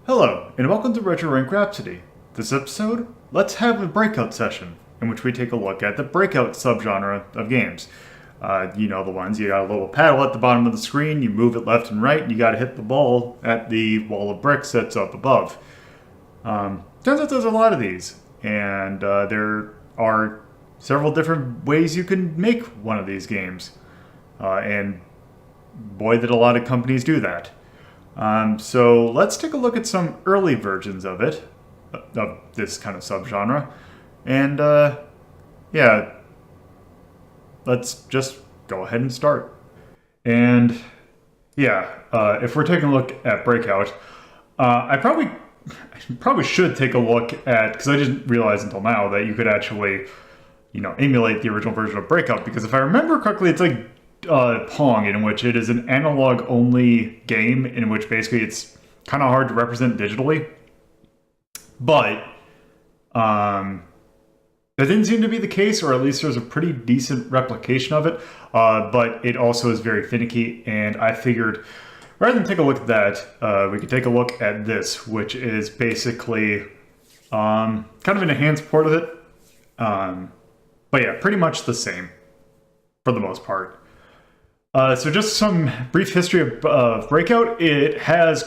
Hello, and welcome to Retro Rank Rhapsody. This episode, let's have a breakout session, in which we take a look at the breakout subgenre of games. You know the ones, you got a little paddle at the bottom of the screen, you move it left and right, and you gotta hit the ball at the wall of bricks that's up above. Turns out there's a lot of these, and there are several different ways you can make one of these games. And boy, did a lot of companies do that. So let's take a look at some early versions of it, of this kind of subgenre, and yeah, let's just go ahead and start. And yeah, if we're taking a look at Breakout, I probably should take a look at, because I didn't realize until now that you could actually, emulate the original version of Breakout, because if I remember correctly, it's like Pong, in which it is an analog only game, in which basically it's kind of hard to represent digitally. But that didn't seem to be the case, or at least there's a pretty decent replication of it. But it also is very finicky, and I figured rather than take a look at that, we could take a look at this, which is basically kind of an enhanced port of it. But yeah, pretty much the same for the most part. So just some brief history of Breakout. It has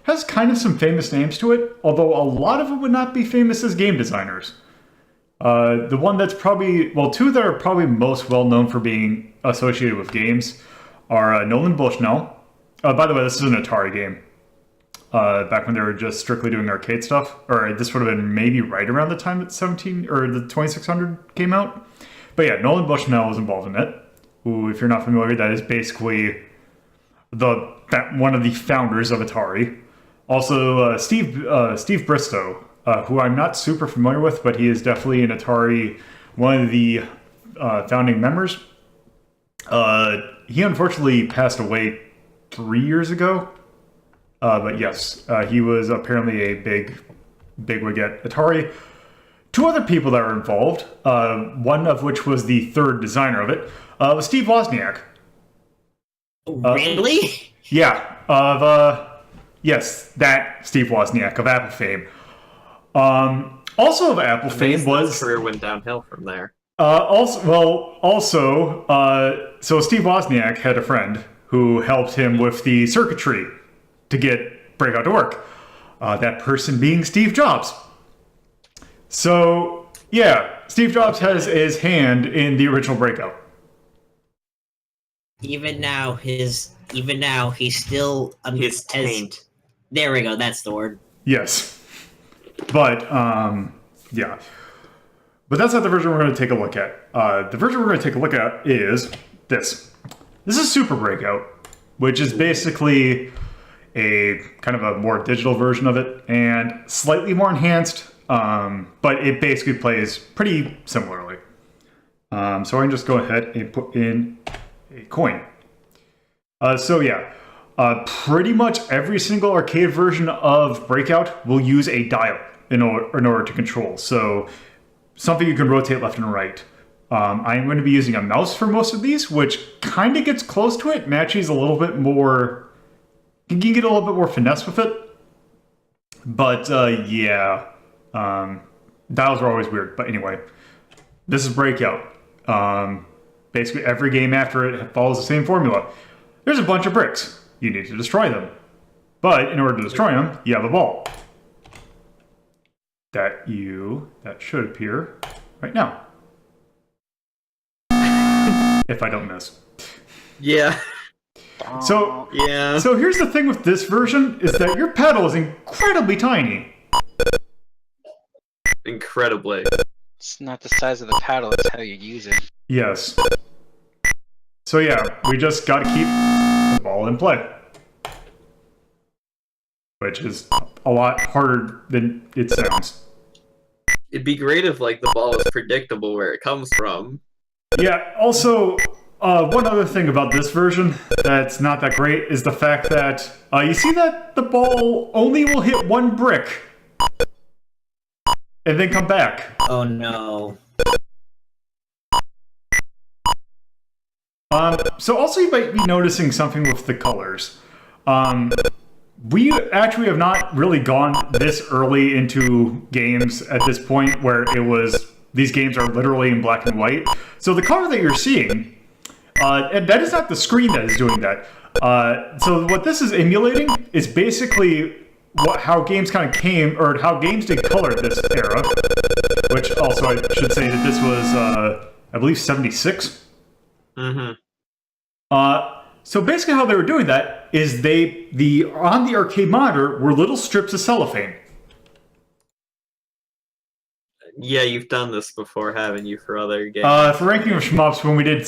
has kind of some famous names to it, although a lot of it would not be famous as game designers. The one that's probably, well, two that are probably most well known for being associated with games are Nolan Bushnell. By the way, this is an Atari game. Back when they were just strictly doing arcade stuff, or this would have been maybe right around the time that the 2600 came out. But yeah, Nolan Bushnell was involved in it. Who, if you're not familiar, that is basically one of the founders of Atari. Also, Steve Bristow, who I'm not super familiar with, but he is definitely an Atari, one of the founding members. He unfortunately passed away 3 years ago. But yes, he was apparently a bigwig at Atari. Two other people that were involved, one of which was the third designer of it, was Steve Wozniak. Really? Yeah, yes, that Steve Wozniak of Apple fame. Also of Apple fame was... His career went downhill from there. So Steve Wozniak had a friend who helped him with the circuitry to get Breakout to work. That person being Steve Jobs. So, yeah, Steve Jobs has his hand in the original Breakout. Even now, he's still... His taint. There we go, that's the word. Yes. But, yeah. But that's not the version we're going to take a look at. The version we're going to take a look at is this. This is Super Breakout, which is basically a kind of a more digital version of it, and slightly more enhanced, but it basically plays pretty similarly. So I can just go ahead and put in a coin. So yeah, pretty much every single arcade version of Breakout will use a dial in order to control. So something you can rotate left and right. I'm going to be using a mouse for most of these, which kind of gets close to it, and actually is a little bit more... You can get a little bit more finesse with it. But yeah, dials are always weird. But anyway, this is Breakout. Basically, every game after it follows the same formula. There's a bunch of bricks. You need to destroy them. But in order to destroy them, you have a ball. That should appear right now. If I don't miss. Yeah. So here's the thing with this version, is that your paddle is incredibly tiny. Incredibly. It's not the size of the paddle, it's how you use it. Yes. So yeah, we just gotta keep the ball in play. Which is a lot harder than it sounds. It'd be great if, like, the ball is predictable where it comes from. Yeah, also... one other thing about this version that's not that great is the fact that you see that the ball only will hit one brick and then come back. Oh no. So also you might be noticing something with the colors. we actually have not really gone this early into games at this point where it was these games are literally in black and white. So the color that you're seeing, and that is not the screen that is doing that. So what this is emulating is basically how games kind of came, or how games did color this era, which also I should say that this was, I believe, 76. Mm-hmm. So basically how they were doing that is on the arcade monitor were little strips of cellophane. Yeah, you've done this before, haven't you, for other games? For ranking of shmups, when we did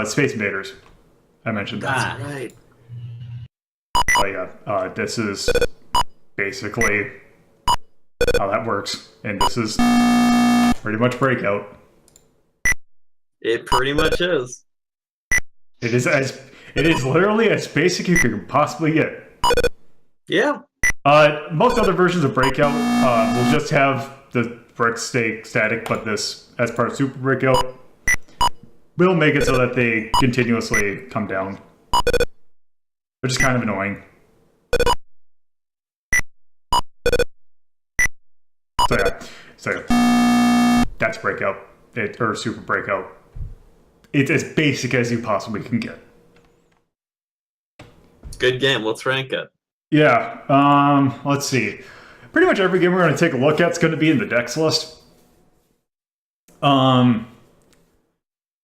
Space Invaders, I mentioned that. Ah. Right. Oh yeah, this is basically how that works, and this is pretty much Breakout. It pretty much is. It is literally as basic as you can possibly get. Yeah. Most other versions of Breakout will just have the bricks stay static, but this, as part of Super Breakout, will make it so that they continuously come down, which is kind of annoying. So that's Breakout, or Super Breakout. It's as basic as you possibly can get. Good game. Let's rank it. Yeah, let's see. Pretty much every game we're going to take a look at is going to be in the Dex list. I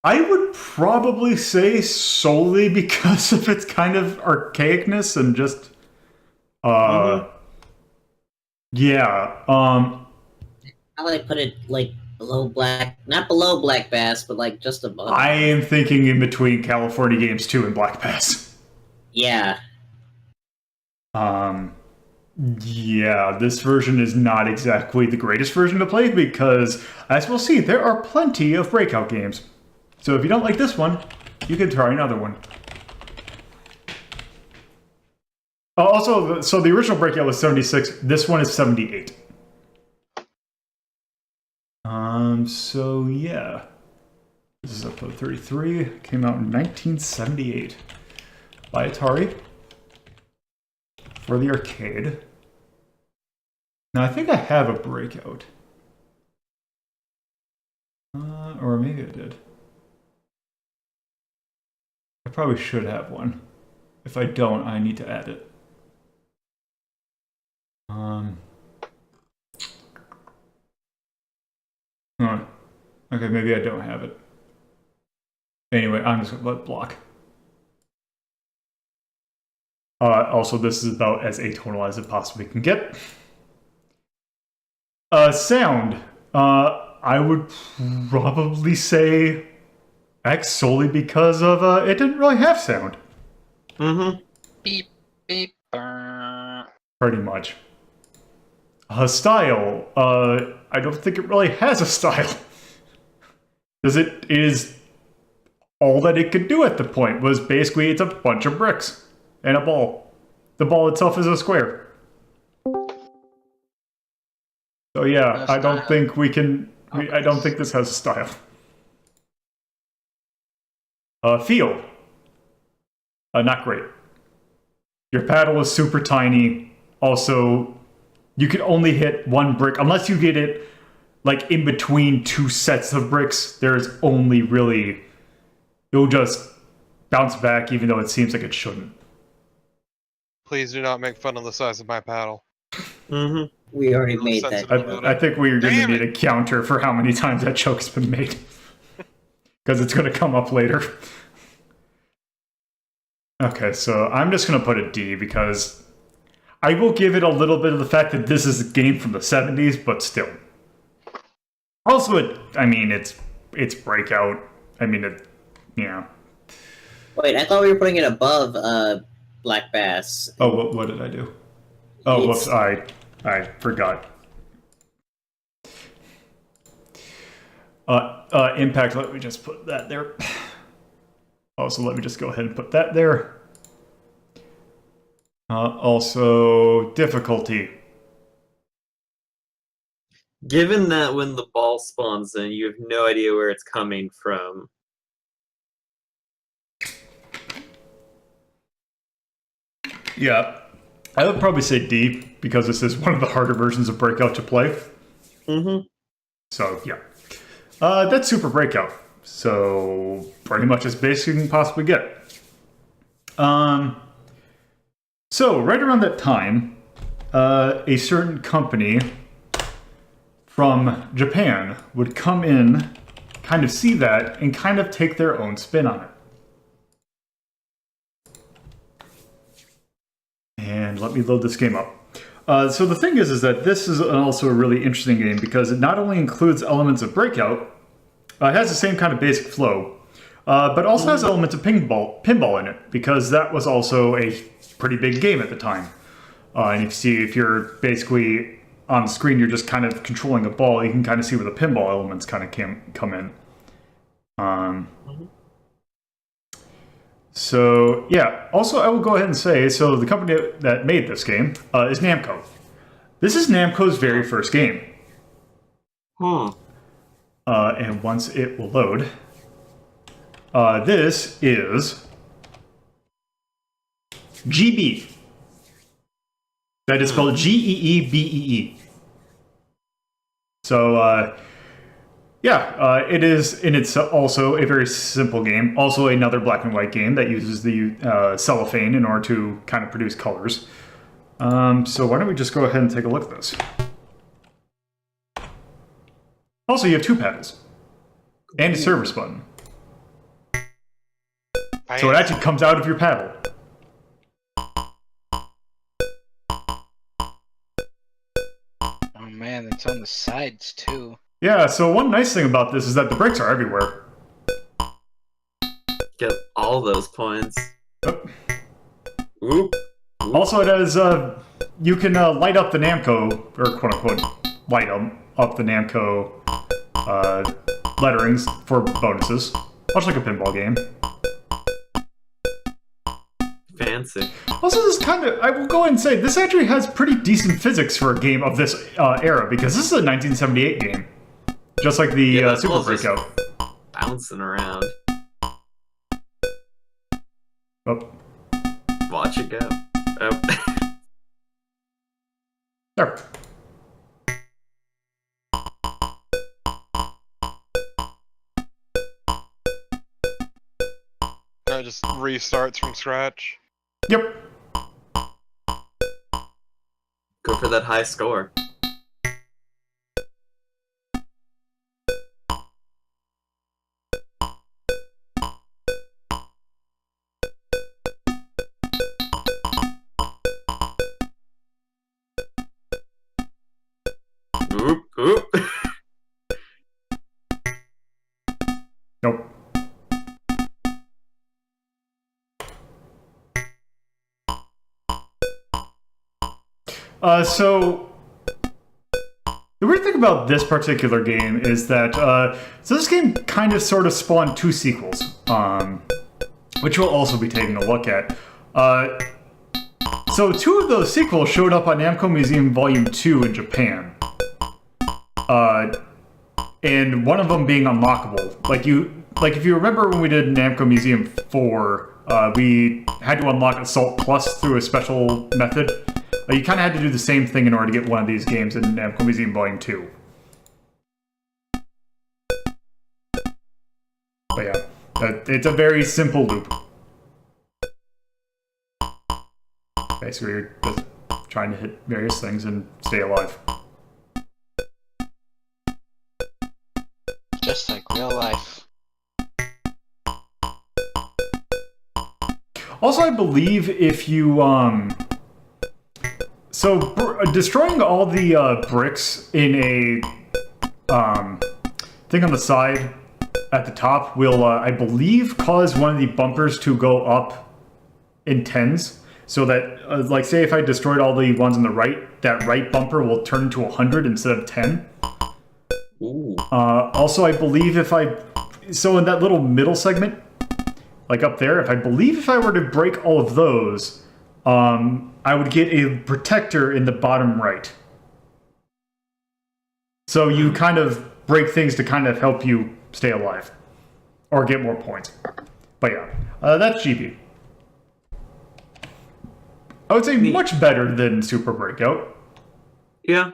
would probably say solely because of its kind of archaicness and just, yeah. How would I put it? Like below black, not below Black Bass, but like just above. I am thinking in between California Games 2 and Black Pass. Yeah. Yeah, this version is not exactly the greatest version to play because, as we'll see, there are plenty of Breakout games. So if you don't like this one, you can try another one. Also, so the original Breakout was 76. This one is 78. So yeah. This is episode 33. Came out in 1978 by Atari for the arcade. Now I think I have a Breakout. Or maybe I did. I probably should have one. If I don't, I need to add it. Okay, maybe I don't have it. Anyway, I'm just gonna let it block. Also, this is about as atonal as it possibly can get. Sound. I would probably say X solely because of it didn't really have sound. Mm-hmm. Beep, beep, brr. Pretty much. Style. I don't think it really has a style. Because it is all that it could do at the point was basically it's a bunch of bricks and a ball. The ball itself is a square. So yeah, I don't think we can. I don't think this has a style. Feel. Not great. Your paddle is super tiny. Also, you can only hit one brick unless you get it like in between two sets of bricks. There's only really, it'll just bounce back even though it seems like it shouldn't. Please do not make fun of the size of my paddle. Mm-hmm. We already Really made that. sensitive. I think we're going to Damn need a counter for how many times that joke's been made. Because it's going to come up later. Okay, so I'm just going to put a D because I will give it a little bit of the fact that this is a game from the 70s, but still. Also, it's Breakout. I mean, yeah. Wait, I thought we were putting it above Black Bass. Oh, what did I do? Oh, whoops, I forgot. Impact, let me just put that there. Also, let me just go ahead and put that there. Also, difficulty. Given that when the ball spawns in, you have no idea where it's coming from. Yeah. I would probably say D, because this is one of the harder versions of Breakout to play. Mm-hmm. So, yeah. That's Super Breakout. So, pretty much as basic as you can possibly get. So, right around that time, a certain company from Japan would come in, kind of see that, and kind of take their own spin on it. And let me load this game up. So the thing is that this is also a really interesting game because it not only includes elements of Breakout, it has the same kind of basic flow, but also has elements of pinball in it, because that was also a pretty big game at the time. And you see, if you're basically on the screen, you're just kind of controlling a ball, you can kind of see where the pinball elements kind of come in. So, yeah. Also, I will go ahead and say, so the company that made this game is Namco. This is Namco's very first game. And once it will load, this is GB. That is spelled Geebee. So, yeah, it is, and it's also a very simple game. Also another black and white game that uses the cellophane in order to kind of produce colors. So why don't we just go ahead and take a look at this. Also, you have two paddles. And a service button. So it actually comes out of your paddle. Oh man, it's on the sides too. Yeah, so one nice thing about this is that the brakes are everywhere. Get all those points. Yep. Oop. Also, it has, you can light up the Namco, or quote-unquote, light up the Namco letterings for bonuses. Much like a pinball game. Fancy. Also, this kind of, I will go ahead and say, this actually has pretty decent physics for a game of this era, because this is a 1978 game. Just like the Super Breakout. Bouncing around. Oh. Watch it go. Oh. There. It just restarts from scratch. Yep. Go for that high score. Oop, oop. Nope. So the weird thing about this particular game is that so this game kind of sort of spawned two sequels, which we'll also be taking a look at. So two of those sequels showed up on Namco Museum Volume 2 in Japan. And one of them being unlockable. Like if you remember when we did Namco Museum 4, we had to unlock Assault Plus through a special method. You kind of had to do the same thing in order to get one of these games in Namco Museum Volume 2. But yeah, it's a very simple loop. Basically, you're just trying to hit various things and stay alive. Just like real life. Also, I believe if you, destroying all the bricks in a thing on the side at the top will, I believe, cause one of the bumpers to go up in tens. So that, like, say if I destroyed all the ones on the right, that right bumper will turn into 100 instead of 10. Ooh. Also, I believe so in that little middle segment, like up there, if I were to break all of those, I would get a protector in the bottom right. So you kind of break things to kind of help you stay alive. Or get more points. But yeah, that's GB. I would say much better than Super Breakout. Yeah.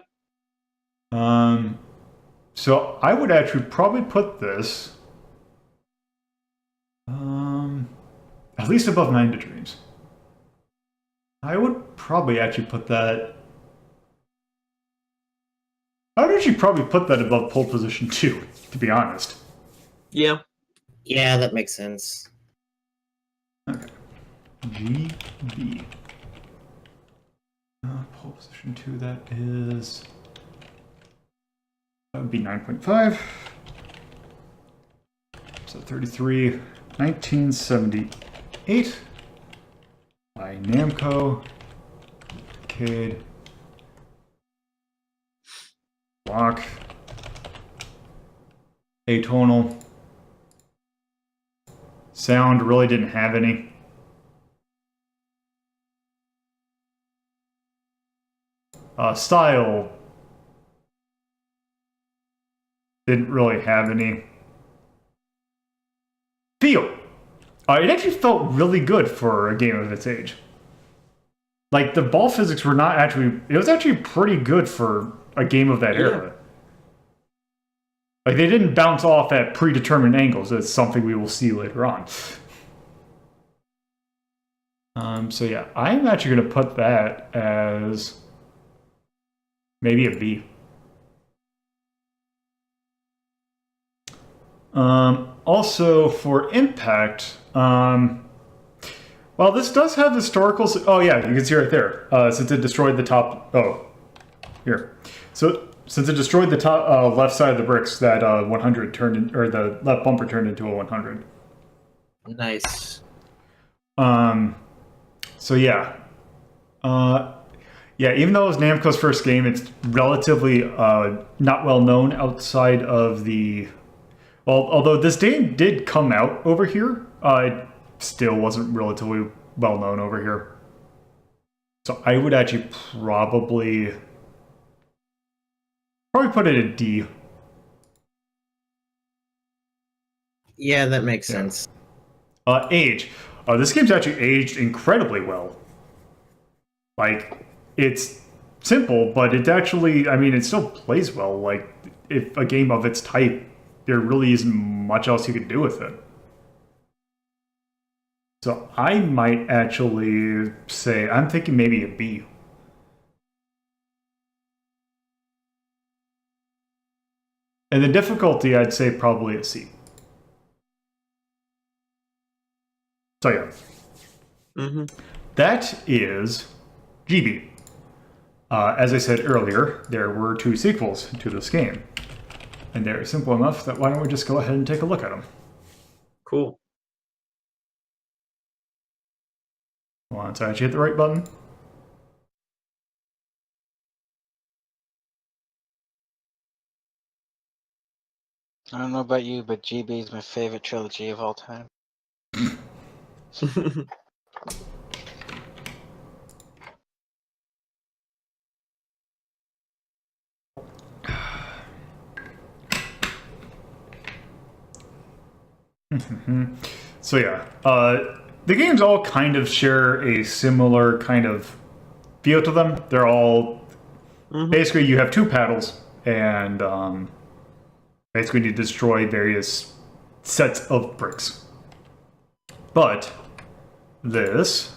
So I would actually probably put this at least above 9 to Dreams. I would probably actually put that. I would actually probably put that above pole position 2, to be honest. Yeah. Yeah, that makes sense. Okay. GB. Pole position 2, that would be 9.5. So 33, 1978 by Namco, Cade, Block, atonal. Sound really didn't have any. Style didn't really have any. Feel. It actually felt really good for a game of its age. Like, the ball physics were not actually... It was actually pretty good for a game of that era. Like, they didn't bounce off at predetermined angles. It's something we will see later on. So yeah, I'm actually going to put that as maybe a B. Also, for impact, well, this does have historical... Oh, yeah, you can see right there. Since it destroyed the top... Oh, here. So, since it destroyed the top left side of the bricks, that 100 turned in... Or the left bumper turned into a 100. Nice. So, yeah. Yeah, even though it was Namco's first game, it's relatively not well known outside of the... Well, although this game did come out over here, it still wasn't relatively well known over here. So I would actually probably put it at D. Yeah, that makes sense. Age. This game's actually aged incredibly well. Like, it's simple, but it actually, I mean, it still plays well. Like, if a game of its type, there really isn't much else you can do with it. So I might actually say, I'm thinking maybe a B. And the difficulty, I'd say probably a C. So yeah. That is GB. As I said earlier, there were 2 sequels to this game. And they're simple enough that why don't we just go ahead and take a look at them. Cool. Once I actually hit the right button. I don't know about you, but GB is my favorite trilogy of all time. So yeah, the games all kind of share a similar kind of feel to them. They're all basically you have 2 paddles and basically need to destroy various sets of bricks. But this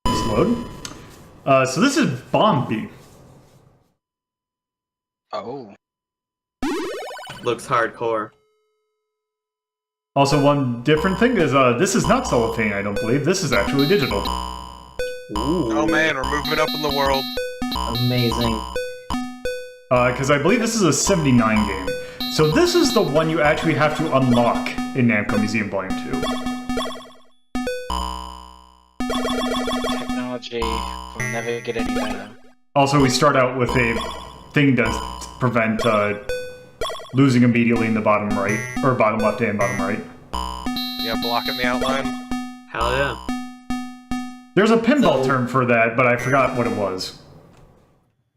let's load. So this is Bomb Bee. Oh. Looks hardcore. Also, one different thing is this is not cellophane, I don't believe. This is actually digital. Ooh. Oh man, we're moving up in the world. Amazing. Because I believe this is a 79 game. So this is the one you actually have to unlock in Namco Museum Volume 2. Technology will never get any better. Also, we start out with a thing to prevent losing immediately in the bottom right, or bottom left and bottom right. Yeah, blocking the outline. Hell yeah. There's a pinball term for that, but I forgot what it was.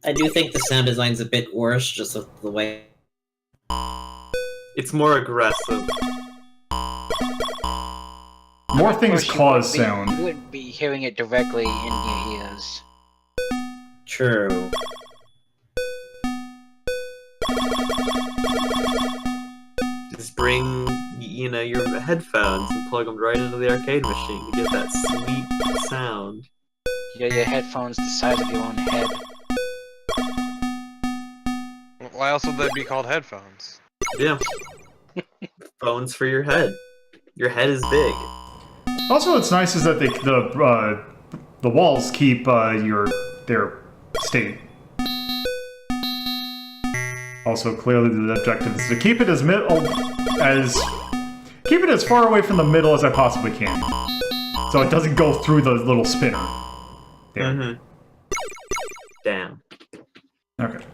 I do think the sound design's a bit worse, just with the way... It's more aggressive. more things Of course, cause you sound. wouldn't be hearing it directly in your ears. True. Just bring, your headphones and plug them right into the arcade machine to get that sweet sound. Your headphones the size of your own head. Why else would they be called headphones? Yeah. Phones for your head. Your head is big. Also, what's nice is that the walls keep their state. Also, clearly the objective is to keep it as far away from the middle as I possibly can, so it doesn't go through the little spinner. There. Mm-hmm. Damn. Okay.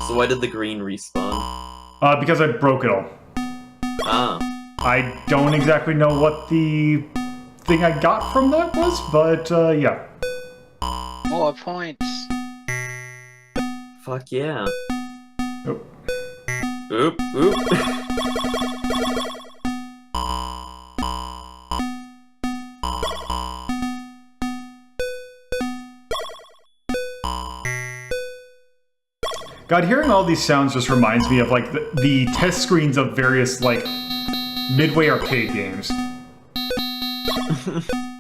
So why did the green respawn? Because I broke it all. Ah. I don't exactly know what the thing I got from that was, but yeah. More points. Fuck yeah. Oh. Oop, oop. God, hearing all these sounds just reminds me of like the test screens of various like Midway arcade games.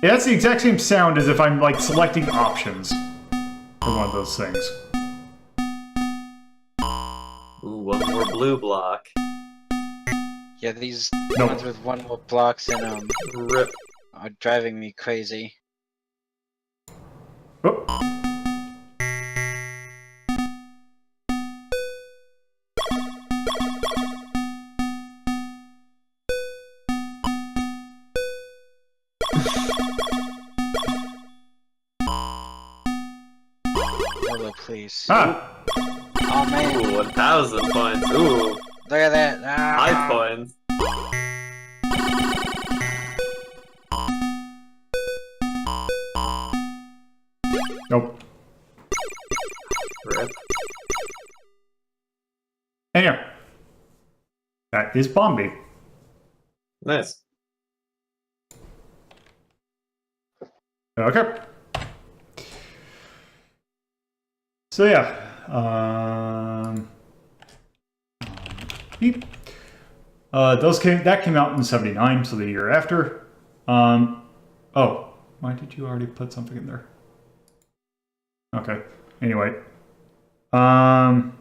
Yeah, that's the exact same sound as if I'm like selecting options for one of those things. Ooh, one more blue block. Yeah, these Nope. ones with one more blocks and Rip. are driving me crazy. Oh. Hello, please. Ah! Oh man, Ooh, 1,000 points. Ooh, look at that. Ah. high points. Nope. Rip. Anyway. That is Bombay. Nice. Okay. So yeah. Beep. That came out in '79, so the year after. Oh, why did you already put something in there? Okay. Anyway. I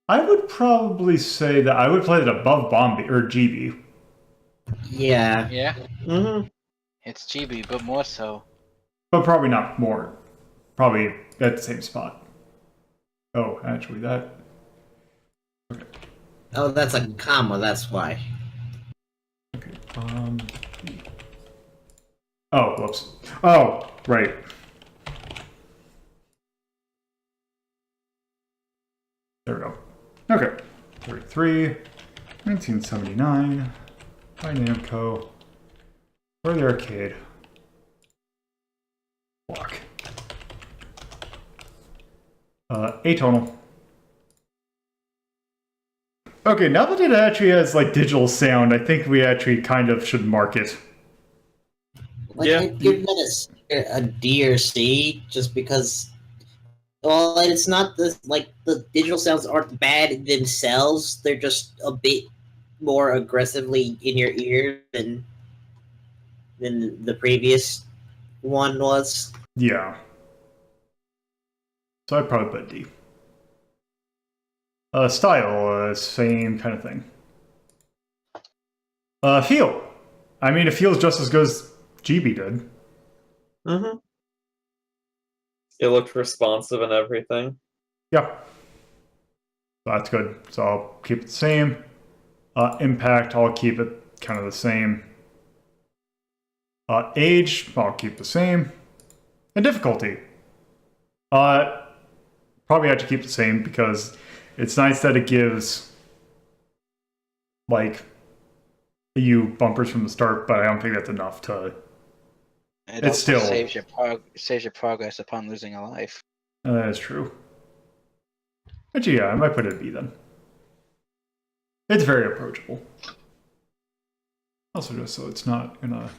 would probably say that I would play it above Bombay or GB. Yeah. Yeah, Mm-hmm. it's GB, but more so. But probably not more. Probably at the same spot. Oh, actually, that. Okay. Oh, that's a comma, that's why. Okay. Oh, whoops. Oh, right. There we go. Okay. 33, 1979, by Namco, for the arcade. Block. Atonal. Okay, now that it actually has like digital sound, I think we actually kind of should mark it. Like, Yeah. I'd give that a D or C, just because. Well, it's not the digital sounds aren't bad themselves. They're just a bit more aggressively in your ear than the previous one was. Yeah. So I'd probably put D. Style, same kind of thing. Feel. I mean, it feels just as good as GB did. Mm-hmm. It looked responsive and everything. Yeah. So that's good. So I'll keep it the same. Impact, I'll keep it kind of the same. Age, I'll keep the same. And difficulty. Probably have to keep the same because it's nice that it gives like you bumpers from the start, but I don't think that's enough to. It It's also still- saves your progress upon losing a life. That is true. Actually, yeah, I might put it at B then. It's very approachable. Also, just so it's not gonna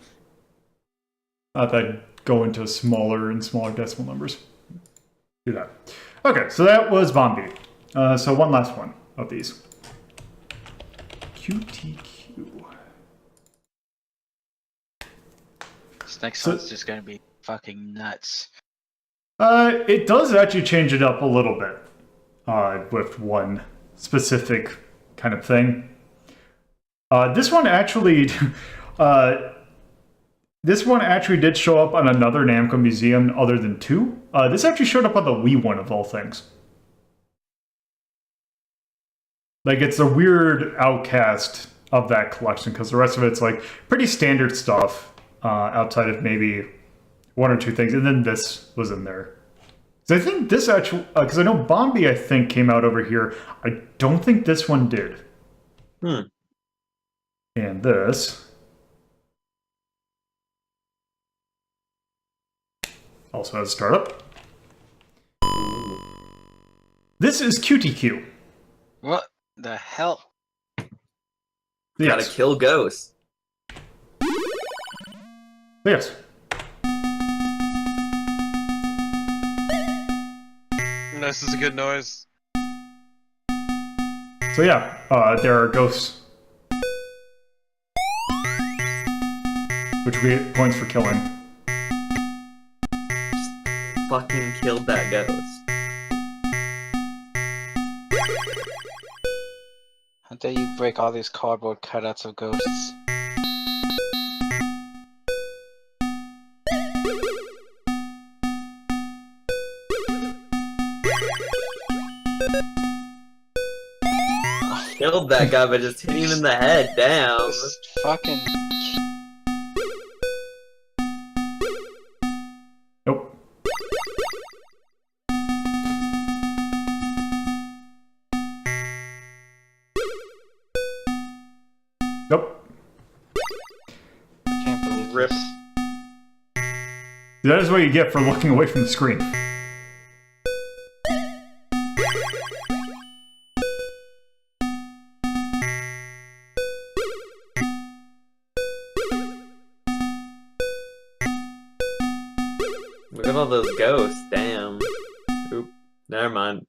that go into smaller and smaller decimal numbers. Do that. Okay, so that was Bombi. So one last one of these. QTQ. This next one's just gonna be fucking nuts. It does actually change it up a little bit with one specific kind of thing. This one actually, did show up on another Namco museum other than 2. This actually showed up on the Wii one of all things. Like, it's a weird outcast of that collection because the rest of it's like pretty standard stuff outside of maybe 1 or 2 things, and then this was in there. So I think this actually, because I know Bombi I think came out over here. I don't think this one did. And this also has startup. This is QTQ. What the hell? Gotta kill ghosts. Yes. This is a good noise. So yeah, there are ghosts. Which we get points for killing. Fucking killed that ghost. How dare you break all these cardboard cutouts of ghosts? Killed that guy by just hitting him in the head. Damn. This fucking... Nope. Nope. I can't believe Rip. this. That is what you get for looking away from the screen. Look at all those ghosts. Damn. Oop. Never mind.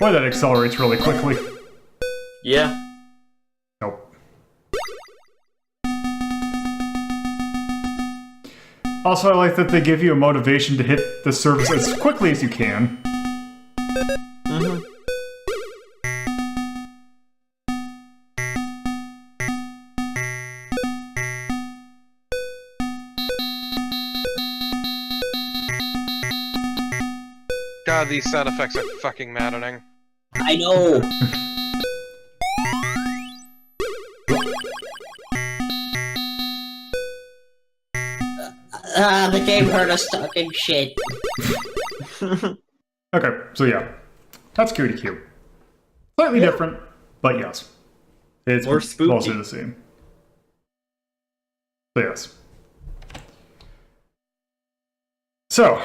Boy, that accelerates really quickly. Yeah. Nope. Also, I like that they give you a motivation to hit the surface as quickly as you can. Mm-hmm. God, these sound effects are fucking maddening. I know. The game heard us talking shit. Okay, so yeah. That's QTQ. Slightly different, but yes. It's More spooky. mostly the same. So yes. So,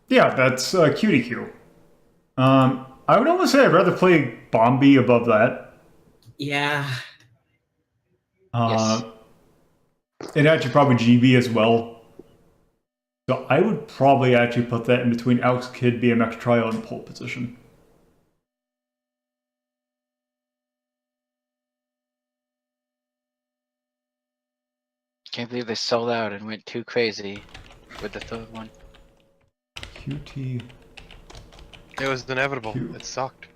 yeah, that's QTQ. I would almost say I'd rather play Bombi above that. Yeah. Yes. And actually probably GB as well. So I would probably actually put that in between Alex Kidd, BMX Trial, and Pole Position. Can't believe they sold out and went too crazy with the third one. QT. It was inevitable. Q. It sucked.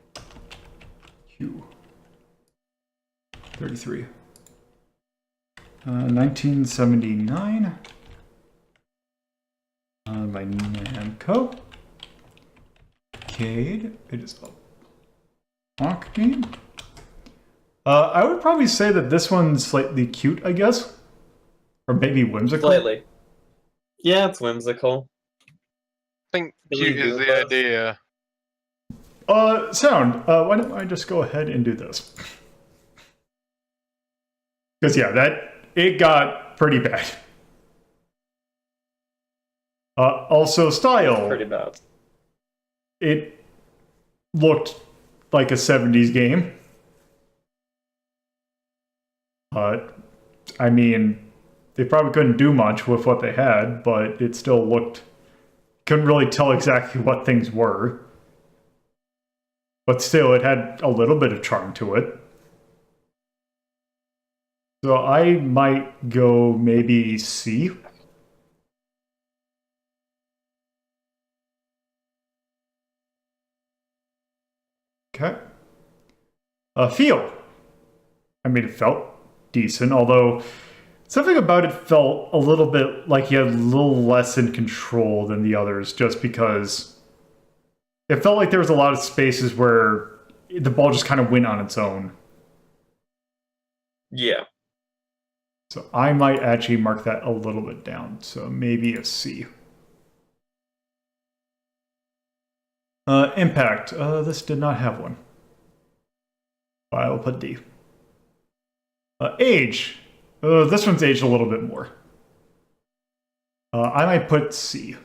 Q. 33. 1979. By Namco. Cade. It is a block game. I would probably say that this one's slightly cute, I guess. Or maybe whimsical. Slightly. Yeah, it's whimsical. I think Really cute is good the ones. idea. Sound. Why don't I just go ahead and do this? Because yeah, it got pretty bad. Also, style. Pretty bad. It looked like a 70s game. I mean, they probably couldn't do much with what they had, but it still looked... Couldn't really tell exactly what things were. But still, it had a little bit of charm to it. So I might go maybe C. Okay. Feel. I mean, it felt decent, although something about it felt a little bit like you had a little less in control than the others, just because it felt like there was a lot of spaces where the ball just kind of went on its own. Yeah. So I might actually mark that a little bit down, so maybe a C. Impact. This did not have one. I will put D. Age. This one's aged a little bit more. I might put C.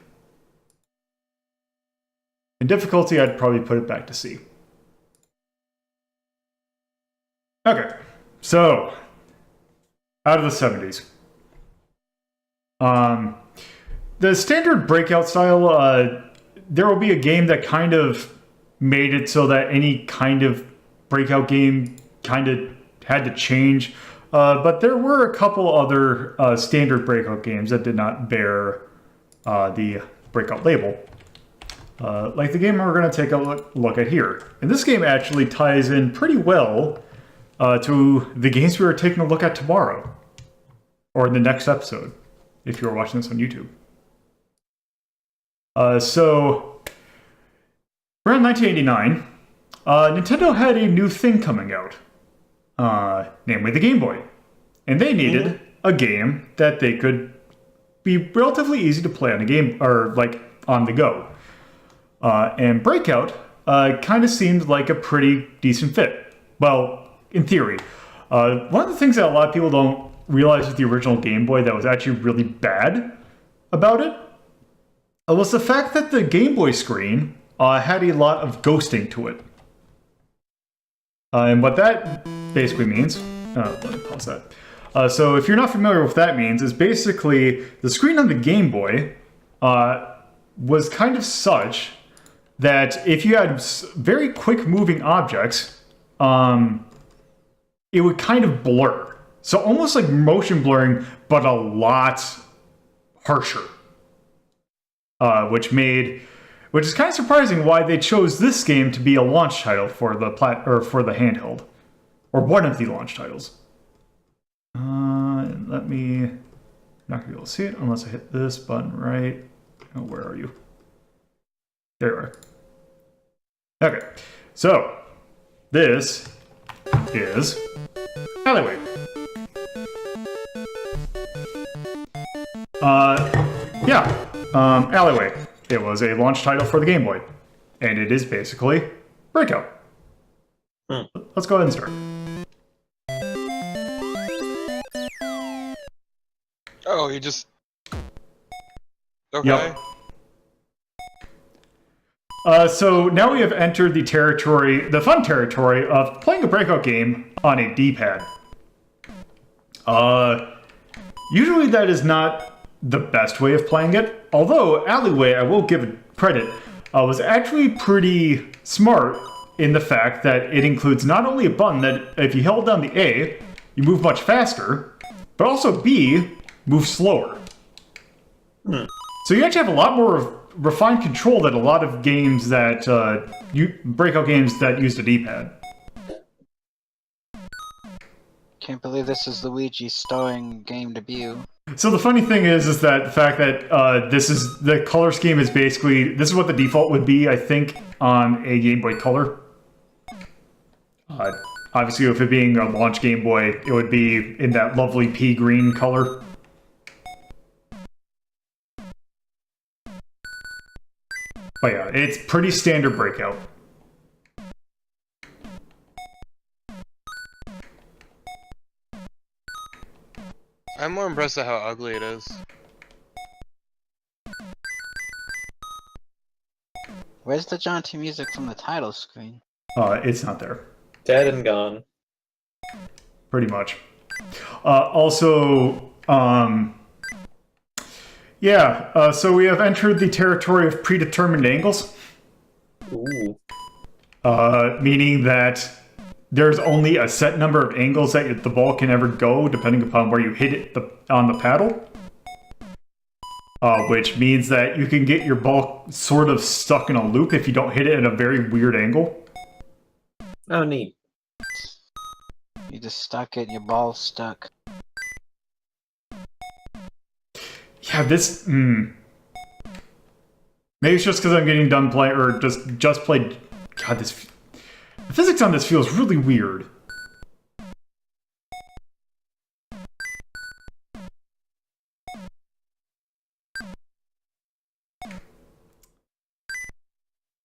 In difficulty, I'd probably put it back to C. Okay, so out of the 70s. The standard Breakout style, there will be a game that kind of made it so that any kind of Breakout game kind of had to change. But there were a couple other standard Breakout games that did not bear the Breakout label. Like the game we're going to take a look at here. And this game actually ties in pretty well to the games we are taking a look at tomorrow. Or in the next episode, if you're watching this on YouTube. So, around 1989, Nintendo had a new thing coming out. Namely the Game Boy. And they needed a game that they could be relatively easy to play on a game, or like on the go. And Breakout kind of seemed like a pretty decent fit. Well, in theory. One of the things that a lot of people don't realize with the original Game Boy that was actually really bad about it was the fact that the Game Boy screen had a lot of ghosting to it. And what that basically means, let me pause that. So if you're not familiar with what that means, is basically the screen on the Game Boy was kind of such that if you had very quick moving objects, it would kind of blur. So almost like motion blurring, but a lot harsher. Which is kind of surprising why they chose this game to be a launch title for the for the handheld, or one of the launch titles. I'm not gonna be able to see it unless I hit this button right. Oh, where are you? There you are. Okay, so this is Alleyway. Alleyway. It was a launch title for the Game Boy, and it is basically Breakout. Let's go ahead and start. Oh, you just... Okay. Yep. So now we have entered the fun territory of playing a Breakout game on a D-pad. Usually that is not the best way of playing it, although Alleyway, I will give it credit, was actually pretty smart in the fact that it includes not only a button that if you held down the A, you move much faster, but also B, move slower. So you actually have a lot more refined control than a lot of games that, Breakout games that used a D-pad. Can't believe this is Luigi's starring game debut. So the funny thing is that the fact that the color scheme is basically, this is what the default would be, I think, on a Game Boy Color. Obviously, with it being a launch Game Boy, it would be in that lovely pea green color. But yeah, it's pretty standard Breakout. I'm more impressed at how ugly it is. Where's the jaunty music from the title screen? It's not there. Dead and gone. Pretty much. Also, so we have entered the territory of predetermined angles. Ooh. Meaning that there's only a set number of angles that the ball can ever go, depending upon where you hit it on the paddle. Which means that you can get your ball sort of stuck in a loop if you don't hit it at a very weird angle. Oh, neat. You just stuck it, your ball's stuck. Yeah, this... Maybe it's just because I'm getting done playing, or just played... God, this... The physics on this feels really weird.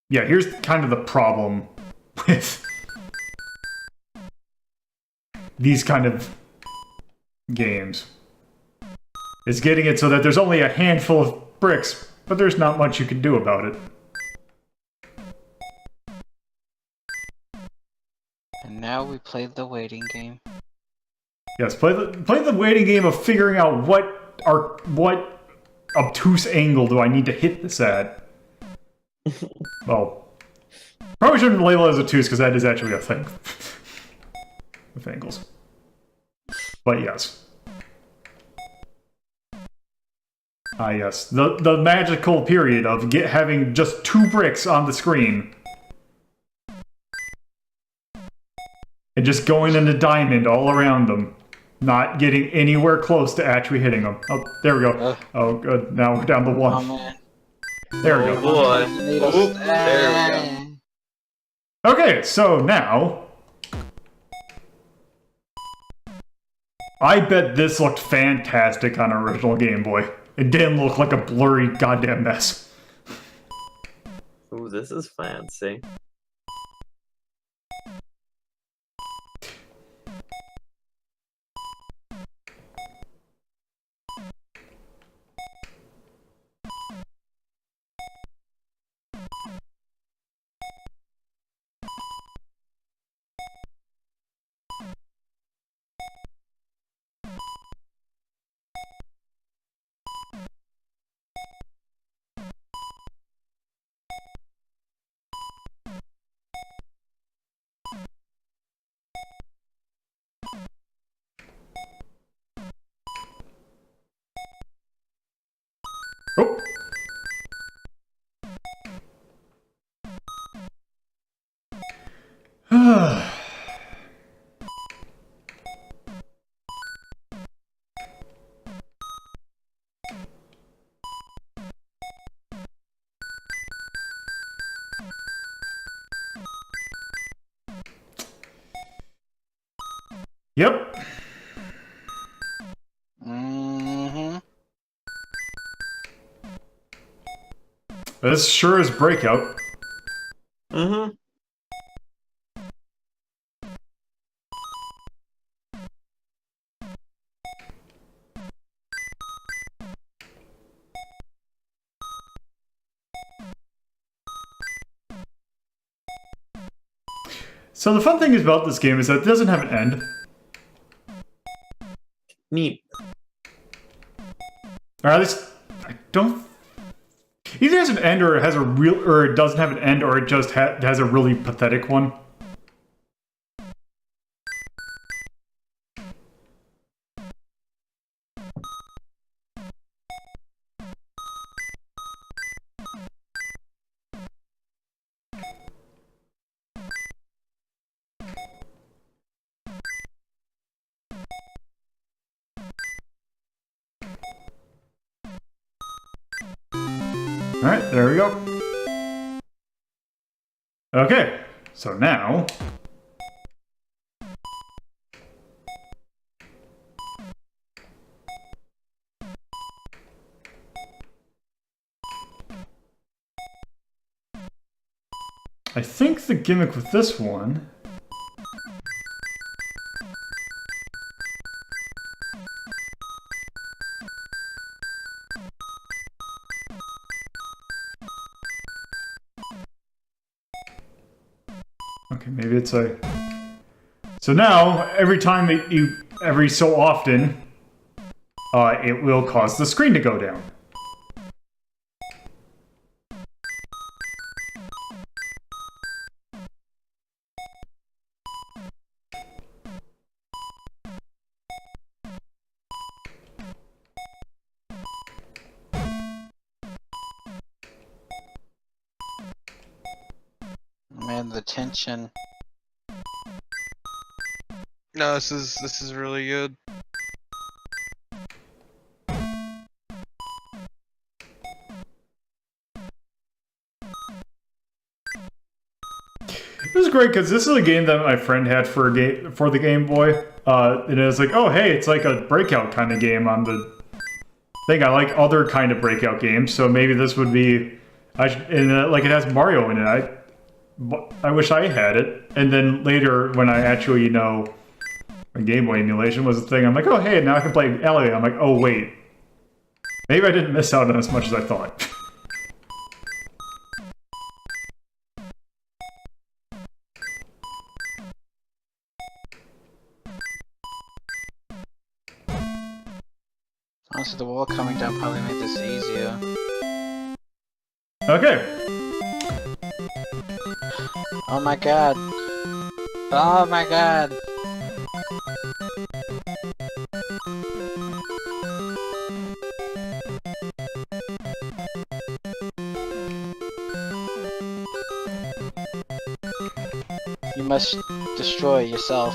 Yeah, here's kind of the problem with these kind of games. Is getting it so that there's only a handful of bricks, but there's not much you can do about it. And now we play the waiting game. Yes, play the waiting game of figuring out what obtuse angle do I need to hit this at. Well, probably shouldn't label it as obtuse because that is actually a thing with angles. But yes. Yes. The magical period of having just 2 bricks on the screen. And just going in a diamond all around them. Not getting anywhere close to actually hitting them. Oh, there we go. Oh, good. Now we're down to 1. Oh man. There we Oh go. boy. Oop, There we go. Okay, so now... I bet this looked fantastic on original Game Boy. It didn't look like a blurry goddamn mess. Ooh, this is fancy. Oh! Yep. Mm-hmm. This sure is Breakout. Mm-hmm. So the fun thing about this game is that it doesn't have an end. Neat. Or at least, I don't... Either has an end, or it has a real... Or it doesn't have an end, or it just has a really pathetic one. Alright, there we go. Okay, so now... I think the gimmick with this one... Okay, maybe it's a... So now, every time that every so often, it will cause the screen to go down. Man, the tension. No, this is really good. It was great because this is a game that my friend had for the Game Boy, and it was like, oh hey, it's like a Breakout kind of game on the thing. I like other kind of Breakout games, so maybe this would be. Like it has Mario in it. I wish I had it. And then later, when I actually, you know, a Game Boy emulation was a thing, I'm like, oh hey, now I can play Alleyway. I'm like, oh wait, maybe I didn't miss out on as much as I thought. Honestly, the wall coming down probably made this easier. Okay. Oh my god. Oh my god. You must destroy yourself.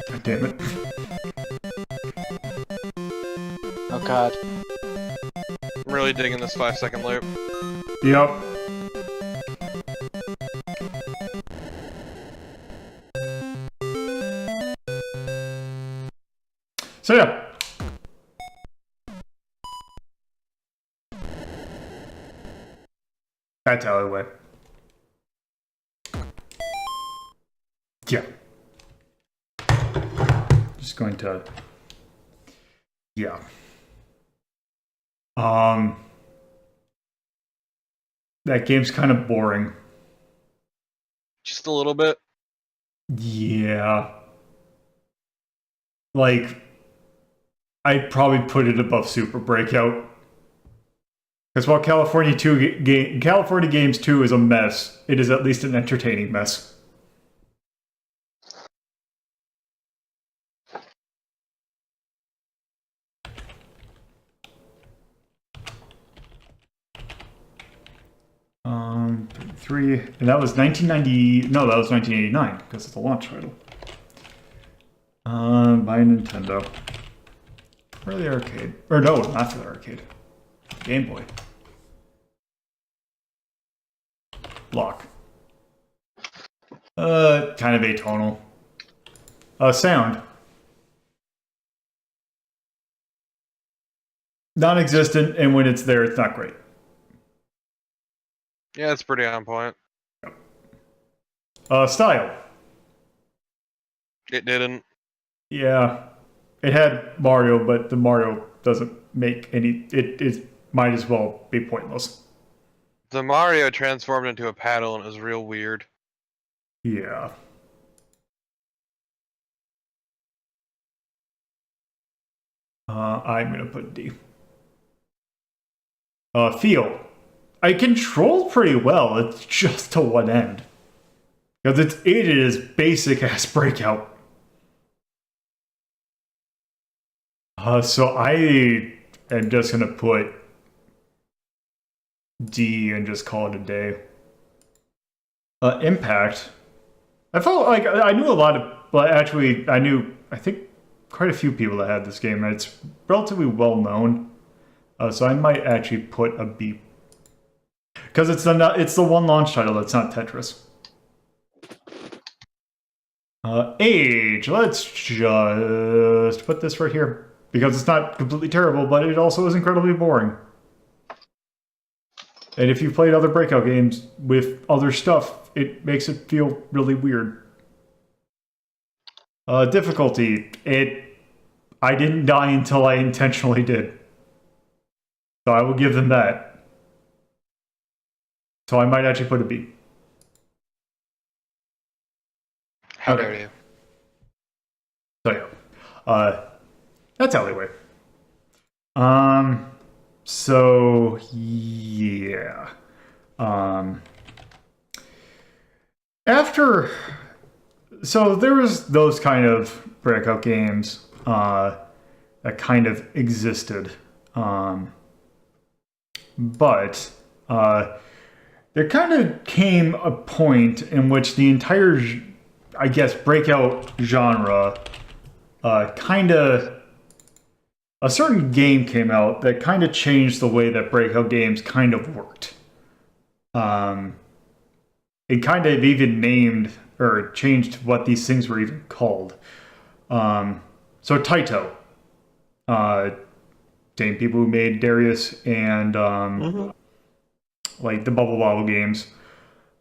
God damn it. Oh god. I'm really digging this 5-second loop. Yep. So yeah. That's Alleyway. Yeah. Just going to... Yeah. That game's kind of boring. Just a little bit. Yeah. Like, I'd probably put it above Super Breakout. Because while California Games 2 is a mess, it is at least an entertaining mess. Three, and that was 1990. No, that was 1989 because it's a launch title. By Nintendo. For the arcade, or no, not for the arcade. Game Boy. Block. Kind of atonal. Sound. Non-existent, and when it's there, it's not great. Yeah, it's pretty on point. Style. It didn't. Yeah. It had Mario, but the Mario doesn't make any... It might as well be pointless. The Mario transformed into a paddle and it was real weird. Yeah. I'm gonna put D. Feel. I control pretty well, it's just to one end. Because it is basic ass Breakout. So I am just gonna put D and just call it a day. Impact. I felt like I knew a lot of, well, actually, I think quite a few people that had this game, and it's relatively well known. So I might actually put a B. Because it's the one launch title that's not Tetris. Age. Let's just put this right here. Because it's not completely terrible, but it also is incredibly boring. And if you've played other Breakout games with other stuff, it makes it feel really weird. Difficulty. I didn't die until I intentionally did. So I will give them that. So I might actually put a B. How Okay. dare you? So yeah. That's Alleyway. So yeah. So there was those kind of Breakout games that kind of existed. But there kind of came a point in which the entire, I guess, Breakout genre kind of... A certain game came out that kind of changed the way that Breakout games kind of worked. It kind of even named or changed what these things were even called. So Taito, same people who made Darius and like the Bubble Bobble games,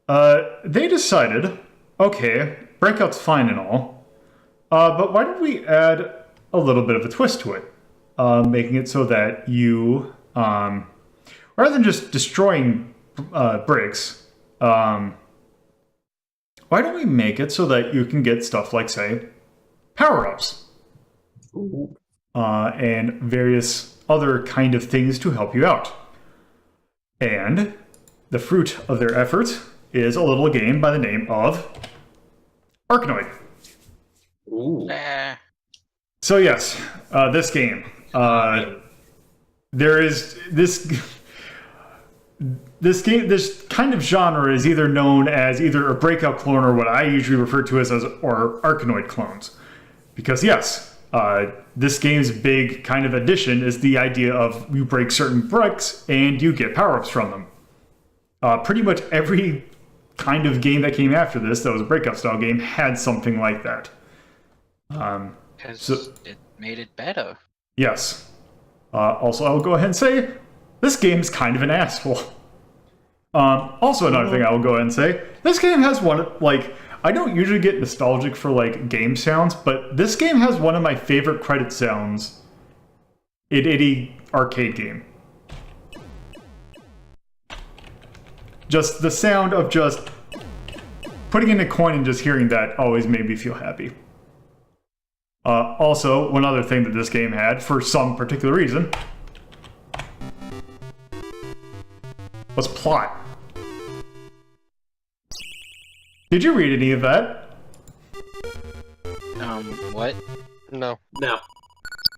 they decided, okay, Breakout's fine and all, but why don't we add a little bit of a twist to it? Making it so that you, rather than just destroying bricks, why don't we make it so that you can get stuff like, say, power-ups, and various other kind of things to help you out. And the fruit of their efforts is a little game by the name of Arkanoid. So yes, this game. There is this kind of genre is either known as either a Breakout clone or what I usually refer to as or Arkanoid clones. Because yes, this game's big kind of addition is the idea of you break certain bricks and you get power-ups from them. Pretty much every kind of game that came after this that was a Breakout style game had something like that. Because it made it better. Yes. Also, I will go ahead and say, this game's kind of an asshole. Also, another thing I will go ahead and say, this game has one, like, I don't usually get nostalgic for, like, game sounds, but this game has one of my favorite credit sounds in any arcade game. Just the sound of just putting in a coin and just hearing that always made me feel happy. Also, one other thing that this game had, for some particular reason, was plot. Did you read any of that? What? No. No.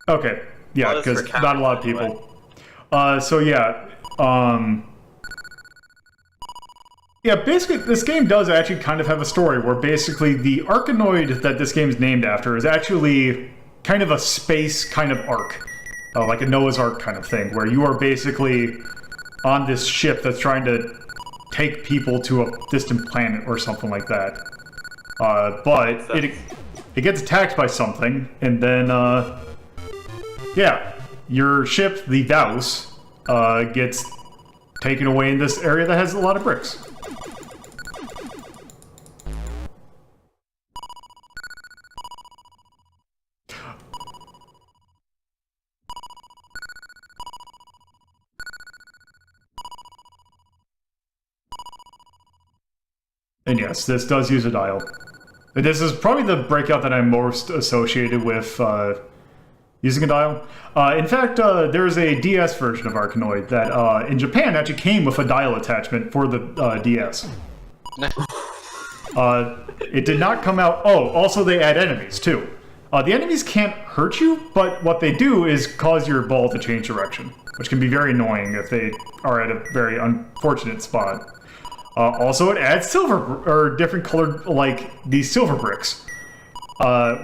Okay, yeah, Well, that's because for Capcom not a lot of anyway. people. So yeah, yeah, basically, this game does actually kind of have a story where basically the Arkanoid that this game is named after is actually kind of a space kind of ark. Like a Noah's Ark kind of thing, where you are basically on this ship that's trying to take people to a distant planet or something like that. But it gets attacked by something, and then, yeah, your ship, the Douse, gets taken away in this area that has a lot of bricks. And yes, this does use a dial. This is probably the Breakout that I'm most associated with using a dial. In fact, there's a DS version of Arkanoid that in Japan actually came with a dial attachment for the DS. It did not come out... Oh, also they add enemies, too. The enemies can't hurt you, but what they do is cause your ball to change direction, which can be very annoying if they are at a very unfortunate spot. Also, it adds silver, or different colored, like, these silver bricks,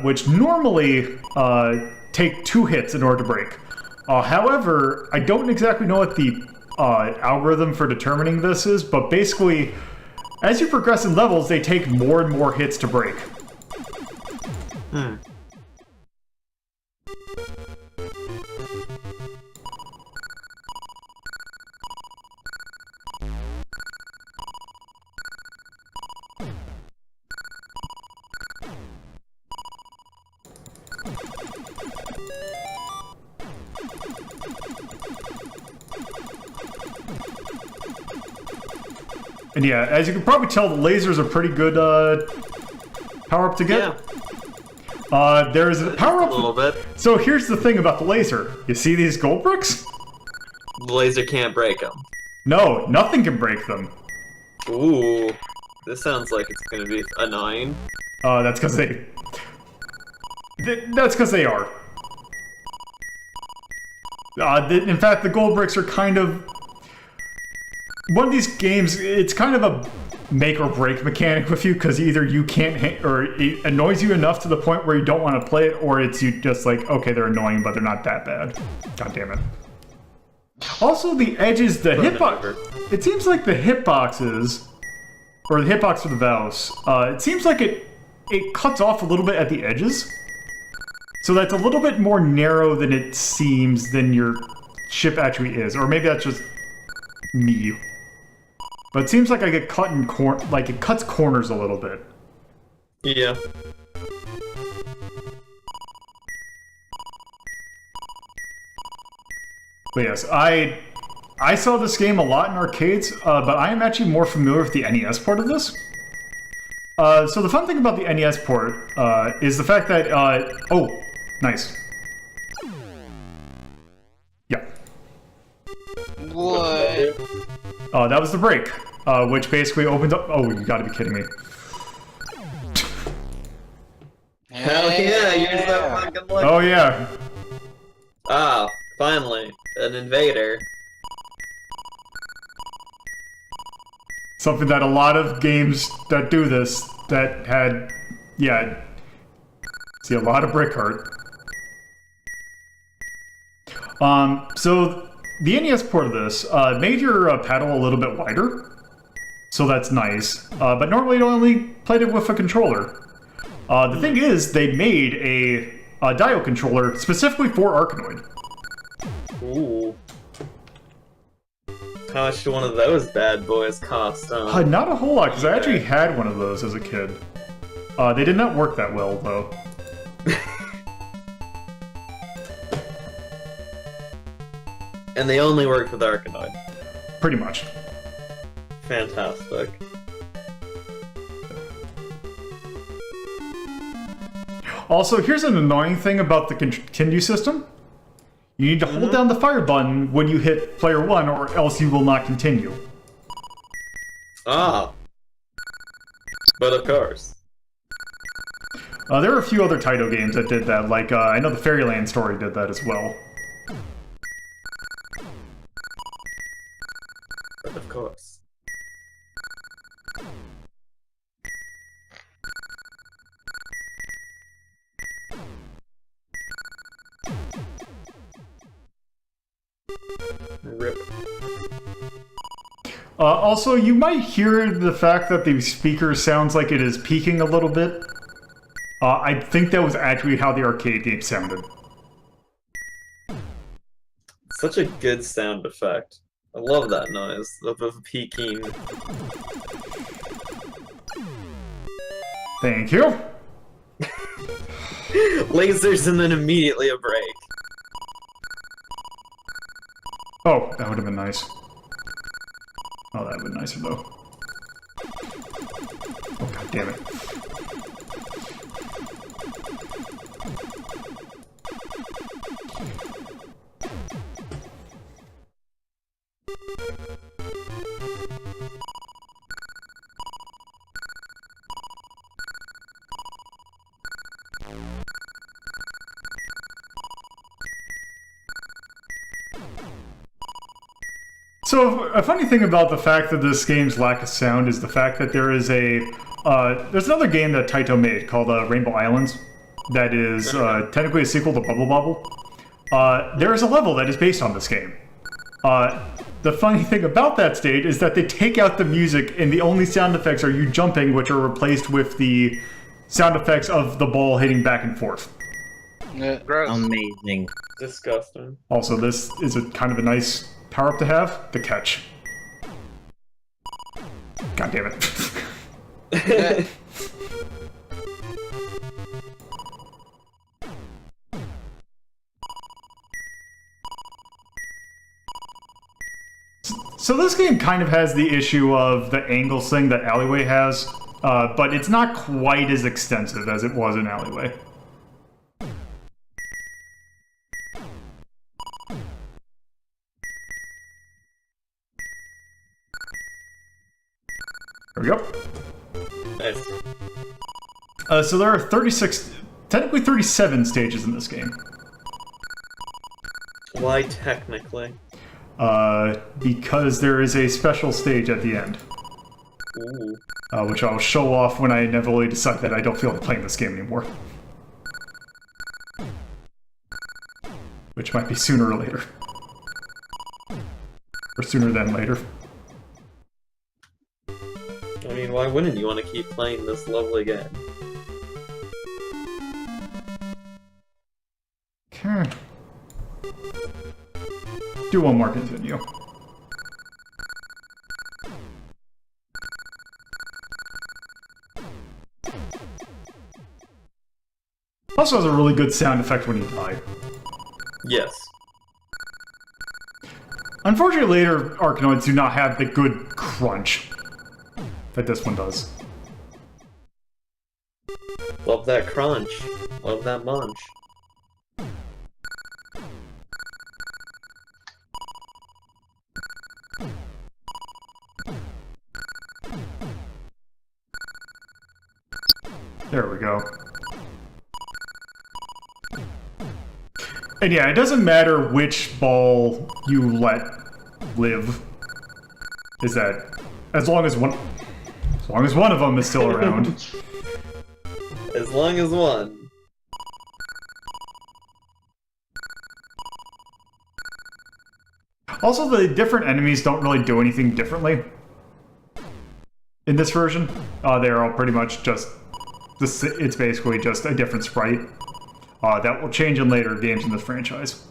which normally take 2 hits in order to break. However, I don't exactly know what the algorithm for determining this is, but basically, as you progress in levels, they take more and more hits to break. And yeah, as you can probably tell, the lasers are pretty good power up to get. Yeah. There's a power up. A little bit. So here's the thing about the laser. You see these gold bricks? The laser can't break them. No, nothing can break them. Ooh. This sounds like it's gonna be a 9. That's because they. That's because they are. In fact, the gold bricks are kind of one of these games. It's kind of a make or break mechanic with you because either you can't or it annoys you enough to the point where you don't want to play it, or it's you just like, okay, they're annoying, but they're not that bad. God damn it. Also, the edges, the hitbox. It seems like the hitboxes, or the hitbox for the valves. It seems like it cuts off a little bit at the edges. So that's a little bit more narrow than it seems than your ship actually is. Or maybe that's just me. But it seems like I get cut in like it cuts corners a little bit. Yeah. But yes, I saw this game a lot in arcades, but I am actually more familiar with the NES part of this. So the fun thing about the NES port is the fact that, oh, nice. Yeah. What? That was the break, which basically opened up. Oh, you gotta be kidding me. Hell yeah, you're so fucking lucky. Oh yeah. Ah, finally, an invader. Something that a lot of games that do this that had, yeah, see a lot of brick art. So the NES port of this made your paddle a little bit wider, so that's nice. But normally it only played it with a controller. The thing is, they made a dial controller specifically for Arkanoid. Ooh. How much do one of those bad boys cost? Not a whole lot, because I actually had one of those as a kid. They did not work that well, though. And they only worked with Arkanoid. Pretty much. Fantastic. Also, here's an annoying thing about the continue system. You need to hold down the fire button when you hit player 1, or else you will not continue. Ah. But of course. There are a few other Taito games that did that, like, I know the Fairyland story did that as well. But of course. Rip. Also, you might hear the fact that the speaker sounds like it is peaking a little bit. I think that was actually how the arcade game sounded. Such a good sound effect. I love that noise of peaking. Thank you. Lasers and then immediately a break. Oh, that would have been nice. Oh, that would have been nicer, though. Oh, god damn it. So, a funny thing about the fact that this game's lack of sound is the fact that there is there's another game that Taito made called Rainbow Islands that is technically a sequel to Bubble Bobble. There is a level that is based on this game. The funny thing about that stage is that they take out the music and the only sound effects are you jumping, which are replaced with the sound effects of the ball hitting back and forth. Yeah. Gross. Amazing. Disgusting. Also, this is a kind of a nice power-up to have, the catch. God damn it. So this game kind of has the issue of the angles thing that Alleyway has, but it's not quite as extensive as it was in Alleyway. There we go. Nice. So there are 36, technically 37 stages in this game. Why technically? Because there is a special stage at the end. Ooh. Which I'll show off when I inevitably decide that I don't feel like playing this game anymore. Which might be sooner or later. Or sooner than later. I mean, why wouldn't you want to keep playing this lovely game? Okay. Do one more continue. Also has a really good sound effect when you die. Yes. Unfortunately, later Arkanoids do not have the good crunch that this one does. Love that crunch. Love that munch. There we go. And yeah, it doesn't matter which ball you let live. Is that as long as one of them is still around. As long as one. Also, the different enemies don't really do anything differently in this version. They're all pretty much just it's basically just a different sprite. That will change in later games in this franchise.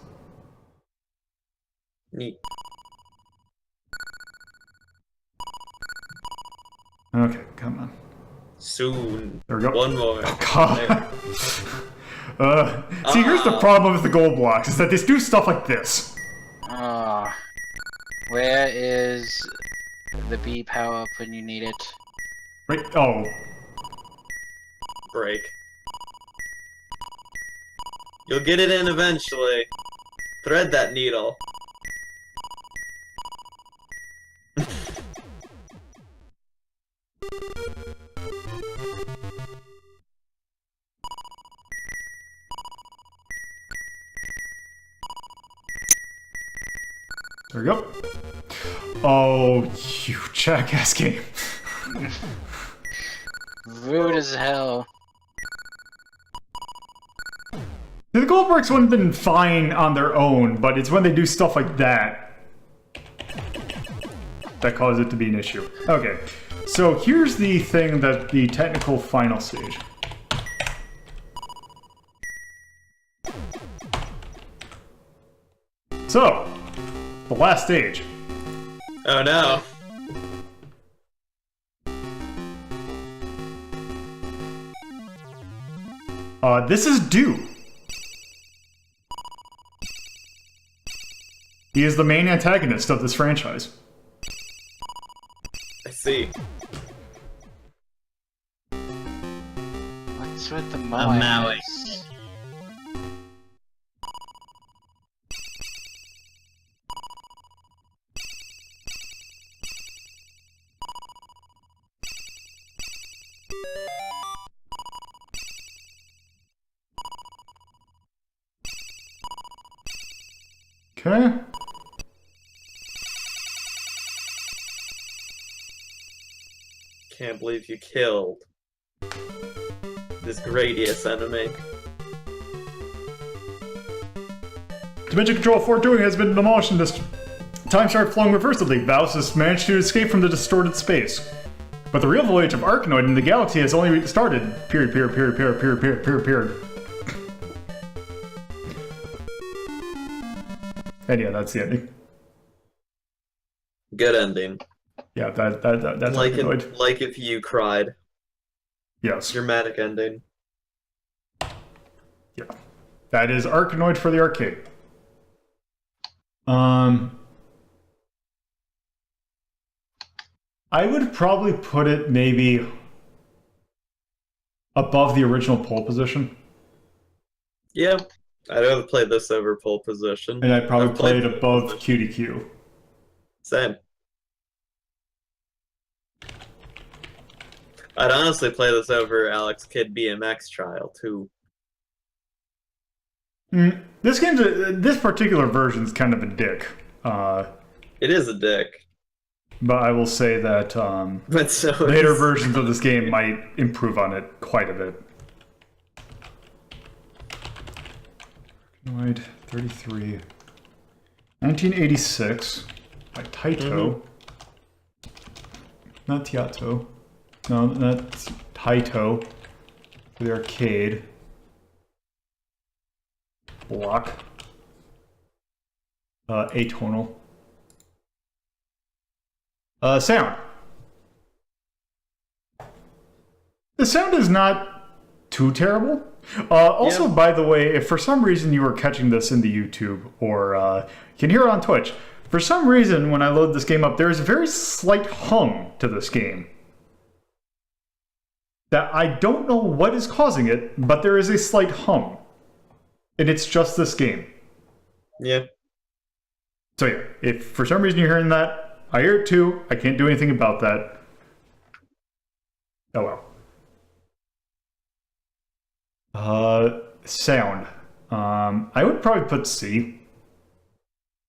Neat. Okay, come on. Soon. There we go. One more. God. See, here's the problem with the gold blocks, is that they do stuff like this. Where is the bee power up when you need it? Right? Oh. Break. You'll get it in eventually. Thread that needle. There we go. Oh, you jackass game. Rude as hell. The gold bricks would have been fine on their own, but it's when they do stuff like that that causes it to be an issue. Okay, so here's the thing that the technical final stage. So, the last stage. Oh no. This is Dew. He is the main antagonist of this franchise. I see. What's with the Maui. Maui? Okay. Can't believe you killed this gradius enemy. Dimension Control 4 has been demolished and this time started flowing reversibly. Valve has managed to escape from the distorted space. But the real voyage of Arkanoid in the galaxy has only started. Period. And yeah, that's the ending. Good ending. Yeah, that's Like Arkanoid. like if you cried. Yes. Dramatic ending. Yeah. That is Arkanoid for the arcade. I would probably put it maybe above the original pole position. Yeah, I'd rather play this over pole position. And I'd probably I've play it played above Q.Q. Same. I'd honestly play this over Alex Kidd BMX Trial too. This particular version is kind of a dick. It is a dick. But I will say that But so later versions of this game might improve on it quite a bit. Arkanoid 33. 1986 by Taito. Not Taito. No, not Taito. For the arcade. Block. Atonal. Sound. The sound is not too terrible. Also, by the way, if for some reason you are catching this in the YouTube or can hear it on Twitch, for some reason when I load this game up, there is a very slight hum to this game. That I don't know what is causing it, but there is a slight hum. And it's just this game. Yeah. So yeah, if for some reason you're hearing that, I hear it too. I can't do anything about that. Oh well. Sound. I would probably put C.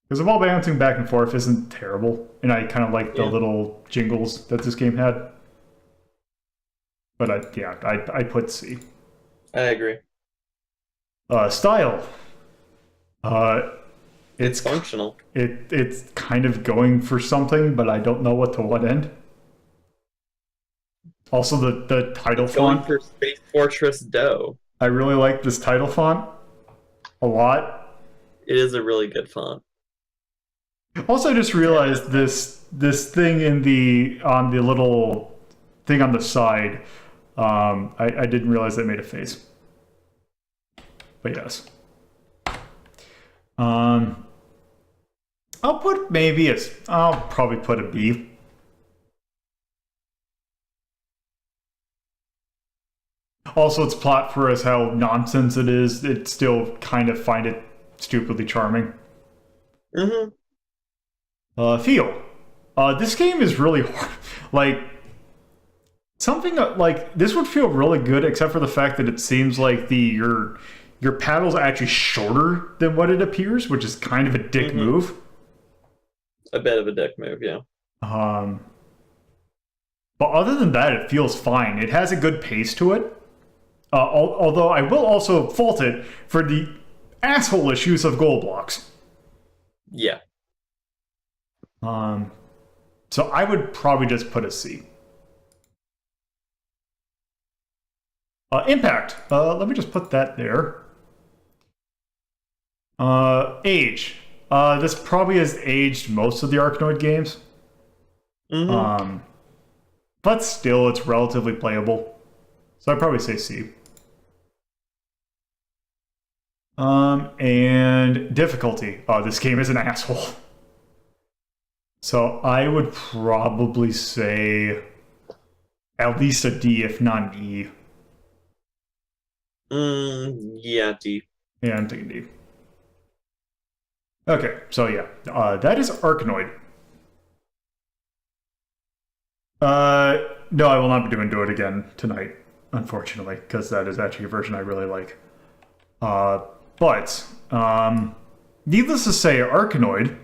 Because the wall bouncing back and forth isn't terrible. And I kind of like the little jingles that this game had. But I put C. I agree. Style. It's functional. It's kind of going for something, but I don't know what end. Also, the title Going font. for Space Fortress Doe. I really like this title font a lot. It is a really good font. Also, I just realized this thing on the little thing on the side. I didn't realize that made a face. But yes. I'll probably put a B. Also, its plot, for as how nonsense it is, it still kind of find it stupidly charming. Feel. This game is really hard. Like, something like this would feel really good, except for the fact that it seems like your paddle's actually shorter than what it appears, which is kind of a dick move. A bit of a dick move, yeah. But other than that, it feels fine. It has a good pace to it. Although I will also fault it for the asshole-ish use of goal blocks. Yeah. So I would probably just put a C. Impact. Let me just put that there. Age. This probably has aged most of the Arkanoid games. But still, it's relatively playable. So I'd probably say C. And difficulty. This game is an asshole. So I would probably say at least a D, if not an E. Yeah, D. Yeah, I'm thinking D. Okay, so yeah, that is Arkanoid. No, I will not be doing Do It Again tonight, unfortunately, because that is actually a version I really like. But needless to say, Arkanoid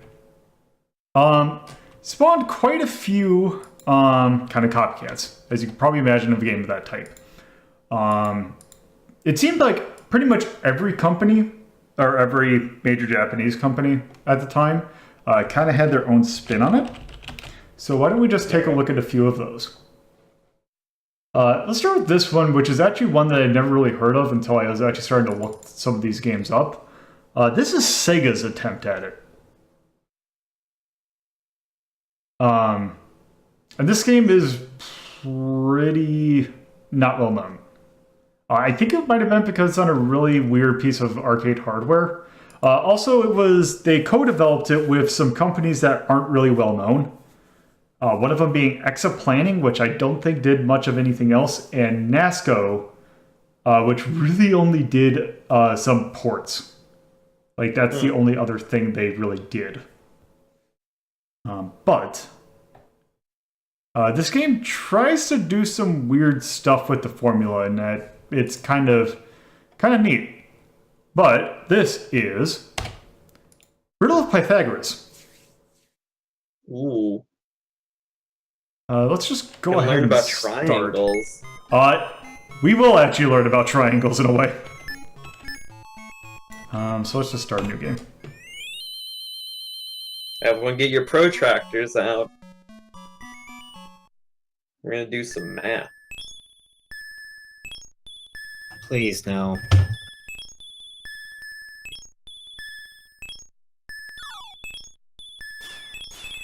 spawned quite a few kind of copycats, as you can probably imagine of a game of that type. It seemed like pretty much every company, or every major Japanese company at the time, kind of had their own spin on it. So why don't we just take a look at a few of those. Let's start with this one, which is actually one that I'd never really heard of until I was actually starting to look some of these games up. This is Sega's attempt at it. And this game is pretty not well known. I think it might have been because it's on a really weird piece of arcade hardware. Also, they co-developed it with some companies that aren't really well known. One of them being Exoplanning, which I don't think did much of anything else, and Nasco, which really only did some ports. Like, that's the only other thing they really did. But this game tries to do some weird stuff with the formula, and that it's kind of neat. But this is Riddle of Pythagoras. Ooh. Let's just go ahead Learn and about start. triangles. We will actually learn about triangles in a way. So let's just start a new game. Everyone get your protractors out. We're gonna do some math. Please, no.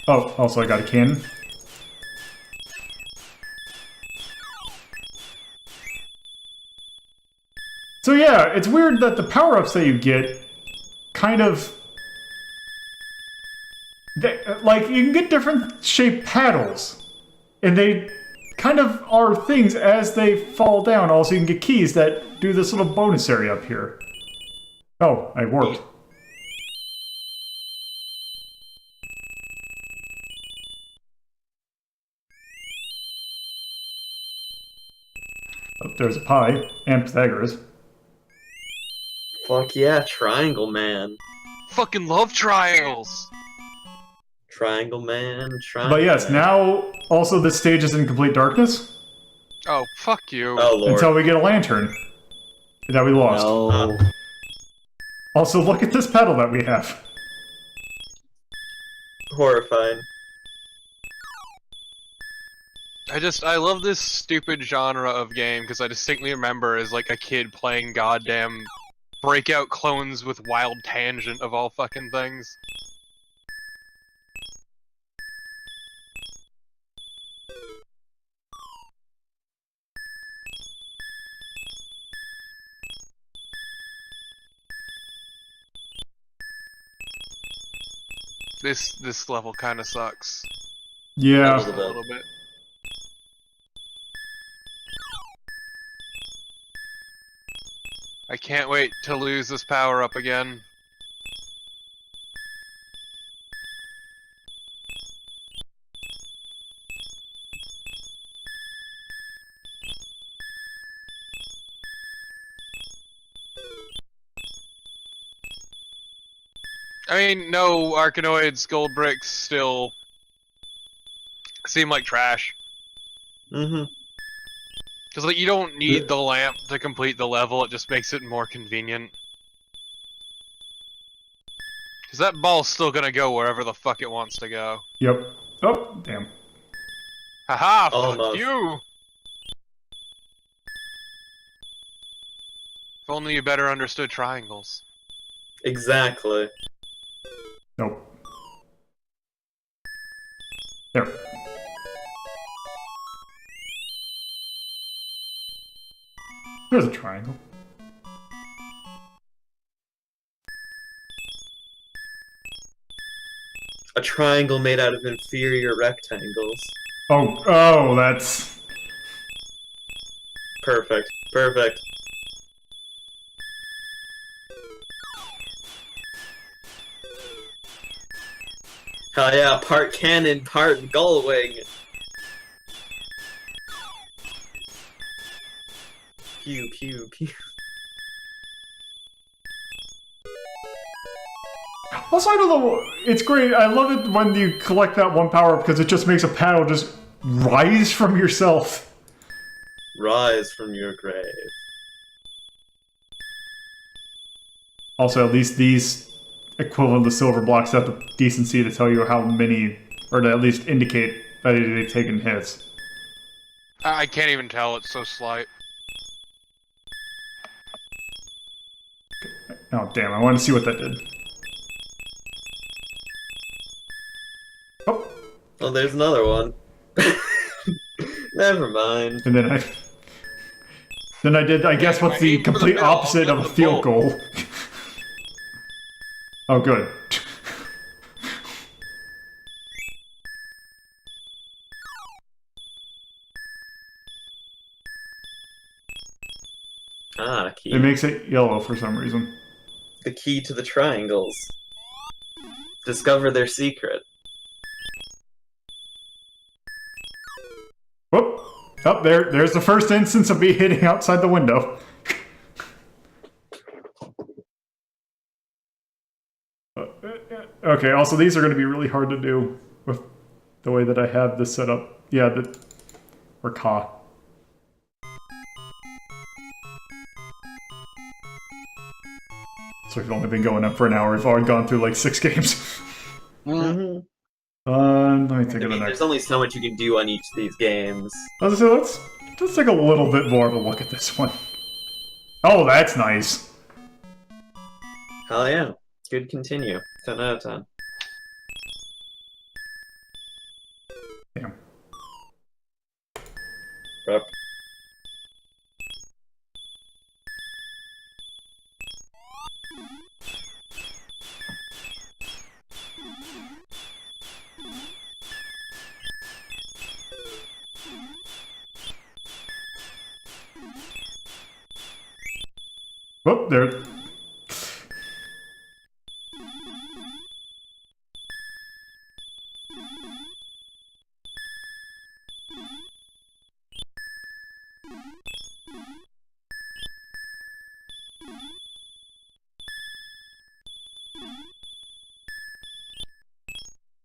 Oh, also I got a cannon. So yeah, it's weird that the power-ups that you get kind of... like, you can get different shaped paddles. And they kind of are things as they fall down. Also, you can get keys that do this little bonus area up here. Oh, I worked. Oh, there's a pie and Pythagoras. Fuck yeah, Triangle Man. Fucking love triangles. Triangle Man, Triangle But yes, Man. now also this stage is in complete darkness Oh, fuck you. Oh lord. until we get a lantern that we lost. No. Also, look at this pedal that we have. Horrifying. I love this stupid genre of game because I distinctly remember as like a kid playing goddamn Breakout clones with Wild Tangent of all fucking things. This level kind of sucks. Yeah. That was A little bit. I can't wait to lose this power up again. I mean, no, Arkanoid's gold bricks still seem like trash. Mm-hmm. Because like, you don't need the lamp to complete the level, it just makes it more convenient. Because that ball's still gonna go wherever the fuck it wants to go. Yep. Oh, damn. Haha, fuck Almost. you! If only you better understood triangles. Exactly. Nope. There. There's a triangle. A triangle made out of inferior rectangles. Oh, that's... Perfect. Perfect. Hell yeah, part cannon, part gull wing. Pew, pew, pew. Also, I don't know, it's great. I love it when you collect that one power because it just makes a panel just rise from yourself. Rise from your grave. Also, at least these equivalent to silver blocks have the decency to tell you how many, or to at least indicate that they've taken hits. I can't even tell, it's so slight. Oh, damn, I want to see what that did. Oh, Oh, there's another one. Never mind. and then I did, I guess, what's the complete opposite of a field goal. Oh, good. key. It makes it yellow for some reason. The key to the triangles. Discover their secret. Whoop! Oh, there's the first instance of me hitting outside the window. Okay, also these are going to be really hard to do with the way that I have this set up. Yeah, or Ka. So we've only been going up for an hour. We've already gone through like 6 games. Mm-hmm. Let me think of the There's next. only so much you can do on each of these games. Let's take a little bit more of a look at this one. Oh, that's nice. Hell yeah. Good continue. 10 out of 10. Damn. Yep. Whoop, there.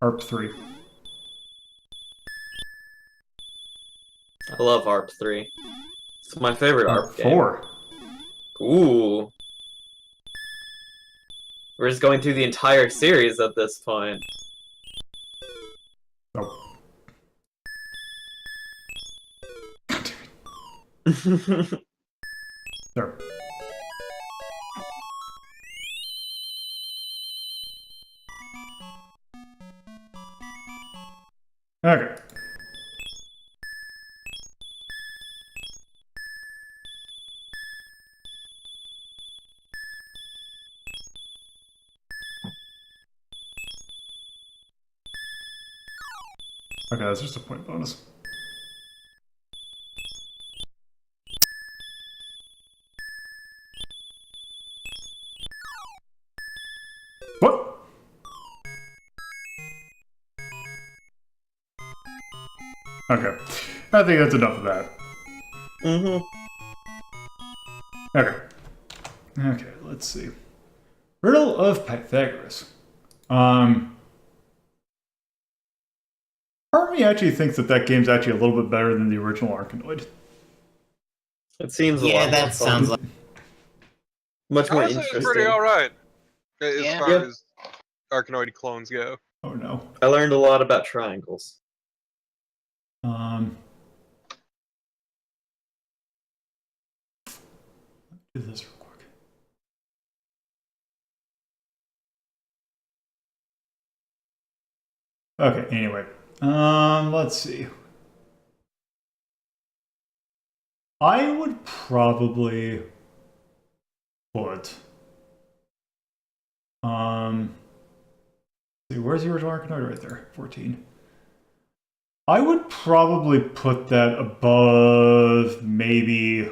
ARP 3. I love ARP 3. It's my favorite ARP game. 4. Ooh. We're just going through the entire series at this point. Oh. There. Okay. Okay, that's just a point bonus. What? Okay. I think that's enough of that. Mm-hmm. Okay. Okay, let's see. Riddle of Pythagoras. Part of me actually thinks that game's actually a little bit better than the original Arkanoid. It seems a Yeah, lot that more fun. sounds like. Much more Honestly, interesting. it's pretty alright. As Yeah. far Yep. as Arkanoid clones go. Oh no. I learned a lot about triangles. Do this real quick. Okay, anyway. Let's see. I would probably put see, where's the original Arkanoid? Right there, 14. I would probably put that above maybe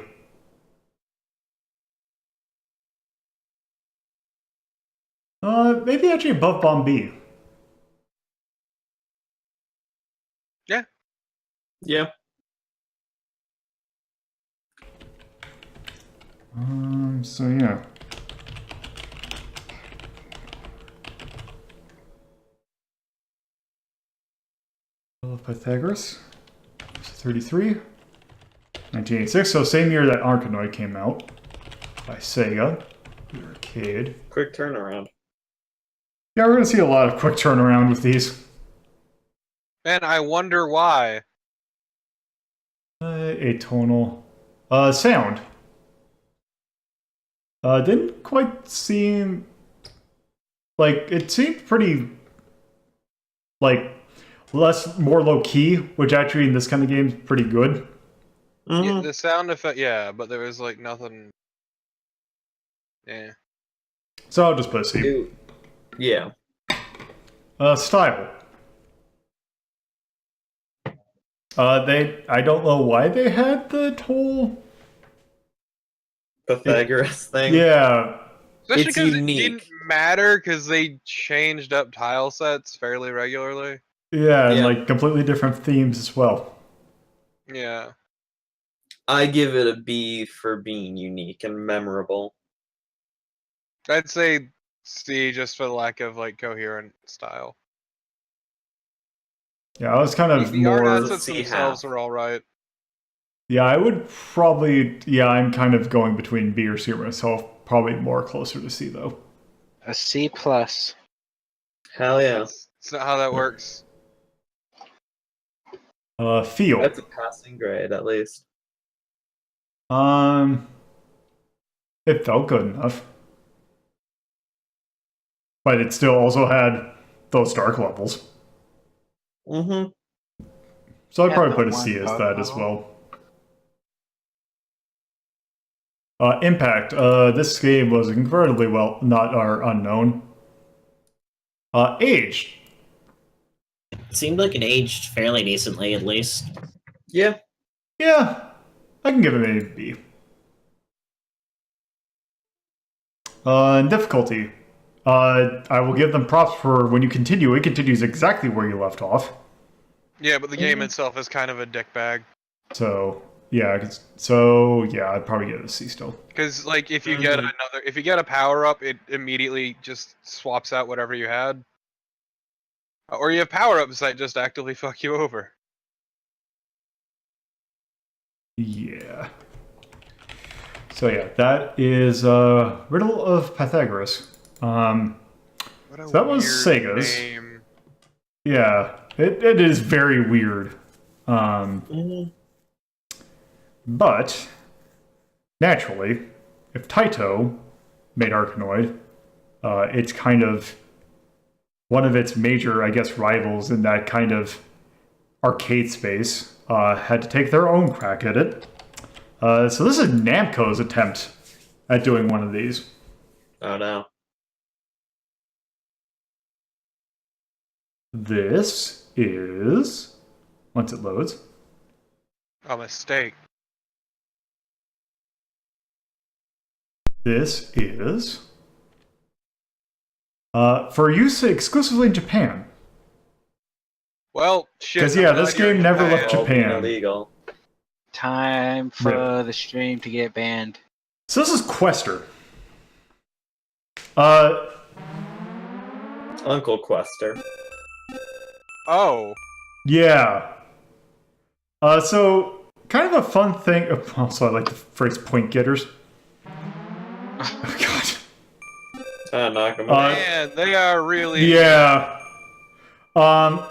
maybe actually above Bomb B. Yeah. So yeah. Of Pythagoras, 33, 1986. So same year that Arkanoid came out by SEGA, the arcade. Quick turnaround. Yeah, we're gonna see a lot of quick turnaround with these. And I wonder why. Atonal, sound. Didn't quite seem like it seemed pretty like more low key, which actually in this kind of game is pretty good. Mm-hmm. Yeah, the sound effect, yeah, but there was like nothing. Yeah. So I'll just put C. Yeah. Style. I don't know why they had the whole Pythagoras thing. Yeah, Especially It's because it unique. didn't matter because they changed up tile sets fairly regularly. yeah, and Yeah. like completely different themes as well. Yeah. I give it a B for being unique and memorable. I'd say C just for the lack of like coherent style. Yeah, I was kind of The art more. assets C themselves half. are alright. Yeah, I would probably. Yeah, I'm kind of going between B or C myself. Probably more closer to C though. A C plus. Hell yeah. That's not how that works. Feel. That's a passing grade, at least. It felt good enough, but it still also had those dark levels. Mm-hmm. So I'd Yeah, probably the put a one C as dark that as level. well. Impact. This game was incredibly well, not unknown. Age. It seemed like it aged fairly decently, at least. Yeah. Yeah, I can give it a B. And difficulty. I will give them props for when you continue. It continues exactly where you left off. Yeah, but the game itself is kind of a dick bag. So yeah, I'd probably give it a C still. Because like if you get a power up, it immediately just swaps out whatever you had. Or you have power ups that just actively fuck you over. Yeah. So yeah, that is Riddle of Pythagoras. What a So that was weird Sega's. name. Yeah, it is very weird. But naturally, if Taito made Arkanoid, it's kind of one of its major, I guess, rivals in that kind of arcade space had to take their own crack at it. So this is Namco's attempt at doing one of these. Oh no. This is, once it loads, A mistake. this is for use exclusively in Japan. Well, shit. 'Cause, yeah, I'm this glad you're game in never left All being Japan. illegal. Time for Yeah. the stream to get banned. So this is Quester. Uncle Quester. Oh. Yeah. So kind of a fun thing. Also, I like the phrase point getters. Oh God. Knock him Man, they are really. Yeah.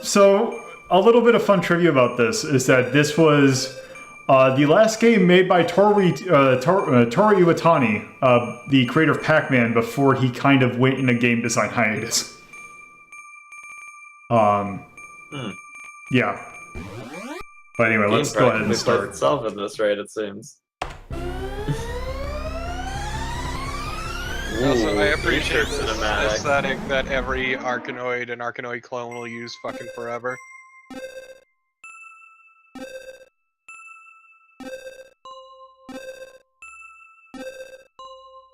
So a little bit of fun trivia about this is that this was the last game made by Toru Iwatani, the creator of Pac-Man, before he kind of went in a game design hiatus. Yeah. But anyway, let's go ahead and start. itself at this rate, it seems. Also, I Ooh, appreciate feature this cinematic. aesthetic that every Arkanoid and Arkanoid clone will use fucking forever.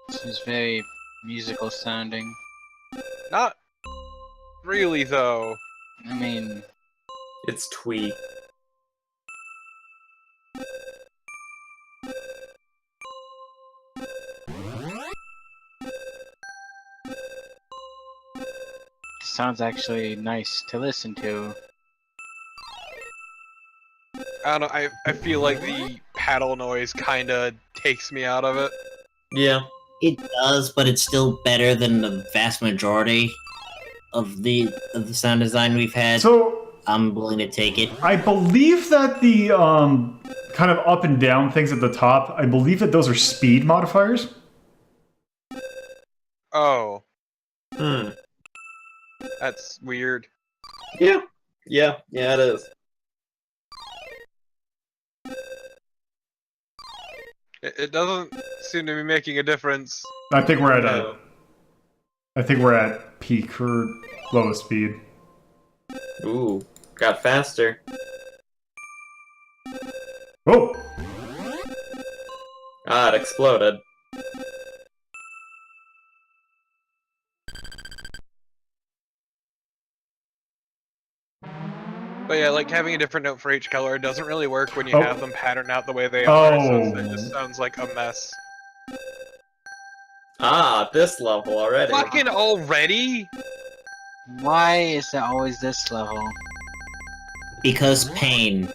This is very musical sounding. Not really, though. I mean, It's Twee. sounds actually nice to listen to. I don't know, I feel like the paddle noise kinda takes me out of it. Yeah. It does, but it's still better than the vast majority of the sound design we've had. So I'm willing to take it. I believe that the kind of up and down things at the top, I believe that those are speed modifiers. Oh, Hmm. that's weird. Yeah. Yeah, it is. It doesn't seem to be making a difference. I think we're at No. peak or lowest speed. Ooh, got faster. Oh, Ah, it exploded. But yeah, like having a different note for each color doesn't really work when you Oh. have them patterned out the way they are, so Oh. it just sounds like a mess. Ah, this level already. Fucking already? Why is it always this level? Because pain.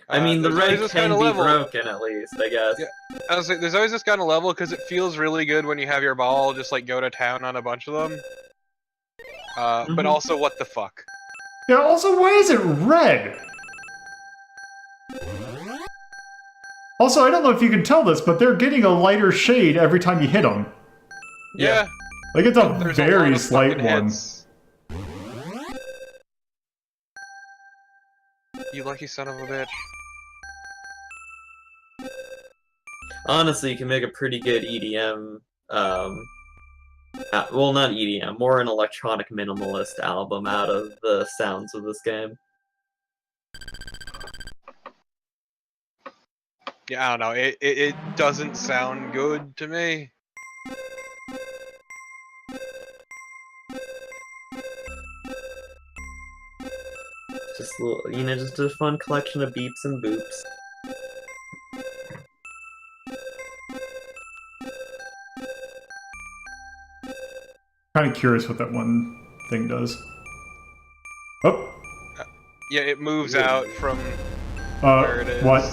I mean, the There's always red this can kinda be level. broken at least, I guess. Yeah. I was like, there's always this kind of level because it feels really good when you have your ball just like go to town on a bunch of them. But also, what the fuck? Yeah, also, why is it red? Also, I don't know if you can tell this, but they're getting a lighter shade every time you hit them. Yeah. Like, it's a There's a very lot of slight fucking one. hits. You lucky son of a bitch. Honestly, you can make a pretty good EDM, well, not EDM, more an electronic minimalist album out of the sounds of this game. Yeah, I don't know. It doesn't sound good to me. Just, you know, just a fun collection of beeps and boops. Kind of curious what that one thing does. Oh, Yeah, it moves out from where it is. what?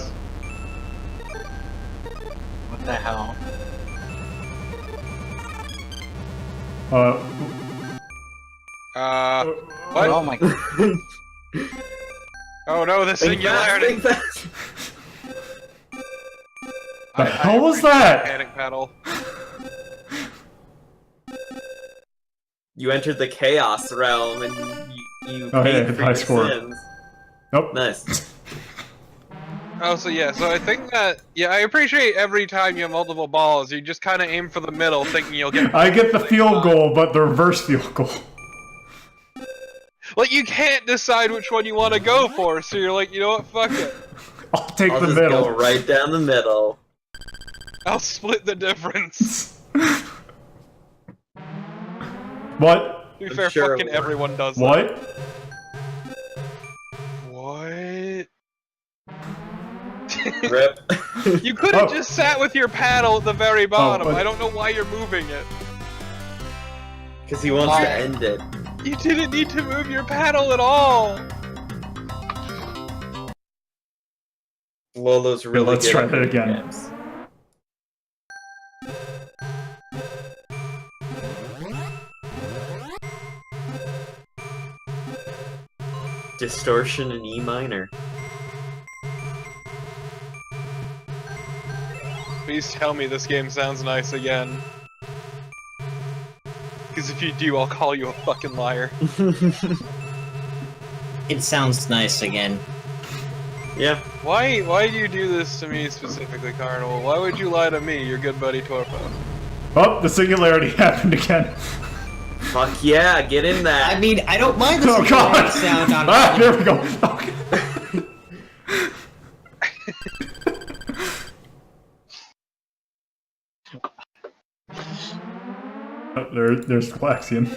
What the hell? What? Oh my god. Oh no, the Think fast, singularity! think fast. The hell was appreciate that? Panic pedal. You entered the chaos realm and you Oh, paid yeah, for high your score. sins. Nope. Nice. Oh, so yeah, so I think that, yeah, I appreciate every time you have multiple balls, you just kind of aim for the middle thinking you'll get... I get the field goal, but the reverse field goal. Like, you can't decide which one you want to go for, so you're like, you know what, fuck it. I'll take I'll the just middle. go right down the middle. I'll split the difference. What? To be I'm fair, sure fucking it will. everyone does that. What? What? Rip. You could have Oh. just sat with your paddle at the very bottom. but- I don't know why you're moving it. Because he wants to end it. You didn't need to move your paddle at all. Lolo's really let's good try at that video again. games. Distortion in E minor. Please tell me this game sounds nice again. Because if you do, I'll call you a fucking liar. It sounds nice again. Yeah. Why do you do this to me specifically, Carnival? Why would you lie to me, your good buddy Torpo? Oh, the singularity happened again. Fuck yeah, get in there. I mean, I don't mind the Oh god! sound on Ah, there we go. Okay. There's Galaxian.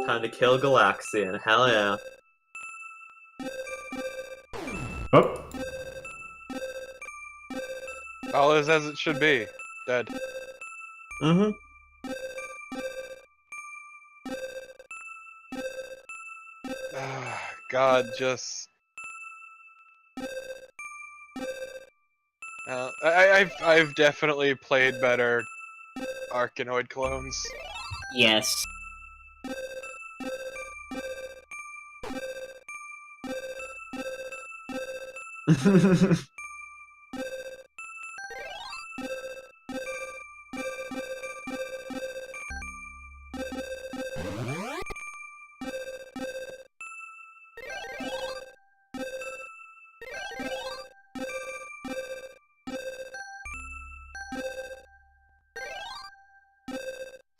Time to kill Galaxian. Hell yeah. Oh, All is as it should be. Dead. Mm-hmm. God, just... I've definitely played better Arkanoid clones. Yes.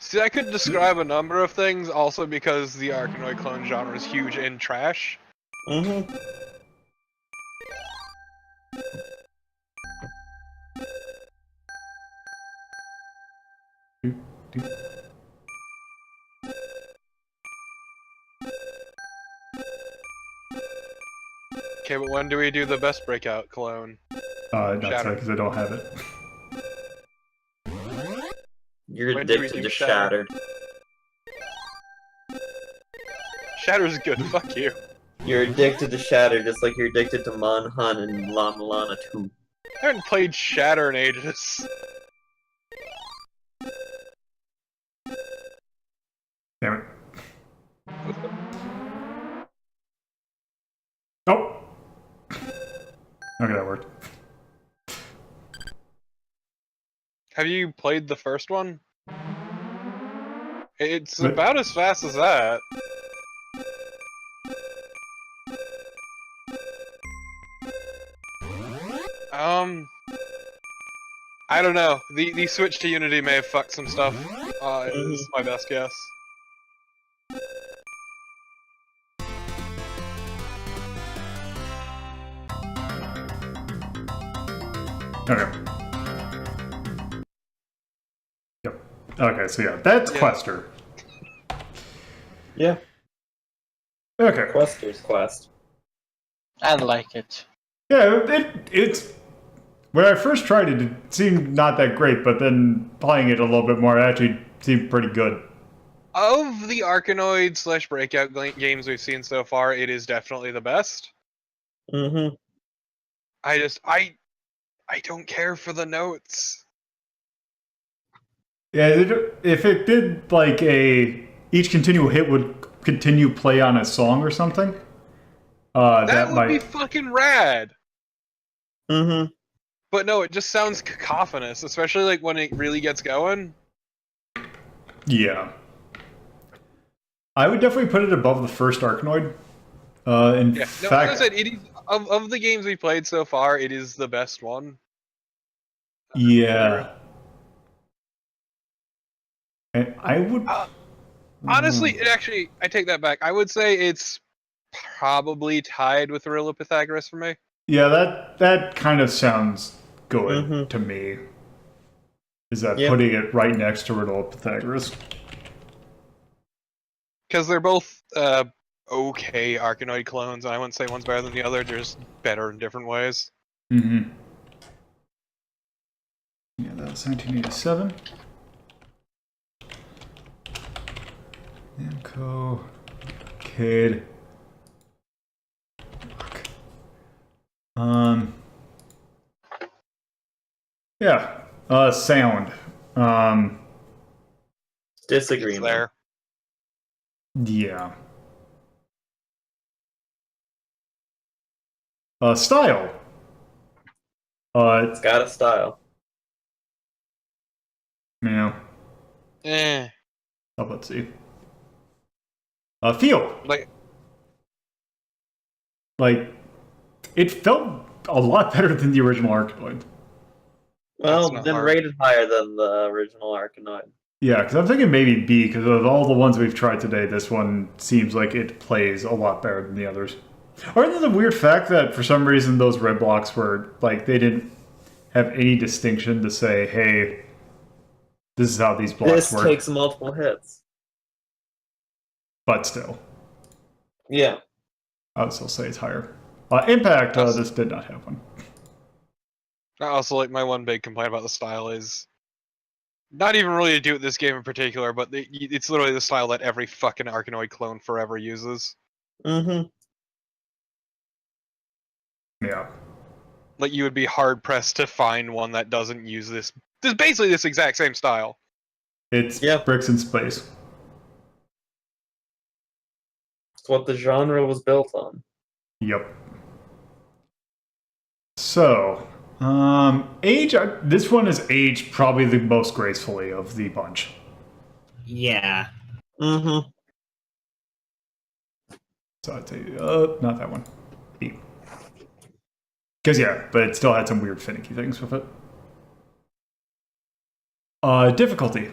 See, I could describe a number of things, also because the Arkanoid clone genre is huge and trash. Mm-hmm. Okay, but when do we do the best Breakout clone? Not Shatter. because I don't have it. You're When do we addicted do to Shatter? Shattered. Shatter's good, fuck you. You're addicted to Shattered, just like you're addicted to Monhun and La Milana 2. I haven't played Shatter in ages. Damn it. Oh! Okay, that worked. Have you played the first one? It's But- about as fast as that. I don't know. The switch to Unity may have fucked some stuff. Is my best guess. Okay. Yep. Okay, so yeah, that's Yeah. Quester. Yeah, Okay. Quester's Quest. I like it. Yeah, it's... When I first tried it, it seemed not that great, but then playing it a little bit more, it actually seemed pretty good. Of the Arkanoid / Breakout games we've seen so far, it is definitely the best. Mm-hmm. I don't care for the notes. Yeah, if it did like each continual hit would continue play on a song or something, That would might be fucking rad. Mm-hmm. But no, it just sounds cacophonous, especially like when it really gets going. yeah. I would definitely put it above the first Arkanoid. In Yeah, no, fact, as I said, it is of the games we played so far, it is the best one. yeah. And I would Honestly, it actually, I take that back. I would say it's probably tied with Riddle Pythagoras for me. Yeah, that kind of sounds good Mhm. to me. Is that Yeah. putting it right next to Riddle Pythagoras? Because they're both okay Arkanoid clones, and I wouldn't say one's better than the other, they're just better in different ways. Mm-hmm. Yeah, that was 1987. Namco, Kid. Yeah. Sound. It's Disagreement. there. Yeah. Style. It's got a style. Yeah. Eh. Oh, let's see. Feel. Like, It felt a lot better than the original Arkanoid. Well, That's not then hard. rated higher than the original Arkanoid. Yeah, because I'm thinking maybe B, because of all the ones we've tried today, this one seems like it plays a lot better than the others. Or the weird fact that for some reason those red blocks were, like, they didn't have any distinction to say, hey, this is how these blocks This work. takes multiple hits. But still, Yeah. I would still say it's higher. Impact, this did not have one. I also like my one big complaint about the style is not even really to do with this game in particular, but it's literally the style that every fucking Arkanoid clone forever uses. Mm-hmm. Yeah. Like, you would be hard pressed to find one that doesn't use this. This basically this exact same style. It's Yeah. bricks in space. It's what the genre was built on. Yep. So, age, this one is aged probably the most gracefully of the bunch. Yeah. Mm-hmm. So I'd say, not that one. B. Because, yeah, but it still had some weird finicky things with it. Difficulty.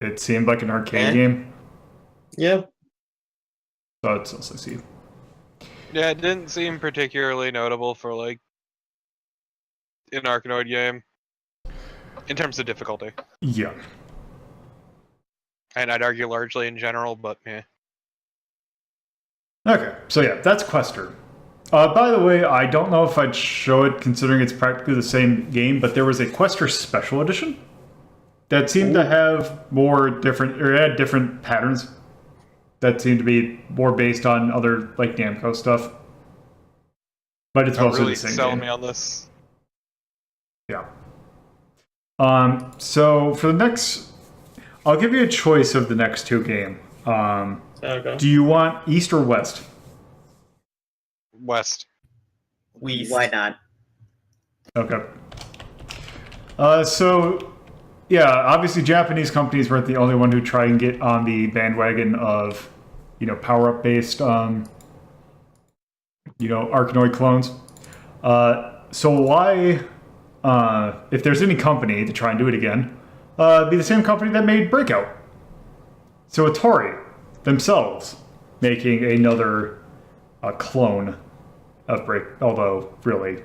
It seemed like an arcade game, Yeah. so it's also C. Yeah, it didn't seem particularly notable for, like, an Arkanoid game. In terms of difficulty. Yeah. And I'd argue largely in general, but yeah. Okay, so yeah, that's Quester. By the way, I don't know if I'd show it considering it's practically the same game, but there was a Quester Special Edition that seemed to have more different, or it had different patterns that seemed to be more based on other, like, Namco stuff. But it's mostly really the same selling game. me on this. Yeah. So for the next, I'll give you a choice of the next two game. Okay. Do you want East or West? West. Why not? Okay. So, yeah, obviously Japanese companies weren't the only one who try and get on the bandwagon of, power-up based, Arkanoid clones. So why, if there's any company to try and do it again, be the same company that made Breakout. So Atari themselves making another clone of although really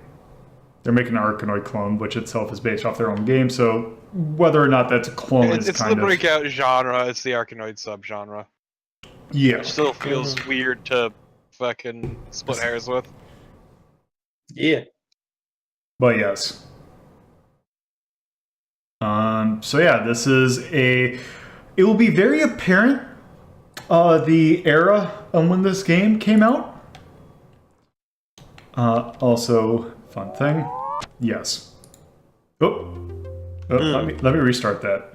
they're making an Arkanoid clone, which itself is based off their own game. So whether or not that's a clone is It's kind the of Breakout genre. It's the Arkanoid subgenre. yeah. It still feels weird to fucking split hairs with. Yeah. But yes. So yeah, this is it will be very apparent the era of when this game came out. Also, fun thing. Yes. Let me restart that.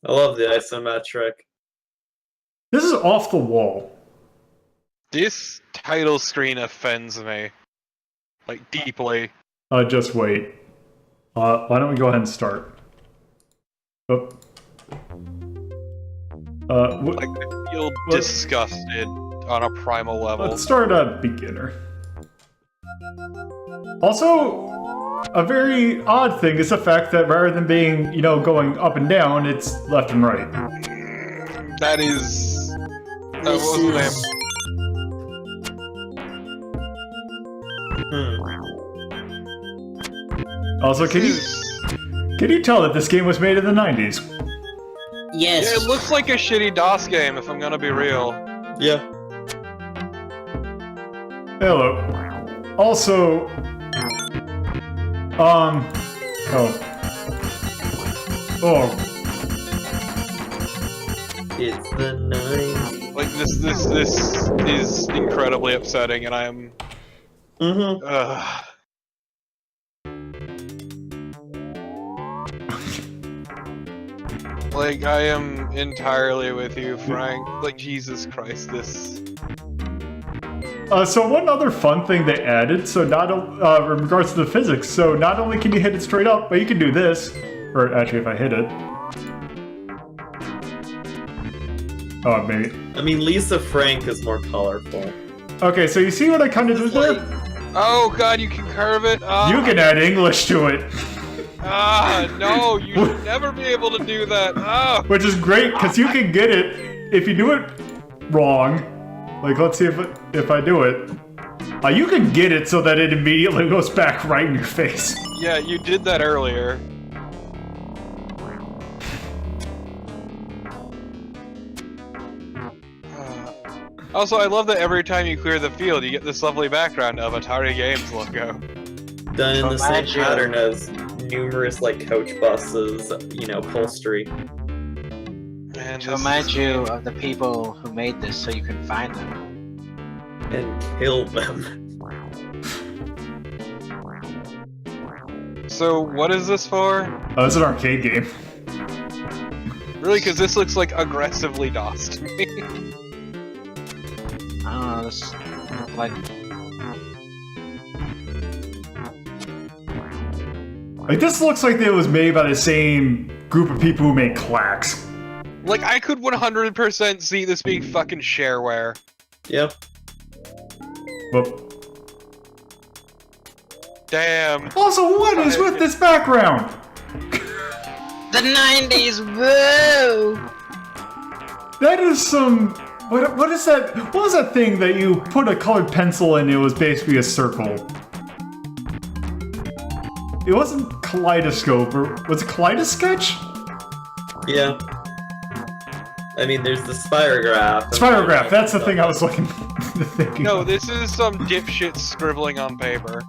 I love the isometric. This is off the wall. This title screen offends me. Like, deeply. Just wait. Why don't we go ahead and start? Like, I feel disgusted on a primal level. Let's start at beginner. Also, a very odd thing is the fact that rather than being, going up and down, it's left and right. That is... What was the name? Also, can you tell that this game was made in the 90s? Yes. Yeah, it looks like a shitty DOS game, if I'm gonna be real. Yeah. Hello. Also, oh, It's the 90s. Like, this is incredibly upsetting, and I am... Like, I am entirely with you, Frank. Like, Jesus Christ, this... So one other fun thing they added, so not in regards to the physics, so not only can you hit it straight up, but you can do this, or actually if I hit it. Oh, maybe. I mean, Lisa Frank is more colorful. Okay, so you see what I kind of did there? Oh god, you can curve it? You can add English to it. No, you should never be able to do that. Which is great, because you can get it, if you do it wrong, like let's see if I do it, you can get it so that it immediately goes back right in your face. Yeah, you did that earlier. Also, I love that every time you clear the field, you get this lovely background of Atari Games logo. Done in the same Imagine. pattern as numerous, coach buses, upholstery. Man, To remind you of the people who made this so you can find them. And kill them. So, what is this for? Oh, it's an arcade game. Really, because this looks like aggressively DOS to me. I don't know, this like Like, this looks like it was made by the same group of people who made Clacks. Like, I could 100% see this being fucking shareware. Yep. Well, Damn. also, what is with this background? the 90s. Whoa! That is some... What is that? What was that thing that you put a colored pencil in and it was basically a circle? It wasn't Kaleidoscope, or was it Kaleidosketch? Yeah. I mean, there's the spirograph. Spirograph, that's the thing I was looking thinking No, of. this is some dipshit scribbling on paper.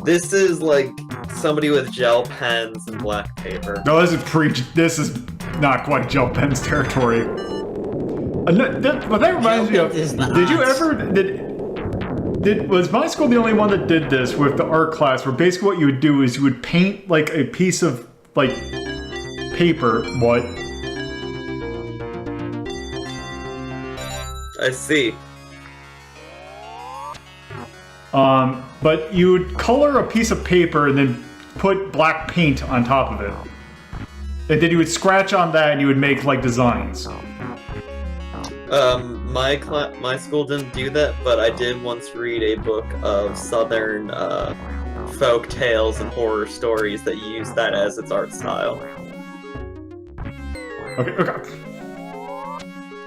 This is like somebody with gel pens and black paper. No, this is not quite gel pen's territory. But that reminds me of, did you ever, was my school the only one that did this with the art class, where basically what you would do is you would paint like a piece of like paper, what? I see. But you would color a piece of paper and then put black paint on top of it. And then you would scratch on that and you would make like designs. My school didn't do that, but I did once read a book of southern folk tales and horror stories that use that as its art style. Okay.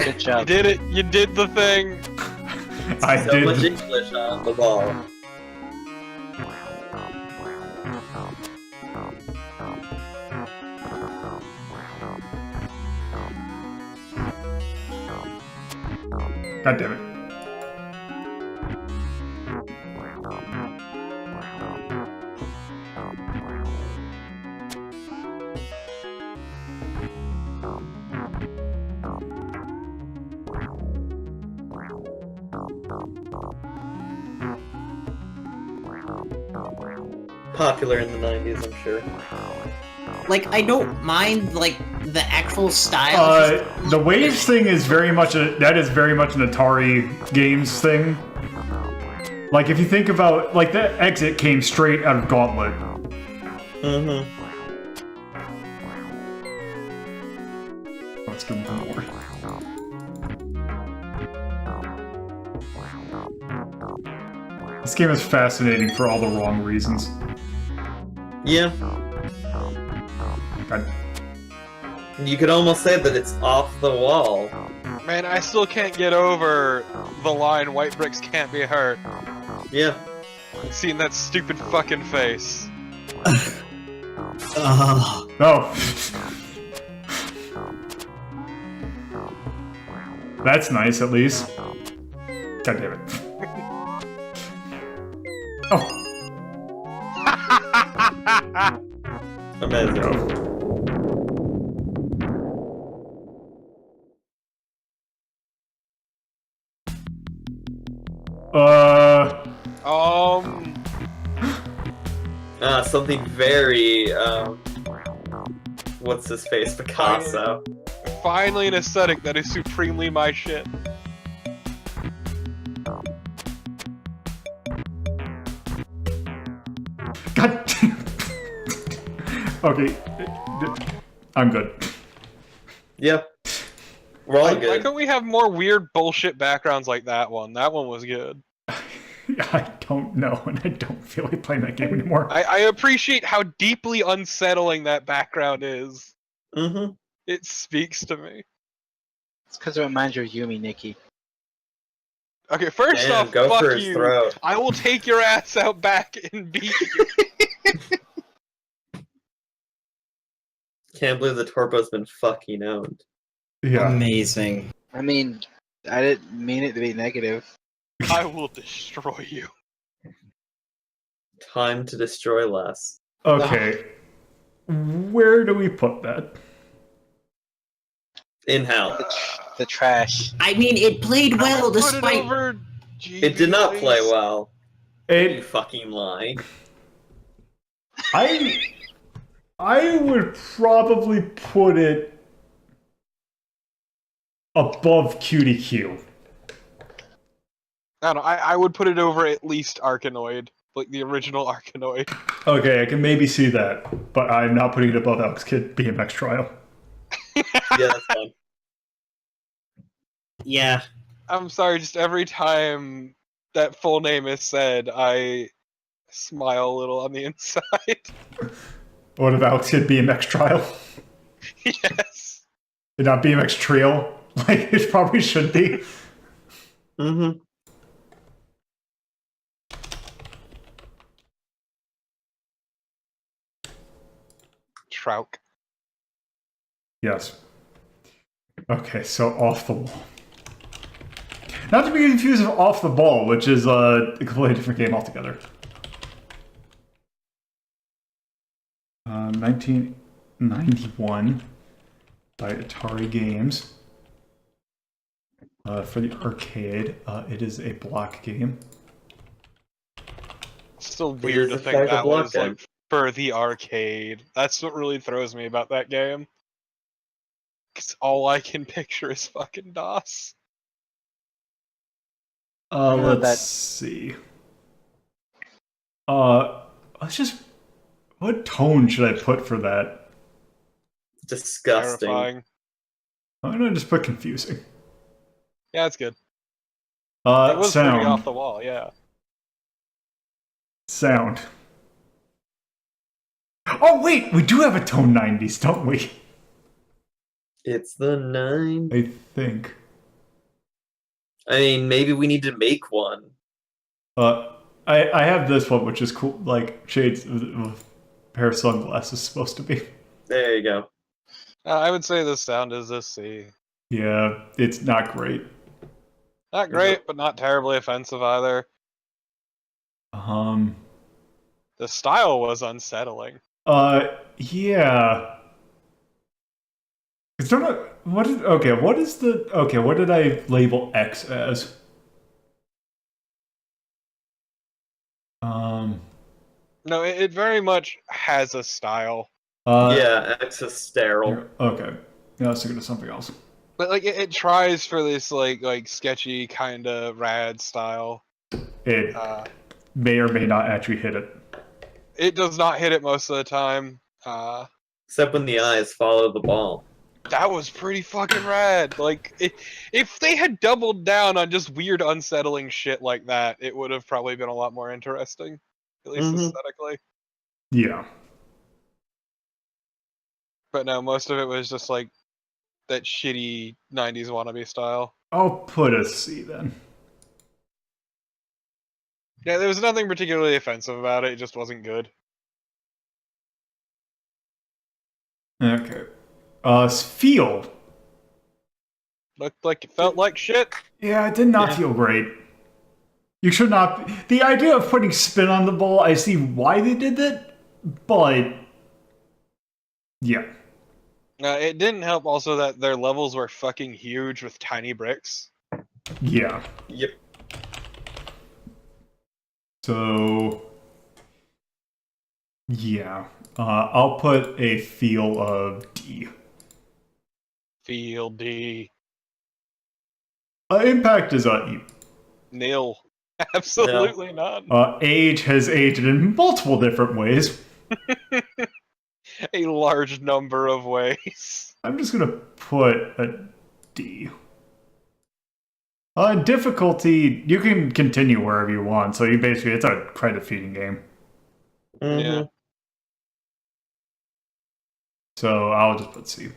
Good job. You did it. You did the thing. I So did. much English on the ball. God damn it. Popular in the 90s, I'm sure. Like, I don't mind, like, the actual style. The waves thing is very much an Atari games thing. Like if you think about, like the exit came straight out of Gauntlet. Mm-hmm. Let's give him more. This game is fascinating for all the wrong reasons. Yeah. God. You could almost say that it's off the wall. Man, I still can't get over the line "White bricks can't be hurt." Yeah. Seeing that stupid fucking face. Oh. That's nice, at least. God damn it. Oh. Amazing. Something very, what's his face? Picasso. Finally an aesthetic that is supremely my shit. God damn. Okay. I'm good. Yep. We're all Why good. can't we have more weird bullshit backgrounds like that one? That one was good. I don't know, and I don't feel like playing that game anymore. I appreciate how deeply unsettling that background is. Mm-hmm. It speaks to me. It's because it reminds you of Yumi, Nikki. Okay, first Damn, off, go fuck for his you. throat. I will take your ass out back and beat you. Can't believe the Torpo's been fucking owned. Yeah. Amazing. I mean, I didn't mean it to be negative. I will destroy you. Time to destroy less. Okay. Where do we put that? In hell. The trash. I mean, it played well Put it despite. over GB, It did not play please. well. You It. fucking lie. I would probably put it above Cutie Q. I don't know. I would put it over at least Arkanoid, like the original Arkanoid. Okay, I can maybe see that, but I'm not putting it above Alex Kidd BMX Trial. Yeah, that's fine. Yeah. I'm sorry, just every time that full name is said, I smile a little on the inside. What if Alex Kidd BMX Trial? Yes. And not BMX Trio? Like, it probably should be. Mm-hmm. Trouk. Yes. Okay, so Off the Wall. Not to be confused with Off the Ball, which is a completely different game altogether. 1991 by Atari Games. For the arcade, it is a block game. It's still It weird is to in think fact a that block was game. like for the arcade. That's what really throws me about that game. Cause all I can picture is fucking DOS. Let's see. Let's just... What tone should I put for that? Disgusting. Terrifying. I'm gonna just put confusing. Yeah, it's good. It was pretty Sound. off the wall, yeah. Sound. Oh wait, we do have a tone 90s, don't we? It's the 9. I think. I mean, maybe we need to make one. I have this one, which is cool, like shades of a pair of sunglasses supposed to be. There you go. I would say the sound is a C. Yeah, it's not great. Not great, but not terribly offensive either. The style was unsettling. Yeah. It's not. What is okay? What is the okay? What did I label X as? No, it very much has a style. Yeah, X is sterile. Okay. Yeah, I was thinking of something else. But like it tries for this like sketchy kind of rad style. It may or may not actually hit it. It does not hit it most of the time. Except when the eyes follow the ball. That was pretty fucking rad. Like if they had doubled down on just weird, unsettling shit like that, it would have probably been a lot more interesting, at least aesthetically. Yeah. But no, most of it was just like that shitty 90s wannabe style. I'll put a C then. Yeah, there was nothing particularly offensive about it. It just wasn't good. Okay. Feel. Looked like it felt like shit. Yeah, it did not feel great. You should not. The idea of putting spin on the ball, I see why they did that, but yeah. It didn't help also that their levels were fucking huge with tiny bricks. Yeah. Yep. So, yeah. I'll put a feel of D. Feel D. Impact is E. Nil. Absolutely none. Age has aged in multiple different ways. A large number of ways. I'm just gonna put a D. Difficulty, you can continue wherever you want, so you basically, it's a credit feeding game. Yeah. So I'll just put C.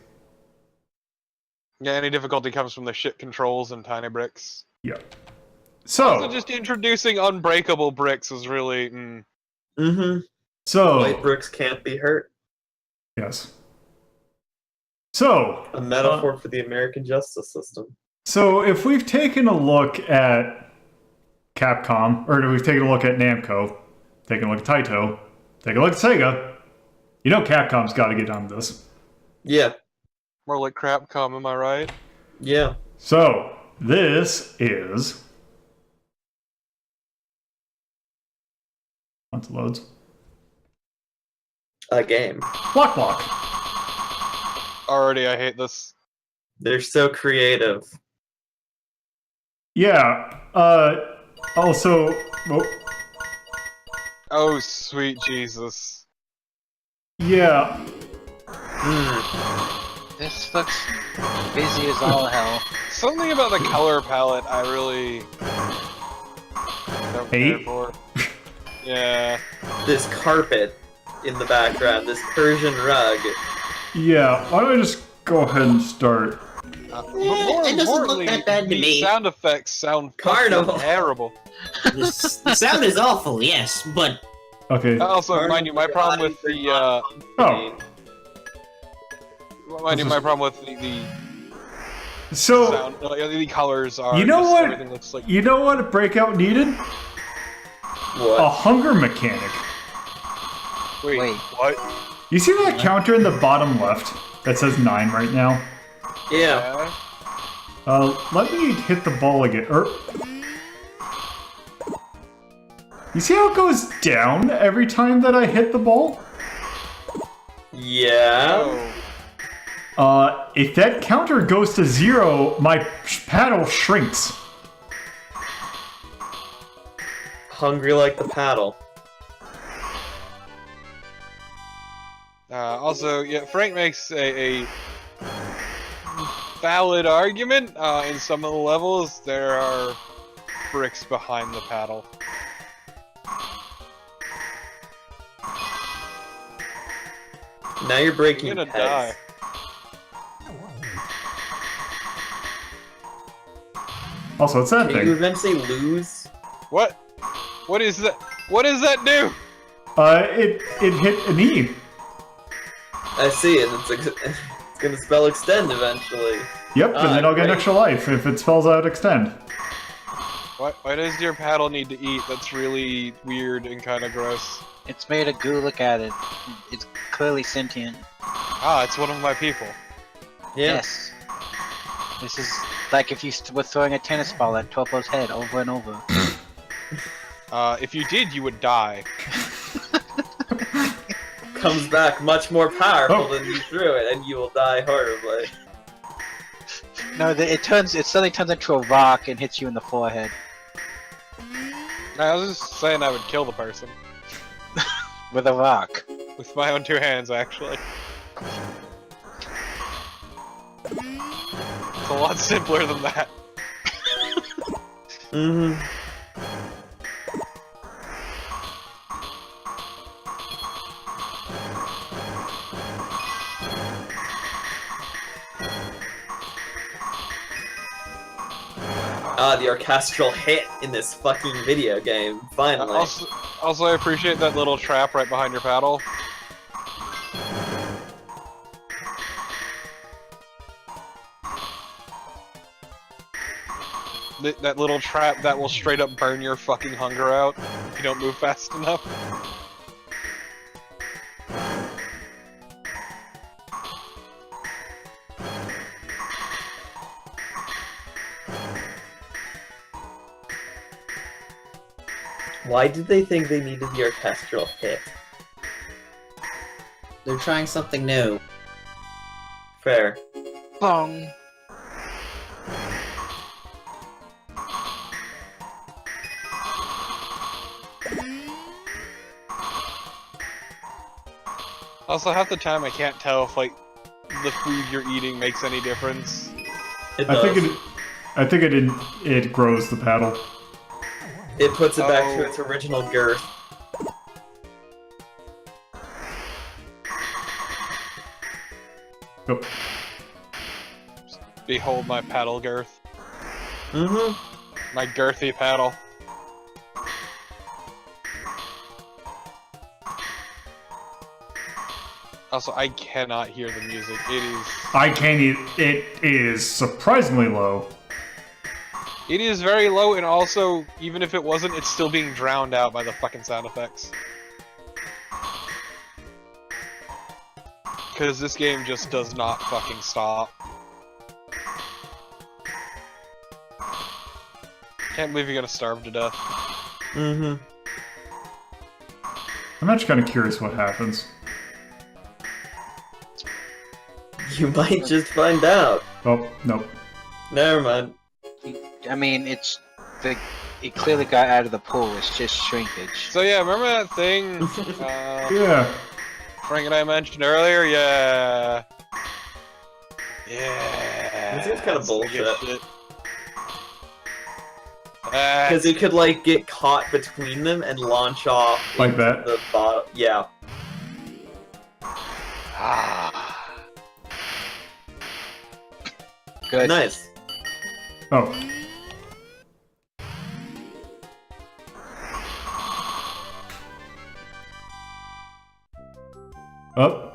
Yeah, any difficulty comes from the shit controls and tiny bricks. Yeah. So just introducing unbreakable bricks was really... So White bricks can't be hurt. Yes. So A metaphor for the American justice system. So if we've taken a look at Capcom, or we've taken a look at Namco, taken a look at Taito, taken a look at SEGA, you know Capcom's got to get on this. Yeah. More like Crapcom, am I right? Yeah. So this is... Once it loads. A game. Block. Already, I hate this. They're so creative. Yeah. Also... Oh, sweet Jesus. Yeah. This looks busy as all hell. Something about the color palette I really don't care for. Yeah. This carpet in the background, this Persian rug. Yeah, why don't I just go ahead and start? But more it doesn't look importantly, that bad to the me. sound effects sound Carnival. terrible. The sound is awful, yes, but Okay. Also, mind you, my problem with the Oh. mind you, my problem with the So sound, the colors are. you know just, what? Everything looks like. You know what Breakout needed? A What? hunger mechanic. Wait, Wait. what? You see that counter in the bottom left that says 9 right now? Yeah. Let me hit the ball again. You see how it goes down every time that I hit the ball? Yeah. Oh. If that counter goes to 0, my paddle shrinks. Hungry like the paddle. Also, yeah, Frank makes a valid argument. In some of the levels, there are bricks behind the paddle. Now you're breaking You're gonna heads. die. Also, it's that Can you thing. eventually lose? What? What is that? What does that do? It hit an E. I see it. It's gonna spell extend eventually. Yep, and then I'll get an great. extra life if it spells out extend. Why does your paddle need to eat? That's really weird and kind of gross. It's made of goo, look at it. It's clearly sentient. Ah, it's one of my people. Yeah. Yes. This is like if you were throwing a tennis ball at Topo's head over and over. If you did, you would die. Comes back much more powerful Oh. than you threw it, and you will die horribly. No, it suddenly turns into a rock and hits you in the forehead. I was just saying I would kill the person. With a rock. With my own 2 hands, actually. It's a lot simpler than that. Mm-hmm. Ah, the orchestral hit in this fucking video game, finally. Also, I appreciate that little trap right behind your paddle. That little trap that will straight up burn your fucking hunger out if you don't move fast enough. Why did they think they needed the orchestral hit? They're trying something new. Fair. Bong. Also, half the time I can't tell if, like, the food you're eating makes any difference. It I does. think it grows the paddle. It puts it back Oh. to its original girth. Oh, Behold my paddle girth. Mm-hmm. My girthy paddle. Also, I cannot hear the music. I can't eat. It is surprisingly low. It is very low, and also, even if it wasn't, it's still being drowned out by the fucking sound effects. Because this game just does not fucking stop. Can't believe you're gonna starve to death. Mm-hmm. I'm actually kind of curious what happens. You might just find out. Oh, nope. Never mind. I mean, it clearly got out of the pool. It's just shrinkage. So yeah, remember that thing Yeah. Frank and I mentioned earlier? Yeah. Yeah. This seems kinda that's the good bullshit. shit. Because it could, like, get caught between them and launch off Like into that? the bottom. Yeah. Ah. Good. Nice. Oh. Oh.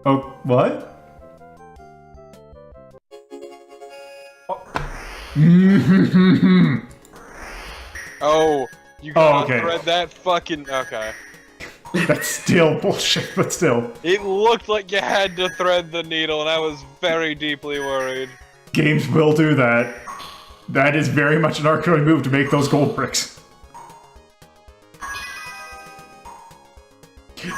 Oh, what? Oh, you gotta okay. thread that fucking. Okay. That's still bullshit, but still. It looked like you had to thread the needle, and I was very deeply worried. Games will do that. That is very much an Arkanoid move to make those gold bricks.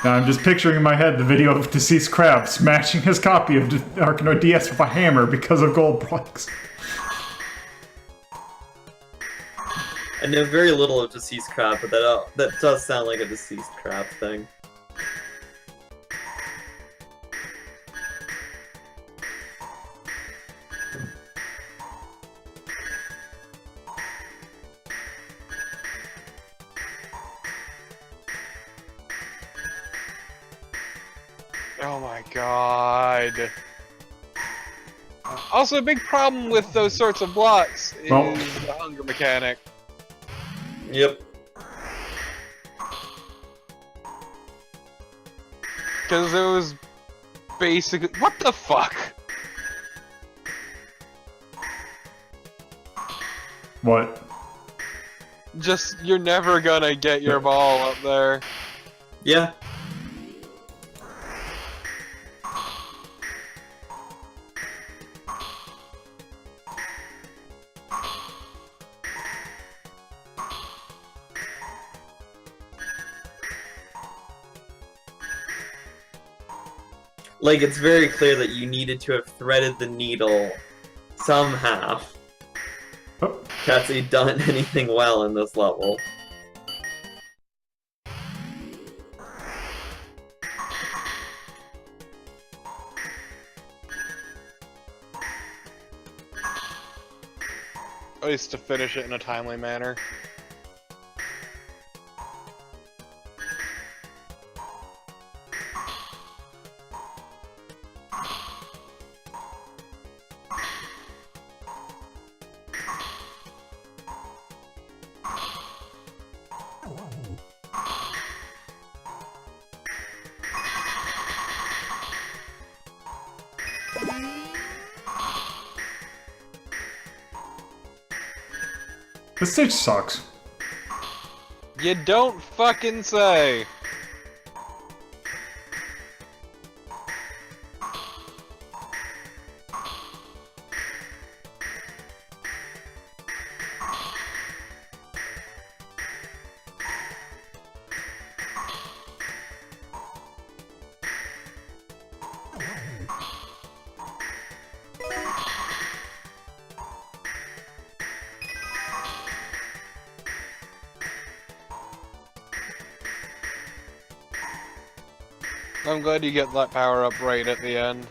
Now I'm just picturing in my head the video of Deceased Crab smashing his copy of Arkanoid DS with a hammer because of gold bricks. I know very little of Deceased Crab, but that does sound like a Deceased Crab thing. Oh my god. Also, a big problem with those sorts of blocks is Well- the hunger mechanic. Yep. Because it was basically. What the fuck? What? Just, you're never gonna get your ball up there. Yeah. Like, it's very clear that you needed to have threaded the needle somehow Oh. to actually done anything well in this level. At least to finish it in a timely manner. This stage sucks. You don't fucking say. I'm glad you get that power up right at the end.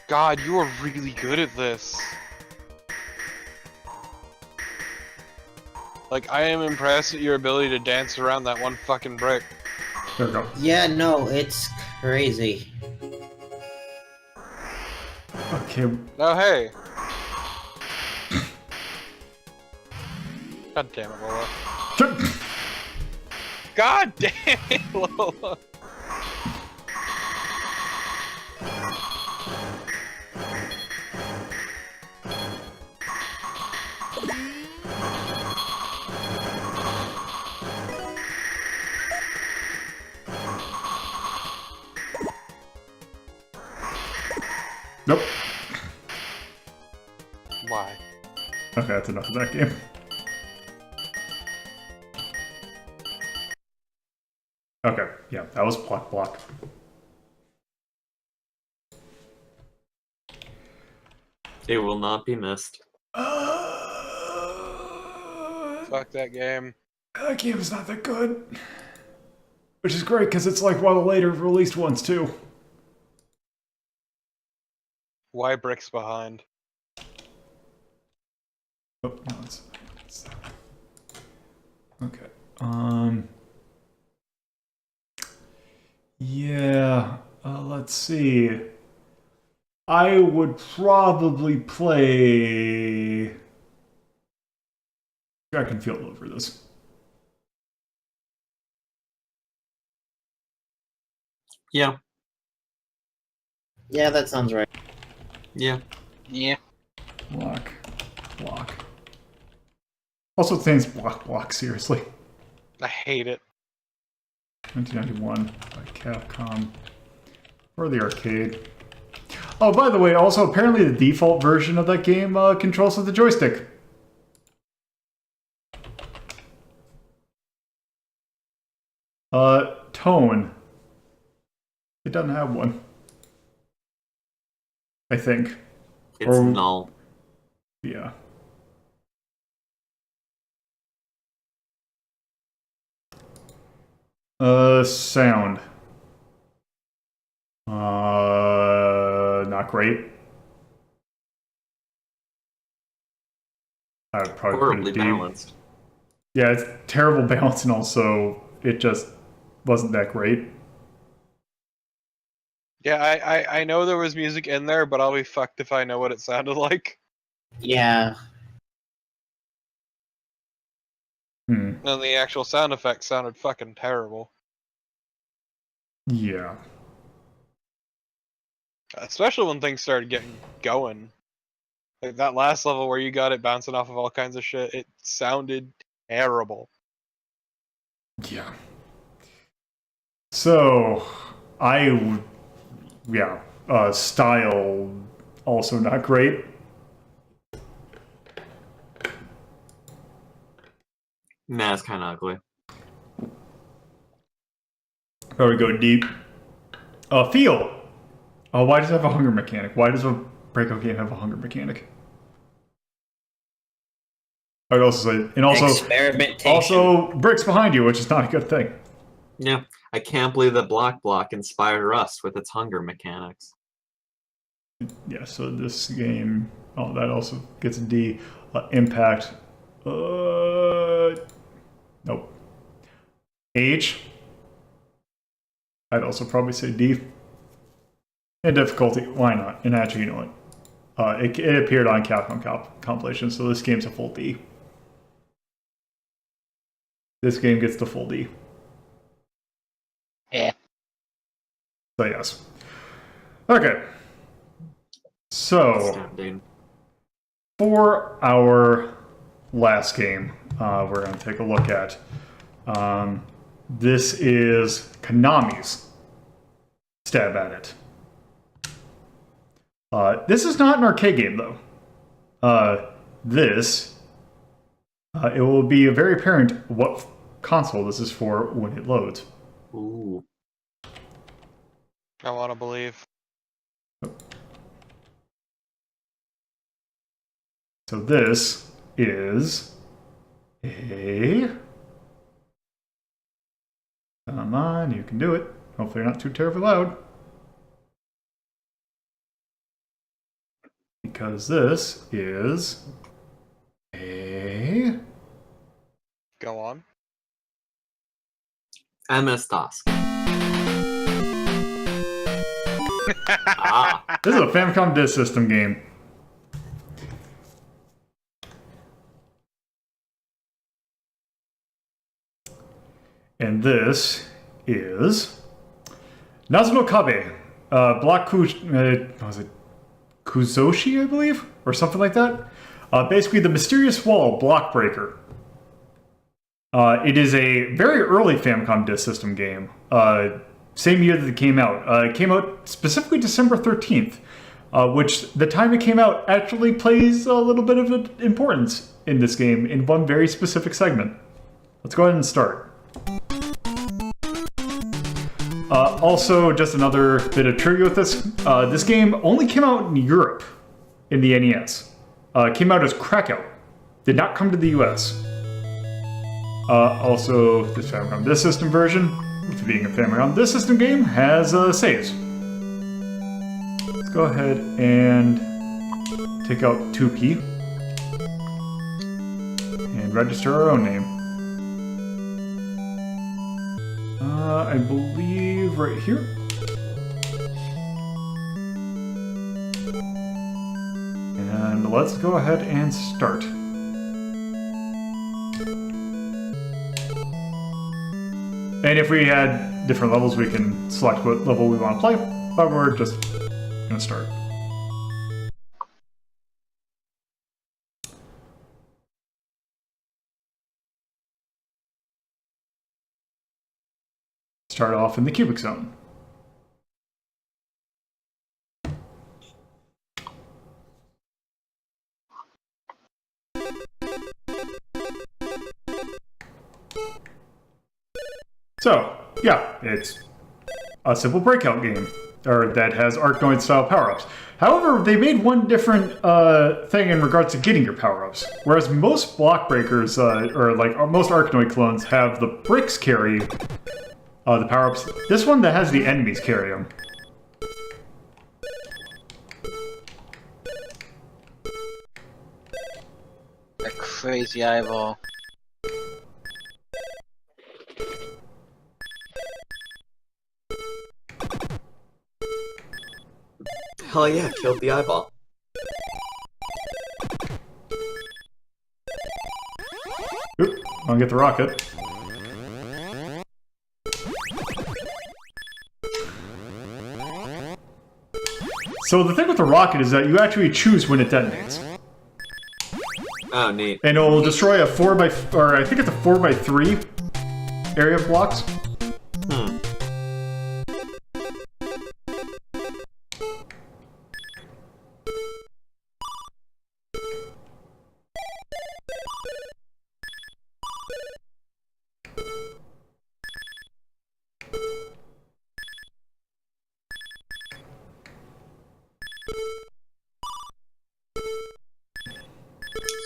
God, you are really good at this. Like, I am impressed at your ability to dance around that one fucking brick. There we go. Yeah, no, it's crazy. Okay. Oh, hey. God damn it, Lola. God damn it, Lola. Nope. Why? Okay, that's enough of that game. Okay, yeah, that was block. It will not be missed. Fuck that game. That game is not that good. Which is great, because it's like one of the later released ones, too. Why bricks behind? Oh, no, it's okay. Yeah, let's see. I would probably play track and field over this. Yeah. Yeah, that sounds right. Yeah. Yeah. Block. Also, things block, seriously. I hate it. 1991 by Capcom for the arcade. Oh, by the way, also apparently the default version of that game controls with the joystick. Tone. It doesn't have one. I think. It's null. Yeah. Sound. Not great. I would probably Horribly put it D. balanced. Yeah, it's terrible balance, and also it just wasn't that great. Yeah, I know there was music in there, but I'll be fucked if I know what it sounded like. Yeah. Hmm. And the actual sound effects sounded fucking terrible. Yeah. Especially when things started getting going. Like that last level where you got it bouncing off of all kinds of shit, it sounded terrible. Yeah. So, style also not great. Nah, it's kind of ugly. Probably go deep. Feel. Why does it have a hunger mechanic? Why does a Breakout game have a hunger mechanic? I would also say, and Experimentation. also bricks behind you, which is not a good thing. Yeah, I can't believe that Block inspired Rust with its hunger mechanics. Yeah, so this game, that also gets a D. Impact. Nope. Age. I'd also probably say D. And difficulty, why not? And actually, you know what? It appeared on Capcom compilation, so this game's a full D. This game gets the full D. Yeah. So yes. Okay. So Dude. for our last game, we're going to take a look at. This is Konami's stab at it. This is not an arcade game, though. It will be very apparent what console this is for when it loads. Ooh. I want to believe. So this is a... Come on, you can do it. Hopefully not too terribly loud. Because this is a... Go on. MS-DOS. Ah. This is a Famicom Disk System game. And this is Nazo no Kabe, Kuzoshi, I believe? Or something like that? Basically, the mysterious wall block breaker. It is a very early Famicom Disk System game. Same year that it came out. It came out specifically December 13th, which the time it came out actually plays a little bit of importance in this game in one very specific segment. Let's go ahead and start. Also, just another bit of trivia with this. This game only came out in Europe in the NES. It came out as Crackout. Did not come to the US. Also, this Famicom Disk System version, which being a Famicom Disk System game, has saves. Let's go ahead and take out 2P and register our own name. I believe right here. And let's go ahead and start. And if we had different levels, we can select what level we want to play. But we're just gonna start. Start off in the cubic zone. So, yeah, it's a simple breakout game, or that has Arkanoid-style power-ups. However, they made one different thing in regards to getting your power-ups. Whereas most block breakers, or like most Arkanoid clones, have the bricks carry the power-ups. This one that has the enemies carry them. That crazy eyeball. Hell yeah, killed the eyeball. Oop, I'll get the rocket. So the thing with the rocket is that you actually choose when it detonates. Oh, neat. And it will destroy a 4x, or I think it's a 4x3 area of blocks. Hmm.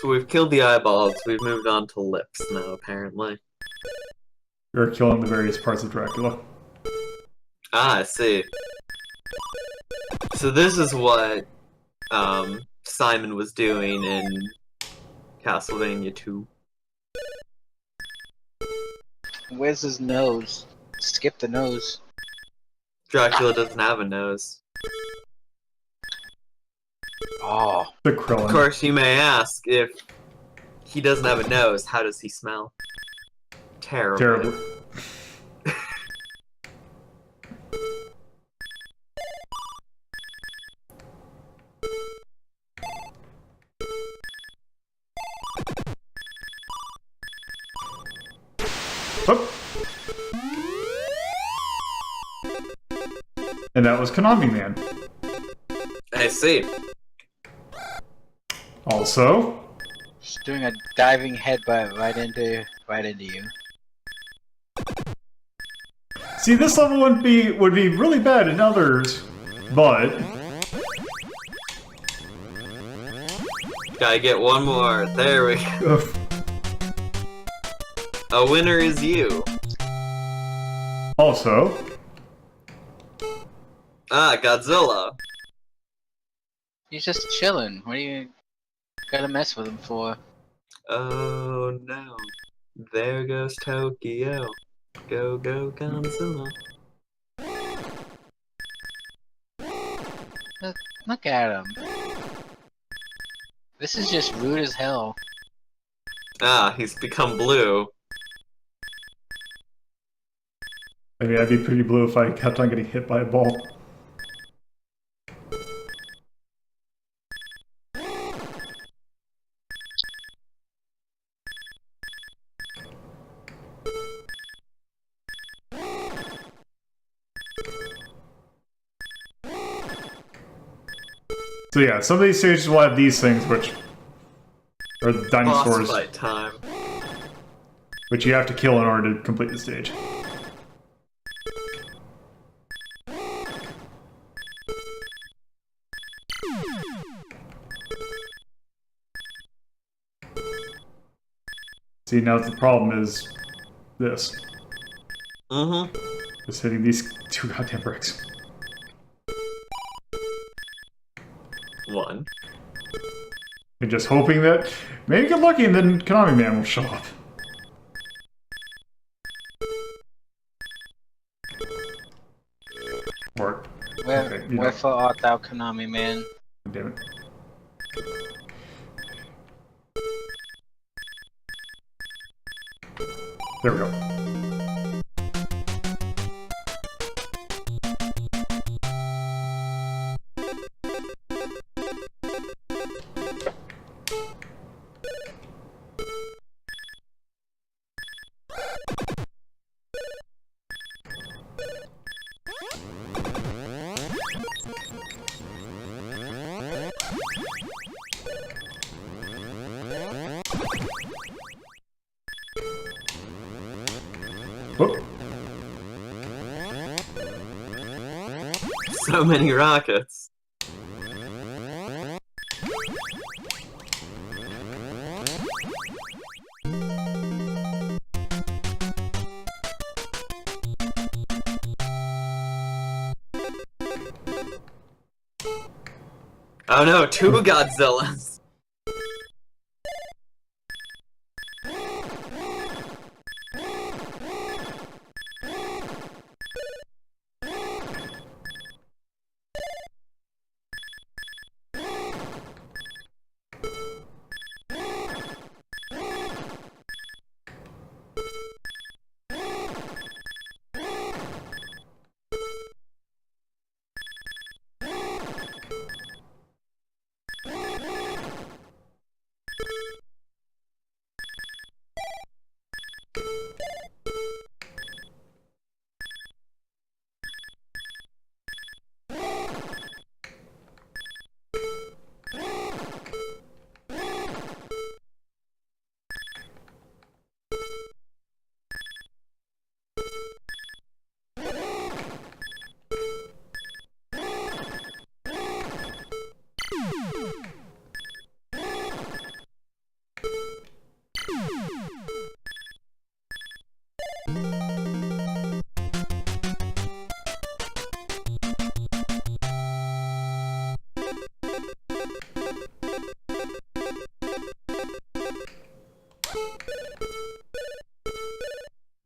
So we've killed the eyeballs, we've moved on to lips now, apparently. You're killing the various parts of Dracula. Ah, I see. So this is what Simon was doing in Castlevania 2. Where's his nose? Skip the nose. Dracula doesn't have a nose. Oh. The Krillin. Of course, you may ask, if he doesn't have a nose, how does he smell? Terrible. Terrible. Whoop. And that was Konami Man. I see. Also, Just doing a diving headbutt right into you. see, this level would be really bad in others, but Gotta get one more. There we go. A winner is you. also, Ah, Godzilla. He's just chilling. What do you gotta mess with him for? Oh no. There goes Tokyo. Go, go, Godzilla. Look at him. This is just rude as hell. Ah, he's become blue. I mean, I'd be pretty blue if I kept on getting hit by a ball. So yeah, some of these stages will have these things, which are the dinosaurs, Boss fight time. which you have to kill in order to complete the stage. See, now the problem is this. Mm-hmm. Just hitting these two goddamn bricks. One. And just hoping that maybe get lucky and then Konami Man will show up. Or, okay, you know. Wherefore art thou, Konami Man? Damn it. There we go. Whoop. So many rockets. Oh no, 2 Godzillas!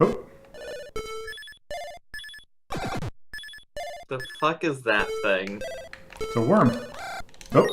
Oh. The fuck is that thing? It's a worm. Oh.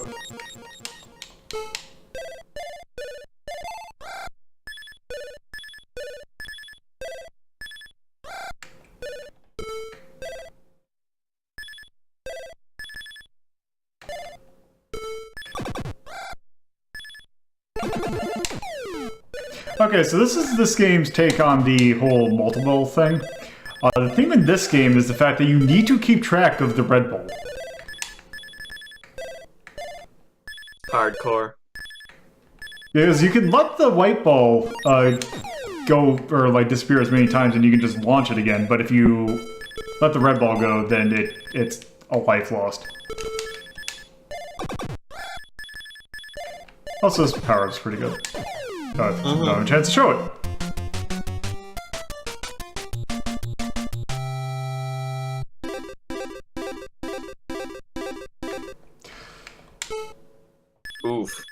Okay, so this is this game's take on the whole multiple thing. The theme in this game is the fact that you need to keep track of the Red Bull. Hardcore. Because you can let the white ball go, or like disappear as many times and you can just launch it again, but if you let the red ball go, then it's a life lost. Also, this power-up's pretty good. I don't have a chance to show it. Oof.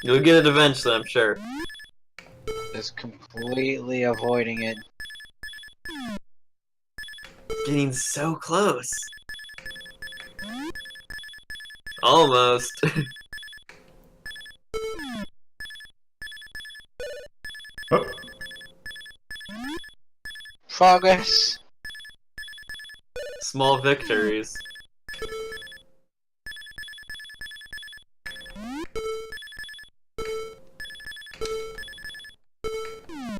You'll get it eventually, I'm sure. Just completely avoiding it. Getting so close. Almost. Oh. Progress. Small victories.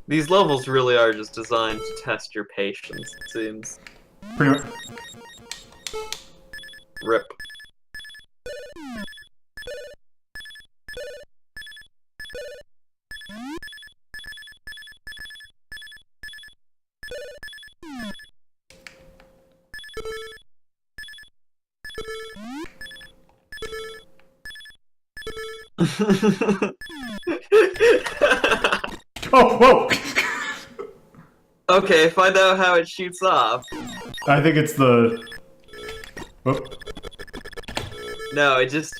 These levels really are just designed to test your patience, it seems. Pretty much. Rip. Oh, whoa! Okay, find out how it shoots off. I think it's the... Oh. No, it just...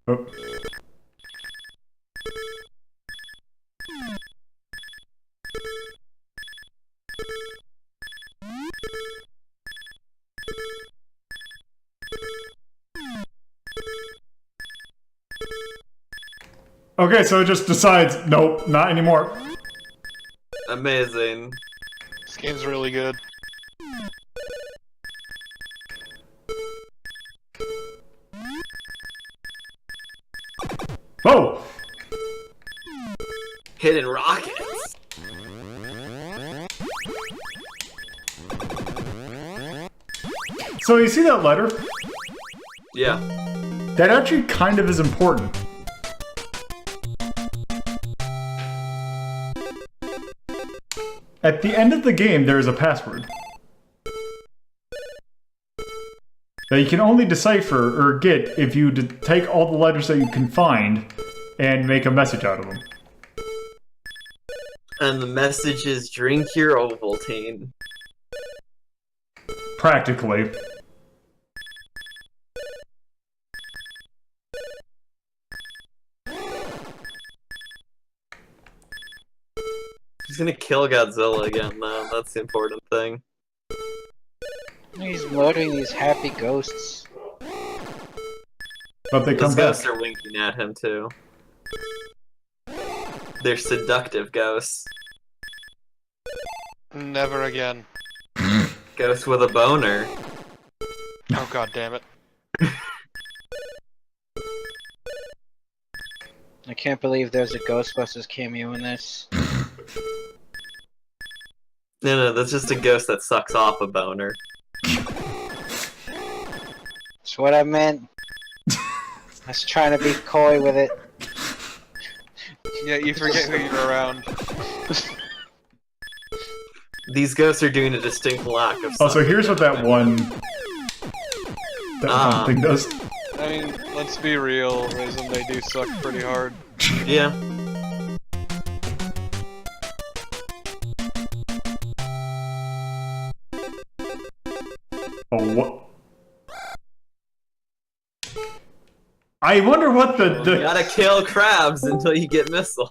Oh. Okay, so it just decides, nope, not anymore. Amazing. This game's really good. Whoa! Hidden rockets. So you see that letter? Yeah. That actually kind of is important. At the end of the game, there is a password that you can only decipher or get if you take all the letters that you can find and make a message out of them. And the message is drink your Ovaltine. Practically. He's gonna kill Godzilla again, though. That's the important thing. He's murdering these happy ghosts. But they come Those back. ghosts are winking at him, too. They're seductive ghosts. Never again. Ghost with a boner. Oh god damn it. I can't believe there's a Ghostbusters cameo in this. No, that's just a ghost that sucks off a boner. That's what I meant. I was trying to be coy with it. Yeah, you forget who you're around. These ghosts are doing a distinct lack of. Oh, so here's what that one thing does. I mean, let's be real, Rhythm, they do suck pretty hard. Yeah. Oh, what? I wonder what the You gotta kill crabs until you get missiles.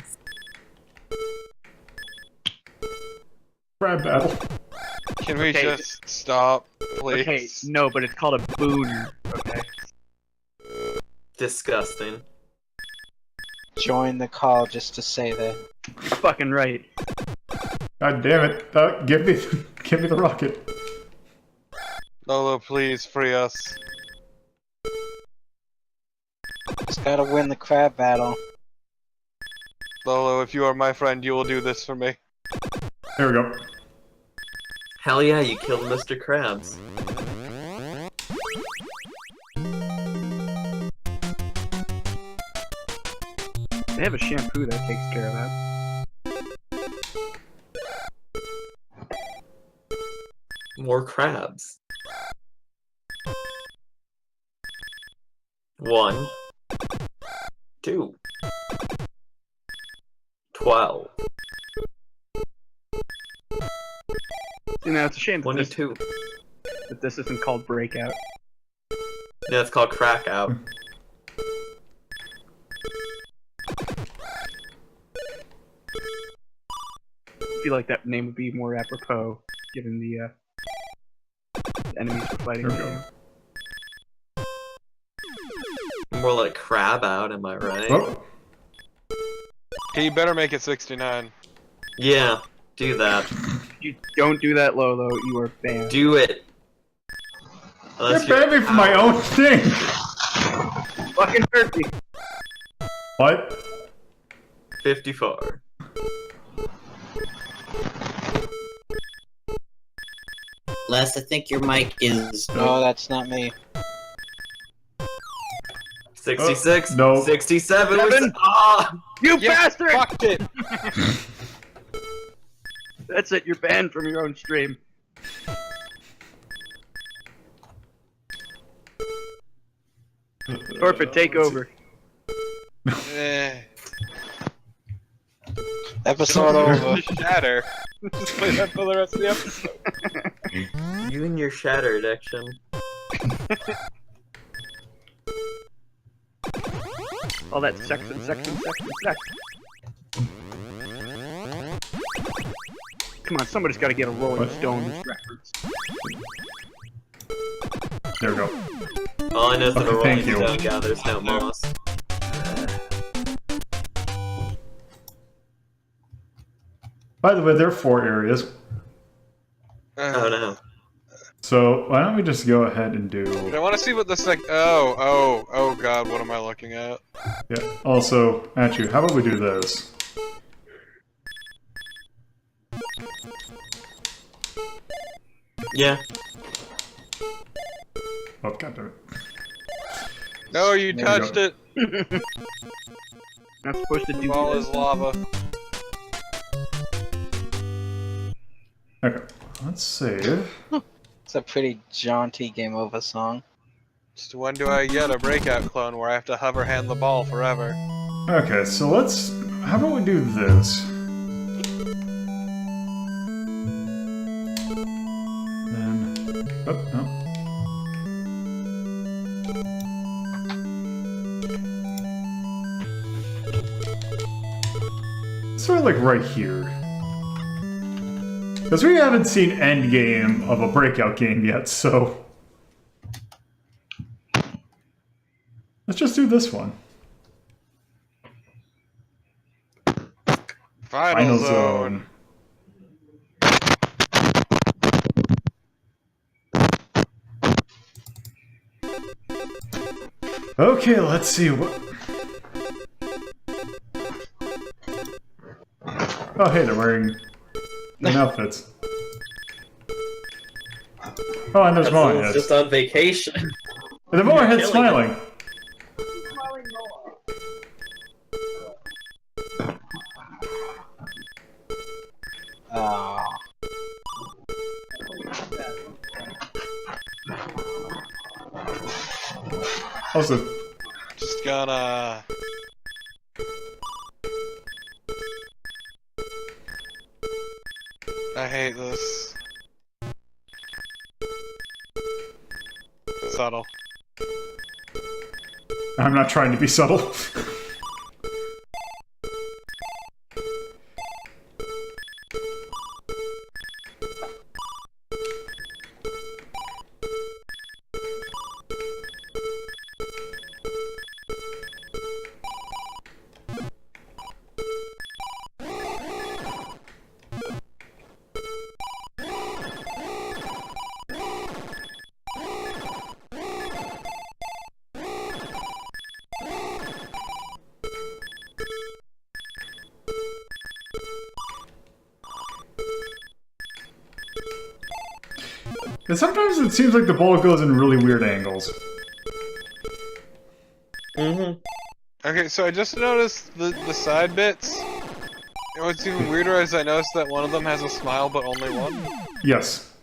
crab battle. Can we Okay. just stop, please? Okay, no, but it's called a booner. Okay. Disgusting. Join the call just to say that. You're fucking right. God damn it! Give me the rocket. Lolo, please free us. Just gotta win the crab battle. Lolo, if you are my friend, you will do this for me. There we go. Hell yeah, you killed Mr. Krabs. They have a shampoo that takes care of that. More crabs. 1, 2, 12, You know, it's a shame that 22. this isn't called Breakout. Yeah, it's called Crack Out. I feel like that name would be more apropos, given the enemies we're fighting. There we go. More like Crab Out, am I right? Oh, Okay, you better make it 69. Yeah, do that. You don't do that, Lolo. You are banned. Do it. Unless you're banning me for my own thing. Fucking hurt me. What? 54. Les, I think your mic is. No, that's not me. 66. no. 67. Seven. Ah! You Yeah, bastard! fucked it! That's it. You're banned from your own stream. Torpid, take over. Eh. Episode over. Shatter. Just play that for the rest of the episode. You and your shatter addiction. All that sex. Come on, somebody's got to get a Rolling Stones reference. There we go. All I know is that a Okay, Rolling thank you. Stone gathers no moss. By the way, there are 4 areas. Oh no. So why don't we just go ahead and I do... want to see what this like. Oh god, what am I looking at? Yeah. Also, actually, how about we do this? Yeah. Oh, goddammit. No, you There we touched go. it. Not supposed to do Ball that. is lava. Okay, let's save. It's a pretty jaunty game over song. Just when do I get a breakout clone where I have to hover hand the ball forever? Okay, so let's... How about we do this? Then... Oh, no. Sort of like right here. Because we haven't seen endgame of a breakout game yet, so... Let's just do this one. Final zone. Okay, let's see what... Oh, hey, they're wearing outfits. Oh, and there's more It's heads. just on vacation. And the more heads killing smiling. Oh. Also, Just gonna. I hate this. Subtle. I'm not trying to be subtle. And sometimes it seems like the ball goes in really weird angles. Mm-hmm. Okay, so I just noticed the side bits. And what's even weirder is I noticed that one of them has a smile, but only one. Yes.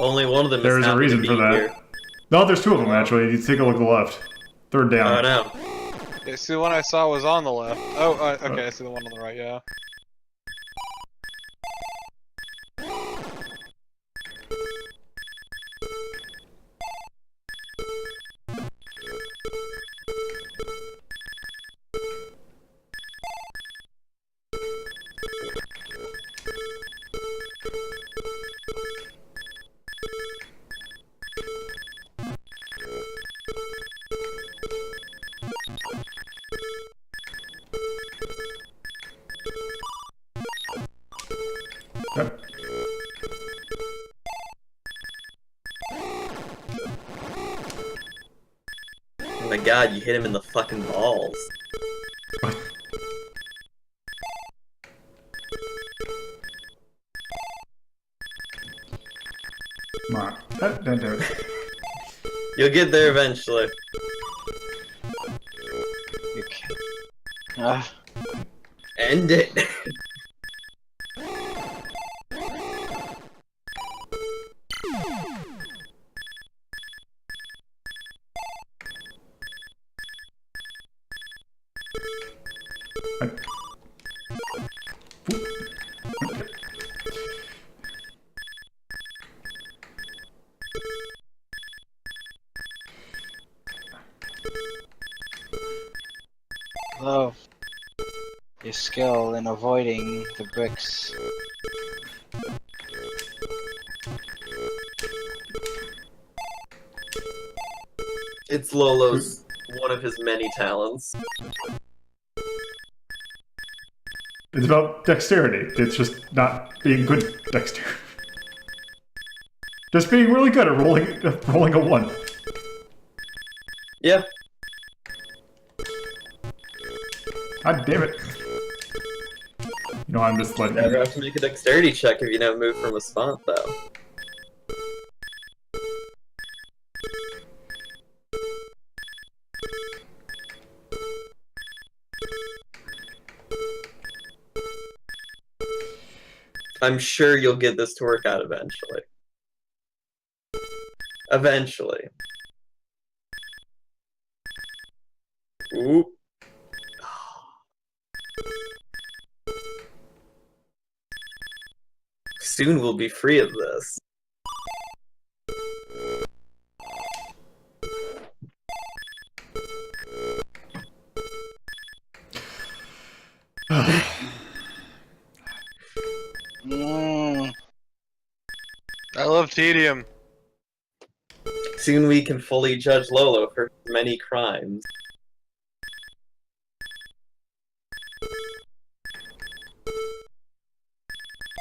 Only one of them There's is a happy reason to for be that. here. No, there's 2 of them actually. You take a look at the left. Third Oh down. no. Yeah, see, the one I saw was on the left. Oh, okay, I see the one on the right, yeah. Yep. Oh my god, you hit him in the fucking balls. Come on. Don't do it. You'll get there eventually. You can't. Ah. End it. Love your skill in avoiding the bricks. It's Lolo's one of his many talents. It's about dexterity. It's just not being good at dexterity. Just being really good at rolling a 1. Yeah. God damn it. You know, I'm just letting Never have to make a dexterity check if you don't move from a spot, though. I'm sure you'll get this to work out eventually. Eventually. Oop. Soon we'll be free of this. I love tedium. Soon we can fully judge Lolo for many crimes.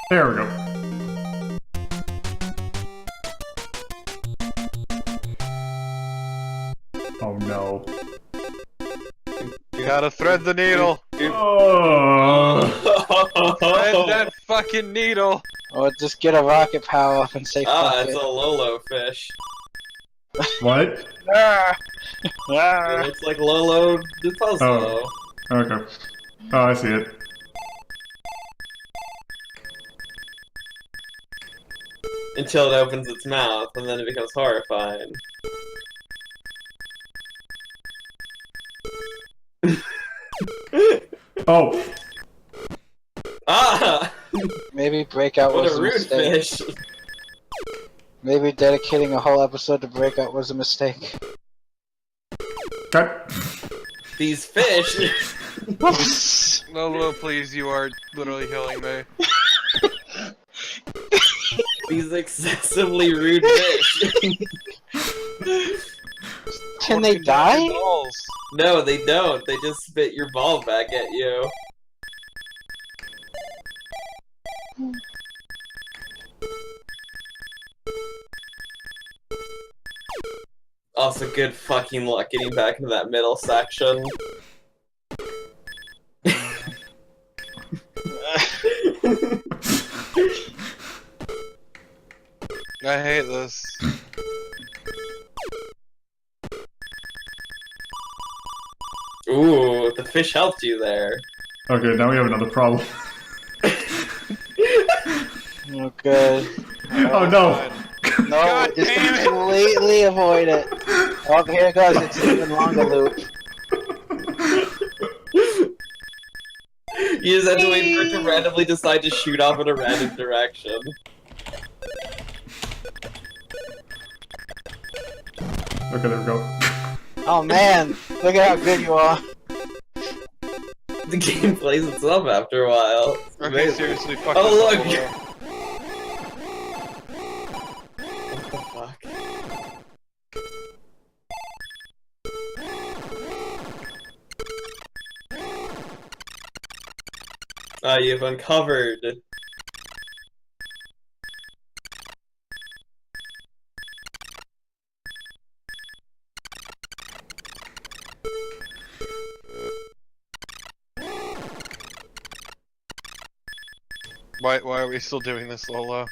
There we go. Oh no. You gotta thread the needle. Oh. Thread that fucking needle. Or just get a rocket power up and say Ah, fuck it's it. a Lolo fish. What? Ah! It Ah! looks like Lolo the puzzle. Oh. Okay. Oh, I see it. Until it opens its mouth, and then it becomes horrifying. Oh. Ah! Maybe Breakout What was a a rude mistake. fish! Maybe dedicating a whole episode to Breakout was a mistake. Cut. These fish! Lolo, please, you are literally killing me. These excessively rude fish! Can they die? Balls. No, they don't. They just spit your ball back at you. Also, good fucking luck getting back into that middle section. I hate this. Ooh, the fish helped you there. Okay, now we have another problem. Oh, good. Oh no. No, God just damn it. completely avoid it. Oh, here it goes. It's an even longer loop. You just have to wait for it to randomly decide to shoot off in a random direction. Okay, there we go. Oh man, look at how good you are. The game plays itself after a while. It's Okay, amazing. seriously, fuck Oh, this look! Lolo. What the fuck? Ah, you've uncovered. Why are we still doing this, Lolo?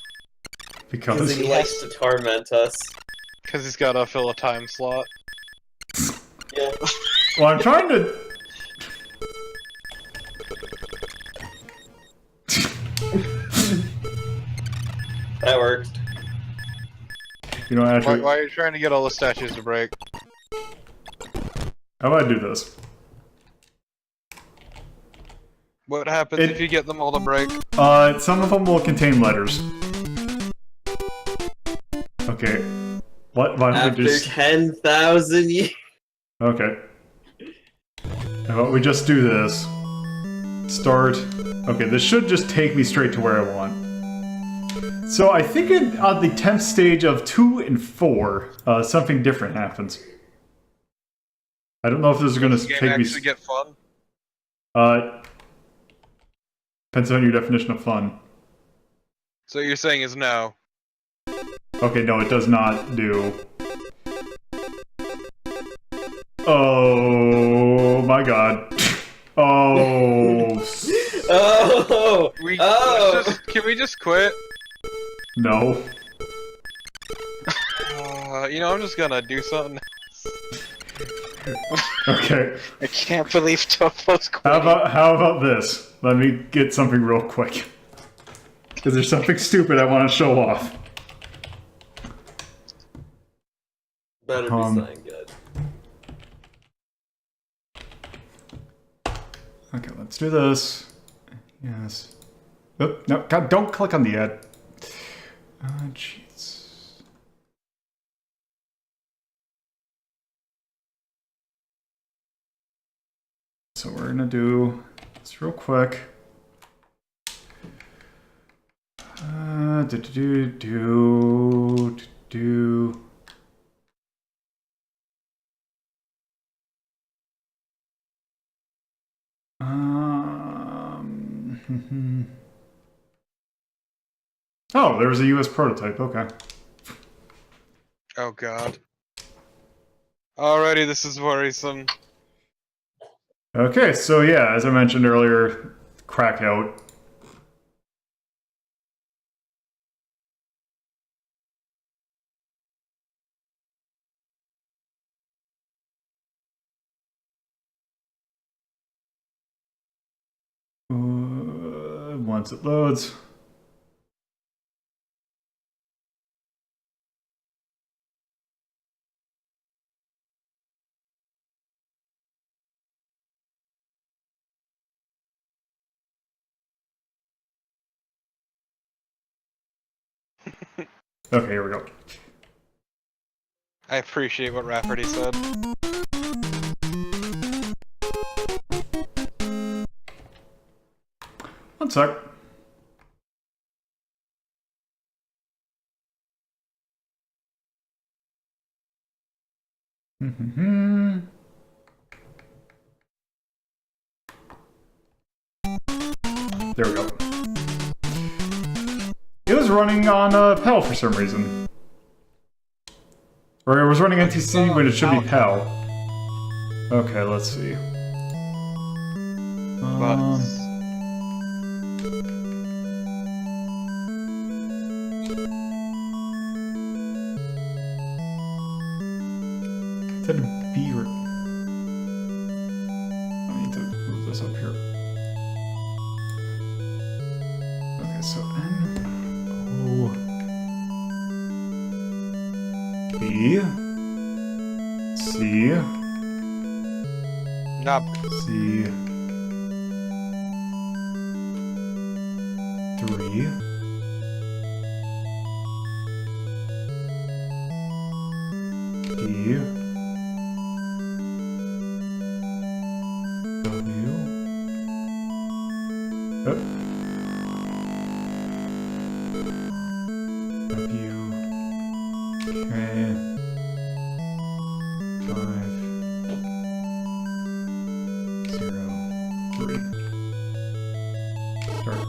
Because Because he likes to torment us. Because he's gotta fill a time slot. Yeah. well, I'm trying to. That worked. You know, actually, Why are you trying to get all the statues to break? how about I do this? What happens if you get them all to break? Some of them will contain letters. Okay. What? Why don't After we just? 10,000 years. Okay. How about we just do this? Start. Okay, this should just take me straight to where I want. So I think on the 10th stage of 2 and 4, something different happens. I don't know if this is going Does to the game take me. actually get fun? Depends on your definition of fun. So you're saying is no. Okay, no, it does not do. Oh my god. Oh. Oh! Can we just quit? No. I'm just gonna do something. Okay. I can't believe Topo's quitting. How about this? Let me get something real quick. Because there's something stupid I want to show off. Better be something good. Okay, let's do this. Yes. Oh, no, God, don't click on the ad. Jeez. So we're gonna do this real quick. Oh, there was a US prototype, okay. Oh god. Alrighty, this is worrisome. Okay, so yeah, as I mentioned earlier, crack out. Once it loads. Okay, here we go. I appreciate what Rafferty said. One sec. There we go. It was running on PAL for some reason. Or it was running NTC, but it should be PAL. Okay, let's see. Is that a B or... I need to move this up here. Okay, so N... O... B... C... Nope. C... 3... D... W... W... K... 5... 0... 3... Start.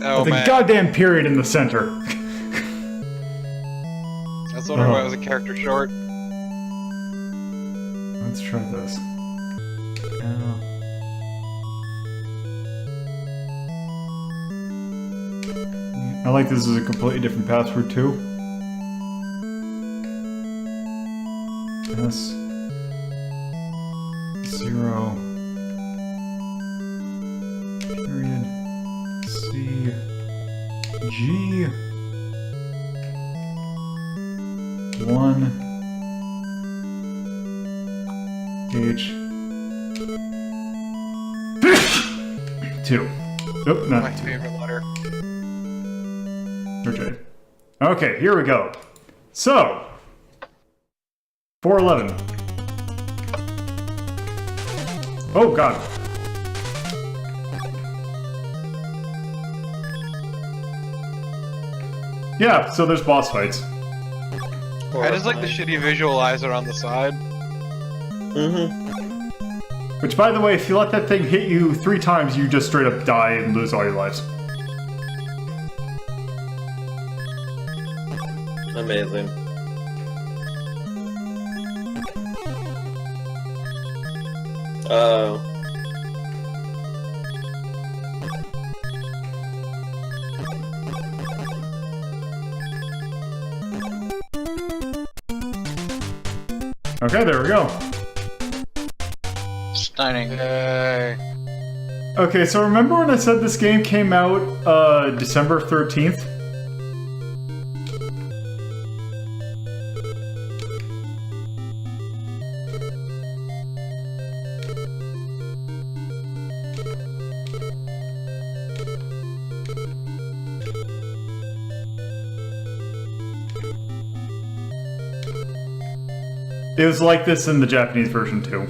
Oh, the man. goddamn period in the center. That's wondering why it was a character short. Let's try this. L. I like this as a completely different password too. S 0 period C G 1 H 2. Nope, not My 2. favorite letter. Or J. Okay, here we go. So, 411. Oh god. Yeah, so there's boss fights. I just like the shitty visualizer on the side. Which, by the way, if you let that thing hit you 3 times, you just straight up die and lose all your lives. Amazing. Oh. Okay, there we go. Stunning. Okay, so remember when I said this game came out December 13th? It was like this in the Japanese version too.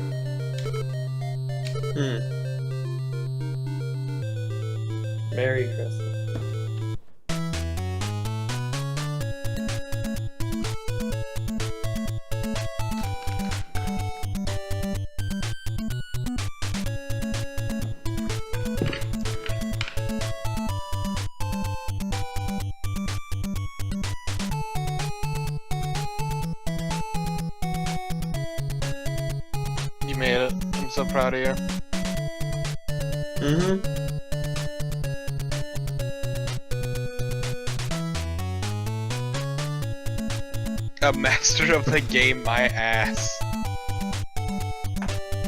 Merry Christmas. You made it. I'm so proud of you. A master of the game, my ass.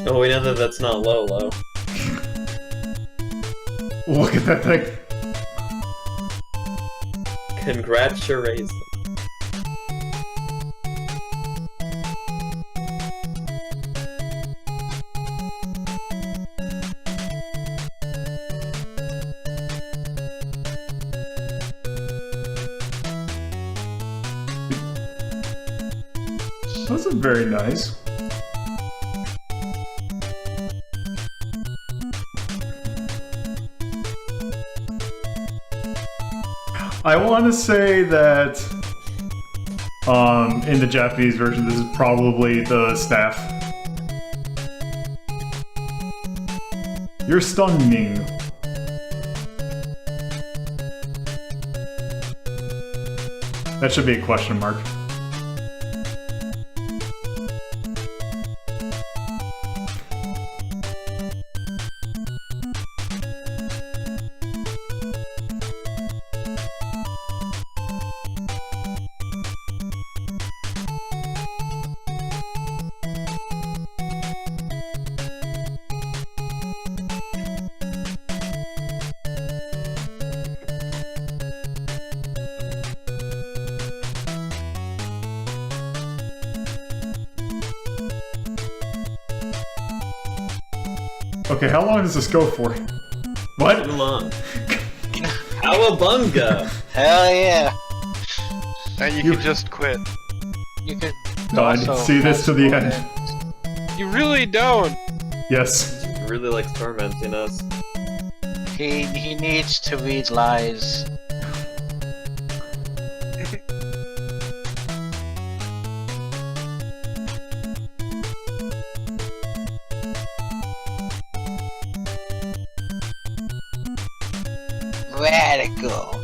Oh, we know that that's not Lolo. Look at that thing. Congratulations. Those are very nice. I want to say that in the Japanese version, this is probably the staff. You're stunning. That should be a question mark. Okay, how long does this go for? What? Too long. Cowabunga! Hell yeah! And you could just quit. You could. No, I need to see this to the end. You really don't! Yes. He really likes tormenting us. He needs to read lies. Radical.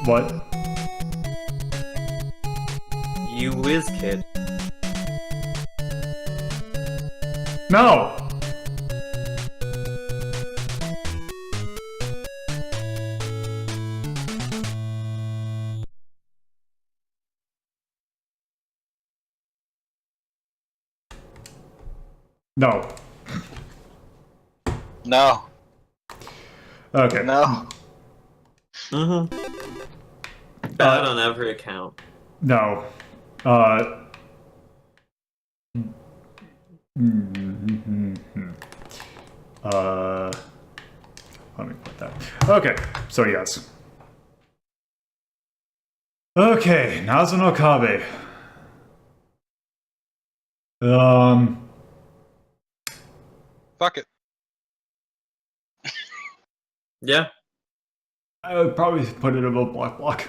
What? You whiz kid. No! No. No. Okay. No. Bad on every account. No. Let me put that. Okay, so yes. Okay, Nazo no Kabe. Fuck it. Yeah. I would probably put it above Block.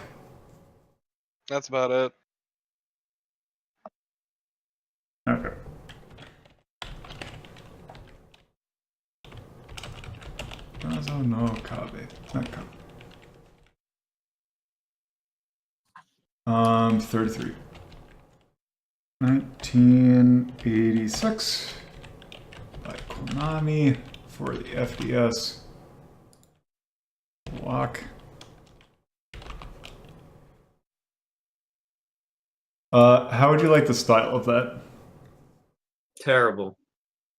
That's about it. Okay. Nazo, no, Kabe. Not Kabe. 33. 1986 by Konami for the FDS. Block. How would you like the style of that? Terrible.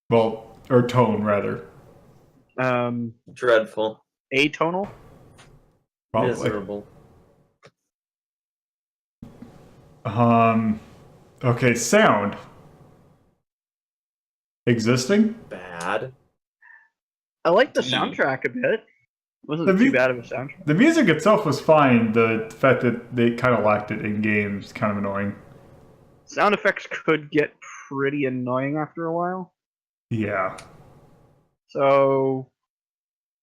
Well, or tone rather. Dreadful. Atonal? Probably. Miserable. Okay, sound. Existing? Bad. I like the D. soundtrack a bit. Wasn't The too mu- bad of a soundtrack. The music itself was fine. The fact that they kind of lacked it in games kind of annoying. Sound effects could get pretty annoying after a while. Yeah. So,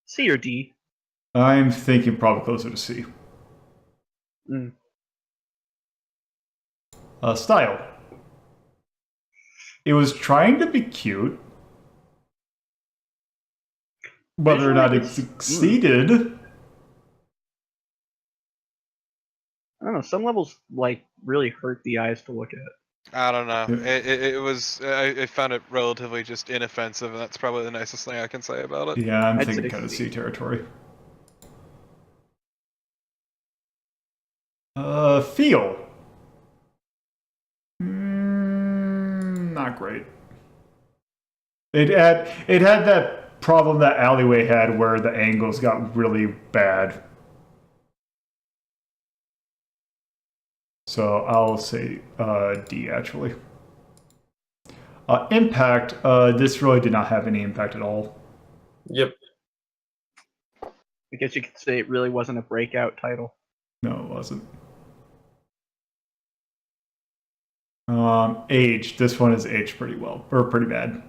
C or D? I'm thinking probably closer to C. Mm. Style. It was trying to be cute. Whether or not it succeeded. I don't know. Some levels like really hurt the eyes to look at. I don't know. Yeah. It was. I found it relatively just inoffensive, and that's probably the nicest thing I can say about it. Yeah, I'm I'd thinking say kind of C. C territory. Feel. Not great. It had that problem that Alleyway had where the angles got really bad. So I'll say D actually. Impact. This really did not have any impact at all. Yep. I guess you could say it really wasn't a breakout title. No, it wasn't. Age. This one is aged pretty well, or pretty bad.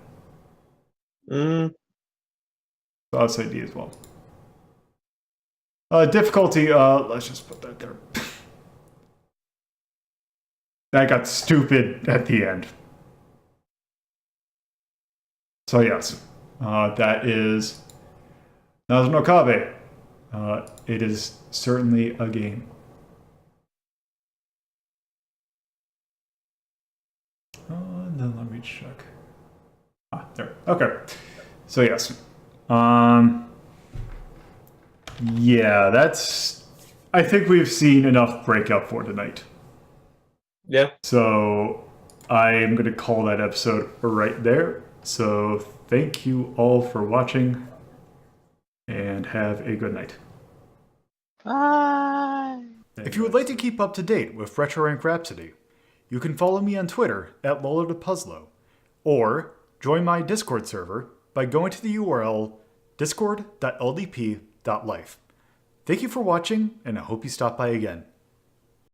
Mm. So I'll say D as well. Difficulty. Let's just put that there. That got stupid at the end. So yes, that is Nazo no Kabe. It is certainly a game. Then let me check. There. Okay. So yes. Yeah, that's. I think we've seen enough Breakout for tonight. Yeah. So I'm going to call that episode right there. So thank you all for watching and have a good night. Bye. If you would like to keep up to date with Retro Rank Rhapsody, you can follow me on Twitter at LoloThePuzzlo, or join my Discord server by going to the URL discord.ldp.life. Thank you for watching, and I hope you stop by again.